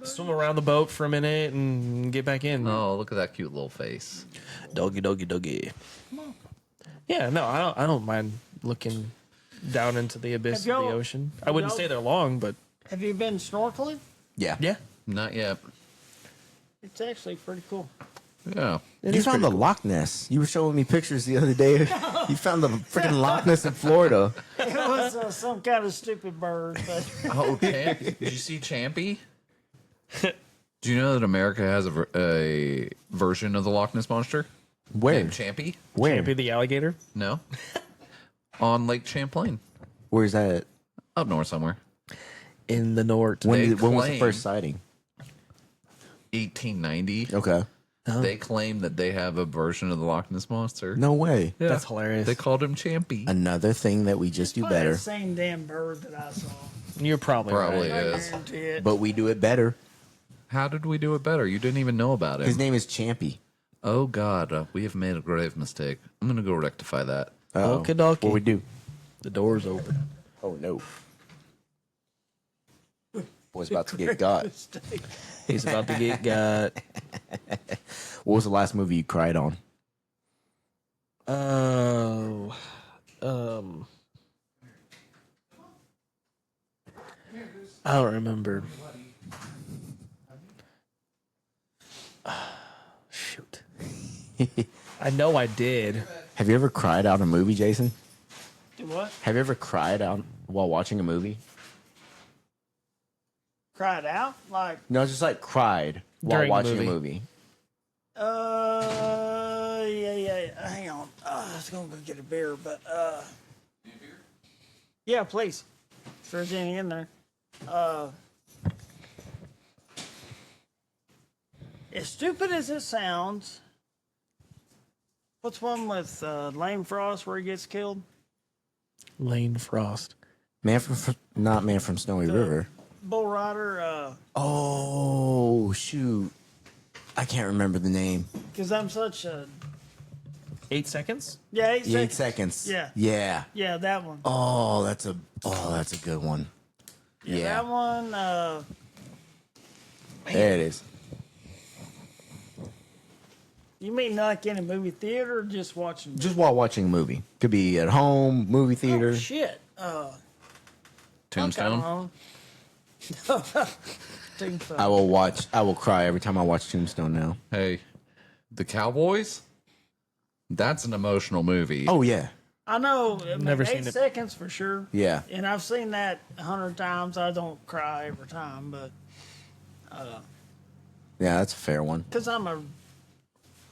swim around the boat for a minute and get back in. Oh, look at that cute little face. Doggy, doggy, doggy. Yeah, no, I don't mind looking down into the abyss Have of the y'all- ocean. I wouldn't y'all- stay there long, but Have you been snorkeling? Yeah. yeah. Not yet. It's actually pretty cool. Yeah. You found the Loch Ness. You were showing me pictures the other day. You found the freaking Loch Ness in Florida. It was some kind of stupid bird, but Oh, Did you see Champy? Do you know that America has a version of the Loch Ness Monster? Where? Named Champy? Where? Champy the alligator. No. On Lake Champlain. Where's that? Up north somewhere. In the north. When was the claim- first sighting? 1890. Okay. They claim that they have a version of the Loch Ness Monster. No way. Yeah. That's hilarious. They called him Champy. Another thing that we just do probably better, the same damn bird that I saw. You're probably Probably right. I is. guarantee it. but we do it better. How did we do it better? You didn't even know about His him. name is Champy. Oh, God. We have made a grave mistake. I'm going to go rectify that. Uh-oh. Okie dokie. What we do? The door's open. Oh no. Boy's about to get got. He's about to get got. What was the last movie you cried on? Oh. I don't remember. Shoot. I know I did. Have you ever cried out a movie, Jason? Do what? Have you ever cried out while watching a movie? Cried out? Like, No, just like cried while During a watching a movie. movie. Yeah. Hang on. I was gonna go get a beer, but yeah, please. If there's any in there. As stupid as it sounds, what's one with Lane Frost where he gets killed? Lane Frost. Not Man from Snowy River. Bull Rider. Oh shoot, I can't remember the name. Because I'm such a 8 seconds. yeah. 8 seconds. Yeah. Yeah. Yeah, that one. Oh, that's a good one. Yeah. That one. There it is. You mean like in a movie theater or just watching? Just while watching a movie. Could be at home, movie theater. Oh, shit. Tombstone. Tombstone. I will cry every time I watch Tombstone now. Hey, The Cowboys? That's an emotional movie. Oh yeah. I know. I mean, Never 8 seen it. seconds for sure. Yeah. And I've seen that 100 times. I don't cry every time, but Yeah, that's a fair one. because I'm a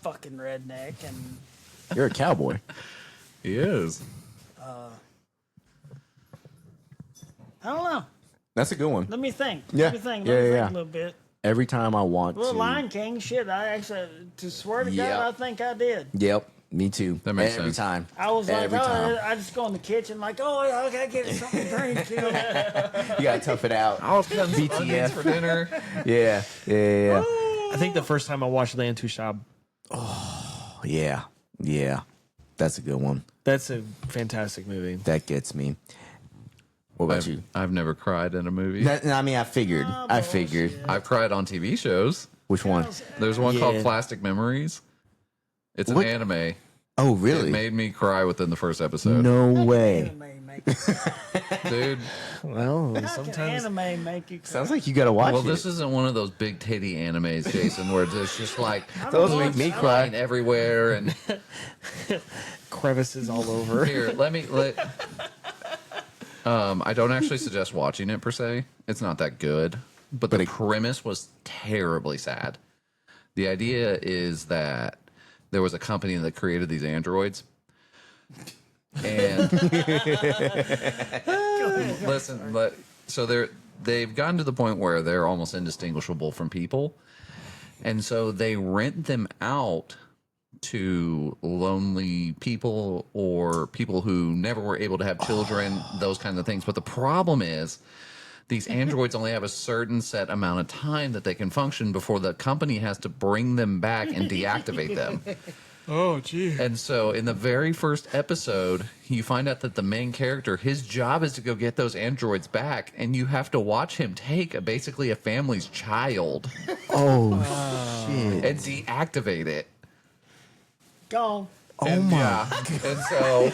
fucking redneck and You're a cowboy. He is. I don't know. That's a good one. Let me think. Yeah. Let me think. Yeah, Let me yeah, think yeah. a little bit. Every time I want Well, to. Lion King, shit. I actually, to swear to Yeah. God, I think I did. Yep. Me too. That makes every sense. time. I was like, Every oh, time. I just go in the kitchen, like, oh, yeah, I gotta get something to drink. You know? You gotta tough it out. I was cutting some BTF. onions for dinner. Yeah. I think the first time I watched Land to Shop, Yeah. That's a good one. that's a fantastic movie. That gets me. What about you? I've never cried in a movie. I mean, I figured. I figured. I've cried on TV shows. Which one? There's one called Yeah. Plastic Memories. It's an What? anime. Oh, It really? made me cry within the first episode. No way. Anime make, Dude. Well, how can sometimes anime make you cry? Sounds like you gotta watch Well, it. this isn't one of those big titty animes, Jason, where it's just like Those make me flying cry. everywhere. And crevices all over. here, I don't actually suggest watching it per se. It's not that good, but the premise was terribly sad. The idea is that there was a company that created these androids. And listen, so they've gotten to the point where they're almost indistinguishable from people. And so they rent them out to lonely people or people who never were able to have children, those kinds of things. But the problem is these androids only have a certain set amount of time that they can function before the company has to bring them back and deactivate them. Oh, gee. And so in the very first episode, you find out that the main character, his job is to go get those androids back, and you have to watch him take basically a family's child Oh, shit. and deactivate it. Gone. Oh my! And so,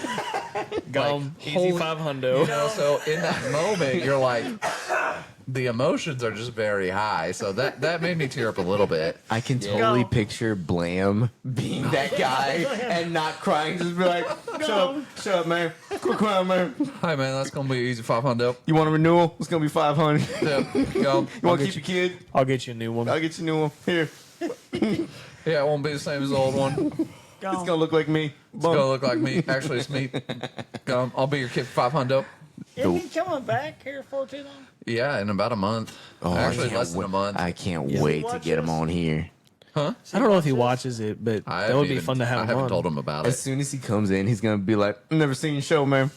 Gone. like, Easy holy- 500. you know, so in that moment, you're like, the emotions are just very high. So that made me tear up a little bit. I can totally Go. picture Blam being that guy and not crying. Just be like, shut up, man. Quit crying, man. Hi, man, that's gonna be easy 500. You want a renewal? It's gonna be 500. Yeah, go. You want to keep your kid? I'll get you a new one. I'll get you a new one. Here. Yeah, it won't be the same as the old one. It's Gone. It's gonna look like me. gonna look like me. Actually, it's me. Go. I'll be your kid for 500. Isn't he coming back here for too long? Yeah, in about a month. Actually, less than a month. I can't wait to get him on here. I don't know if he watches it, but I that would haven't be fun to have I him haven't on. told him about As it. soon as he comes in, he's gonna be like, "I've never seen your show, man.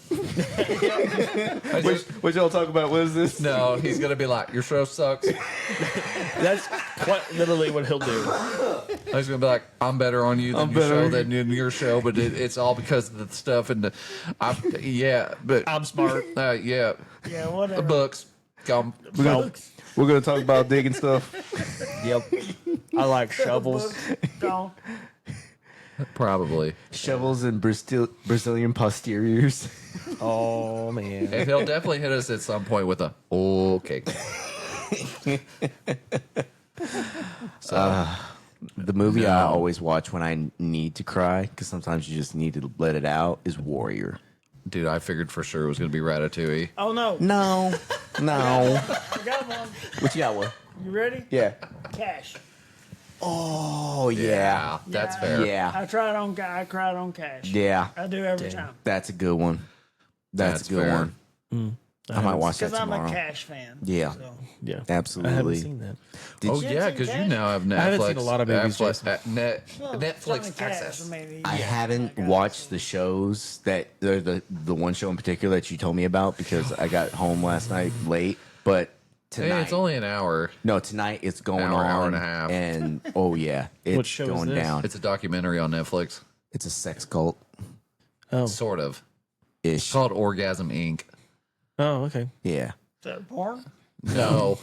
What y'all talk about? What is this?" No, he's gonna be like, "Your show sucks." That's quite literally what he'll do. He's gonna be like, "I'm better on you than I'm your show better. than in your show," but it's all because of the stuff and yeah, but I'm smart. yeah, Yeah, the whatever. books. Come. We're gonna talk about digging stuff. Yep. I like shovels. Gone. Probably. Shovels and Brazilian posteriors. Oh, man. And he'll definitely hit us at some point with a okay. The movie I always watch when I need to cry, because sometimes you just need to let it out, is Warrior. Dude, I figured for sure it was gonna be Ratatouille. Oh no. No. I got one. What you got, one? You ready? Yeah. Cash. Oh yeah. That's Yeah. fair. Yeah. I cried on cash. Yeah. I do every time. That's a good one. That's That's a good fair. one. I might watch that Because I'm tomorrow. a cash fan. Yeah. So. Yeah, I haven't Absolutely. seen that. Did Oh you- yeah, seen because you Cash? now have Netflix. I haven't seen a lot of movies, Netflix, Jason. Well, Netflix Johnny Cash, access. I mean, I haven't got watched it. the shows that the one show in particular that you told me about because I got home last night late. But tonight, Hey, it's only an hour. no, tonight it's going Hour, on, hour and a half. and oh yeah, it's show is going this? down. It's a documentary on Netflix, It's a sex cult Oh, sort of. ish. It's called Orgasm Inc. oh, okay. Yeah, Is that porn? No,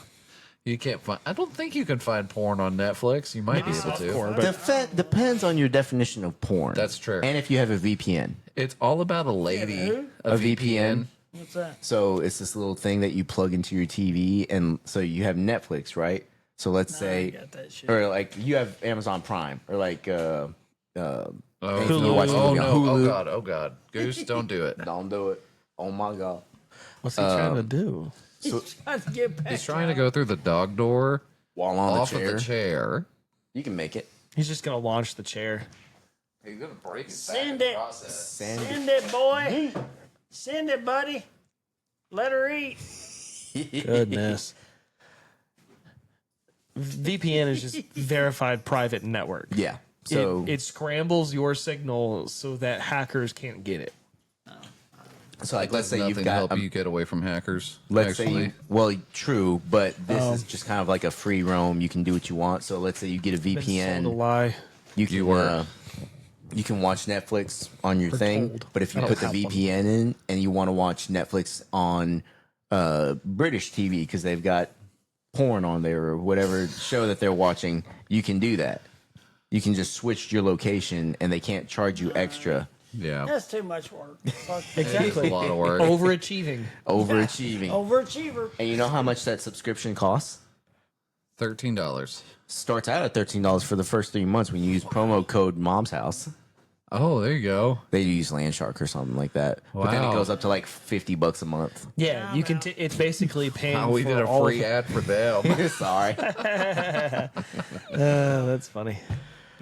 you can't find. I don't think you can find porn on Netflix. You might be able to. softcore, depends on your definition of porn. That's true. And if you have a VPN. It's all about a lady, who? a VPN. VPN. What's that? So it's this little thing that you plug into your TV, and so you have Netflix, right? So let's I say, got that shit. or like you have Amazon Prime, or like Oh, Hulu. no. Watch Oh movie on no! Hulu. Oh god! Oh god! Goose, don't do it. don't do it. Oh my god. What's he trying to do? He's trying to get back. He's trying to go through the dog door While on off the chair, of the chair. you can make it. He's just gonna launch the chair. He's gonna break his Send it. Sand. Send it, boy. Send it, buddy. Let her eat. Goodness. VPN is just verified private network. Yeah. So it scrambles your signal so that hackers can't get it. so like let's say Nothing you've to got help you get away from hackers. let's say actually. you, well true, but this is just kind of like a free roam. You can do what you want. So let's say you get a That's so to VPN. lie. You can you can watch Netflix on your thing, told. but if you I put don't the have one. VPN in and you want to watch Netflix on British TV because they've got porn on there or whatever show that they're watching, you can do that. You can just switch your location and they can't charge you extra. yeah, That's too much work. Fuck that. it's a lot of work. Overachieving. Overachieving. Overachiever. And you know how much that subscription costs? $13. Starts out at $13 for the first 3 months when you use promo code Mom's House. Oh, there you go. They use Landshark or something like that. But then it Wow. goes up to like $50 a month. Yeah, you can. It's basically paying. Oh, we for did a all free of ad for them. Sorry. That's funny.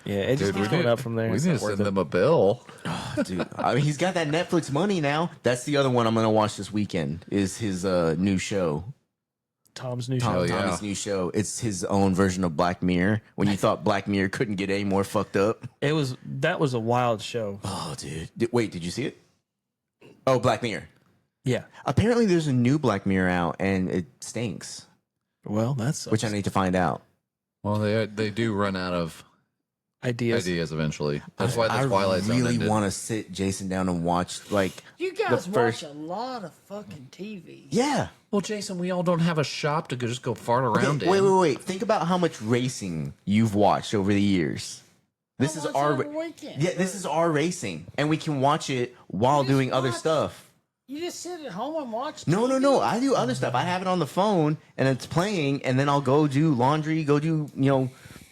Yeah, it just keeps going up from there. We It's need not to worth send it. them a bill. Dude, I mean, he's got that Netflix money now. That's the other one I'm gonna watch this weekend. Is his new show, Tom's new Tom show. yeah. Tommy's new show. It's his own version of Black Mirror. When you thought Black Mirror couldn't get any more fucked up. That was a wild show. Oh, dude. Wait, did you see it? Oh, Black Mirror. Yeah. Apparently, there's a new Black Mirror out, and it stinks. Well, that's Which I need to find out. Well, they do run out of ideas. ideas eventually. That's why the Twilight Zone I really ended. want to sit Jason down and watch like You guys the first. watch a lot of fucking TV. Yeah. Well, Jason, we all don't have a shop to just go fart around Wait, in. wait. Think about how much racing you've watched over the years. This is watch our every weekend. yeah. This is our racing, and we can watch it while just doing other watch. stuff. You just sit at home and watch. No, no, TV? no. I do other stuff. I have it on the phone, and it's playing, and then I'll go do laundry, go do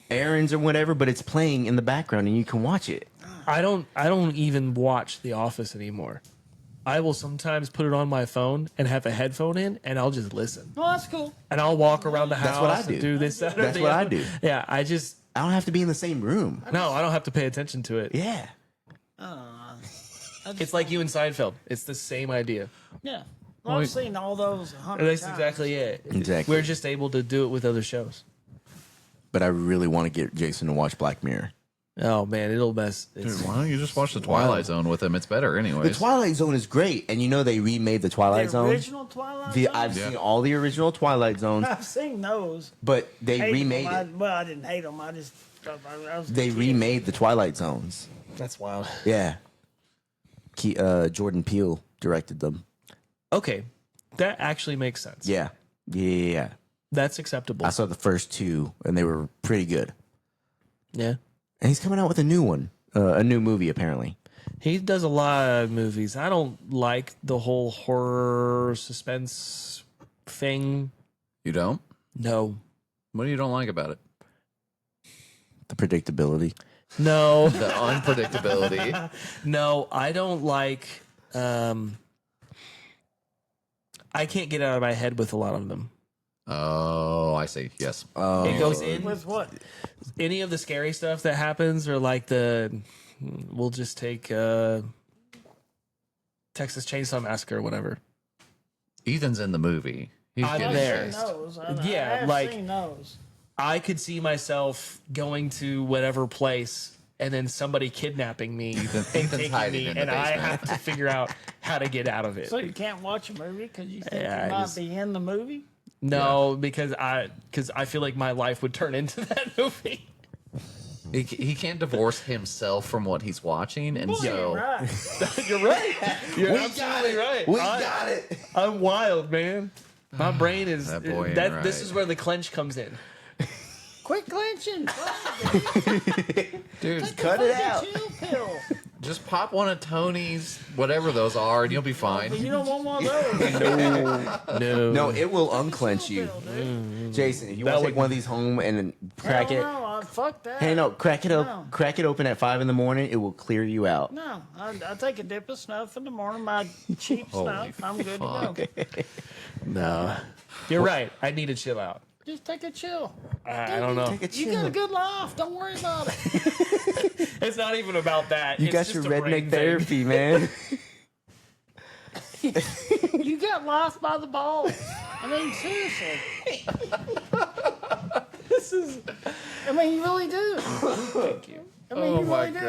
errands or whatever. But it's playing in the background, and you can watch it. I don't even watch The Office anymore. I will sometimes put it on my phone and have a headphone in, and I'll just listen. Oh, that's cool. And I'll walk around the house That's what I and do. do this. That, or That's the what I other. do. Yeah, I don't have to be in the same room. no, I don't have to pay attention to it. Yeah. It's like you and Seinfeld. It's the same idea. Yeah. Well, I've seen all those 100 That's times. exactly it. Exactly. We're just able to do it with other shows. But I really want to get Jason to watch Black Mirror. Oh man, it'll mess. Dude, why don't you just watch the Twilight Zone with him? It's better The anyways. Twilight Zone is great, and they remade the Twilight The Zone. original Twilight Zone? I've seen all the original Twilight Zones, I've seen those. but they Hate 'em. remade it. Well, I didn't hate them. I just. I was a They kid. remade the Twilight Zones. That's wild. Yeah. Jordan Peele directed them. Okay, that actually makes sense. Yeah. Yeah. That's acceptable. I saw the first two, and they were pretty good. Yeah, And he's coming out with a new one, a new movie, apparently. he does a lot of movies. I don't like the whole horror suspense thing. You don't? No, What do you don't like about it? The predictability. no, The unpredictability. no. I don't like. I can't get out of my head with a lot of them. Oh, I see. Yes. It goes in With what? any of the scary stuff that happens, or like we'll just take Texas Chainsaw Massacre or whatever. Ethan's in the movie. He's I'm getting there. chased. Those. Yeah, I have like- seen those. I could see myself going to whatever place and then somebody kidnapping me and Ethan's taking hiding me, in the and I basement. have to figure out how to get out of it. So you can't watch a movie because you think Yeah, you I might just- be in the movie? No, because I feel like my life would turn into that movie. He can't divorce himself from what he's watching, and Boy, so you're right. You're right. You're absolutely right. We got it. I'm wild, man. My brain is That boy ain't This right. is where the clench comes in. Quit clenching. dude, Cut it out. Chill pill. just pop one of Tony's, whatever those are, and you'll be But fine. you don't want one of those. No. No, it will unclench you. Jason, if you want to take one of these home and then crack Hell it. no, fuck that. Hey, no, crack it up. No. Crack it open at 5 in the morning. It will clear you out. No, I take a dip of snuff in the morning, my cheap Holy snuff. I'm good to go. No. You're right. I need to chill out. Just take a chill. I don't know. Take a You got chill. a good life. Don't worry about it. It's not even about that. You It's got just your a brain redneck thing. therapy, man. You got life by the balls. I mean, seriously. I mean, you really do. Thank you. I mean, you my really do.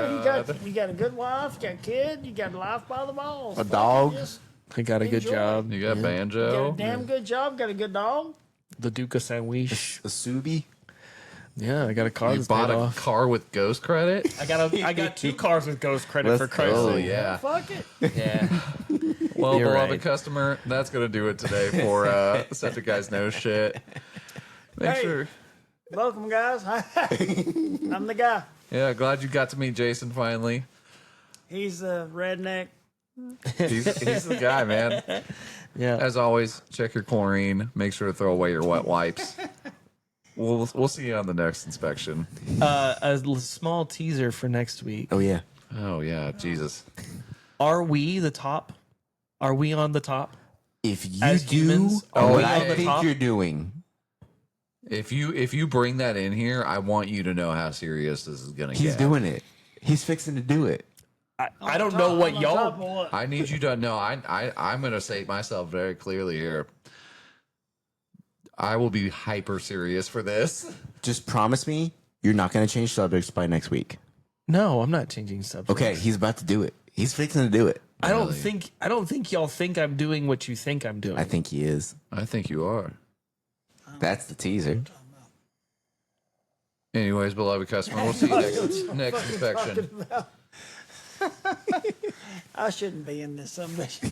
You got a good wife, you got a kid, you got life by the balls. A dog. Just I got a good Enjoy. job. You got got banjo. a damn good job, got a good dog. The Duke of Sandwich. A Subi. Yeah, I got a car You that's bought paid a off. car with ghost credit. I got 2 cars with Ghost credit Let's for Christ's go. Oh sake. yeah. Fuck it. Yeah. Well, You're beloved right. customer, that's gonna do it today for Septic Guys Know Shit. Make Hey. sure. Welcome, guys. I'm the guy. Yeah, glad you got to meet Jason finally. He's a redneck. He's the guy, man. Yeah. As always, check your chlorine. Make sure to throw away your wet wipes. We'll see you on the next inspection. Small teaser for next week. Oh, yeah. Oh yeah, Jesus. Are we the top? Are we on the top? If you As do humans, are what we I on the think top? you're doing, If you bring that in here, I want you to know how serious this is gonna he's get. doing it. He's fixing to do it. I don't know what On top of y'all. what? I need you to know. I'm gonna say myself very clearly here. I will be hyper serious for this. Just promise me you're not going to change subjects by next week. No, I'm not changing subjects. Okay, he's about to do it. He's fixing to do it. I don't Really? think y'all think I'm doing what you think I'm doing. I think he is. I think you are. That's the teaser. Anyways, beloved customer, we'll see you next inspection. I shouldn't be in this submission.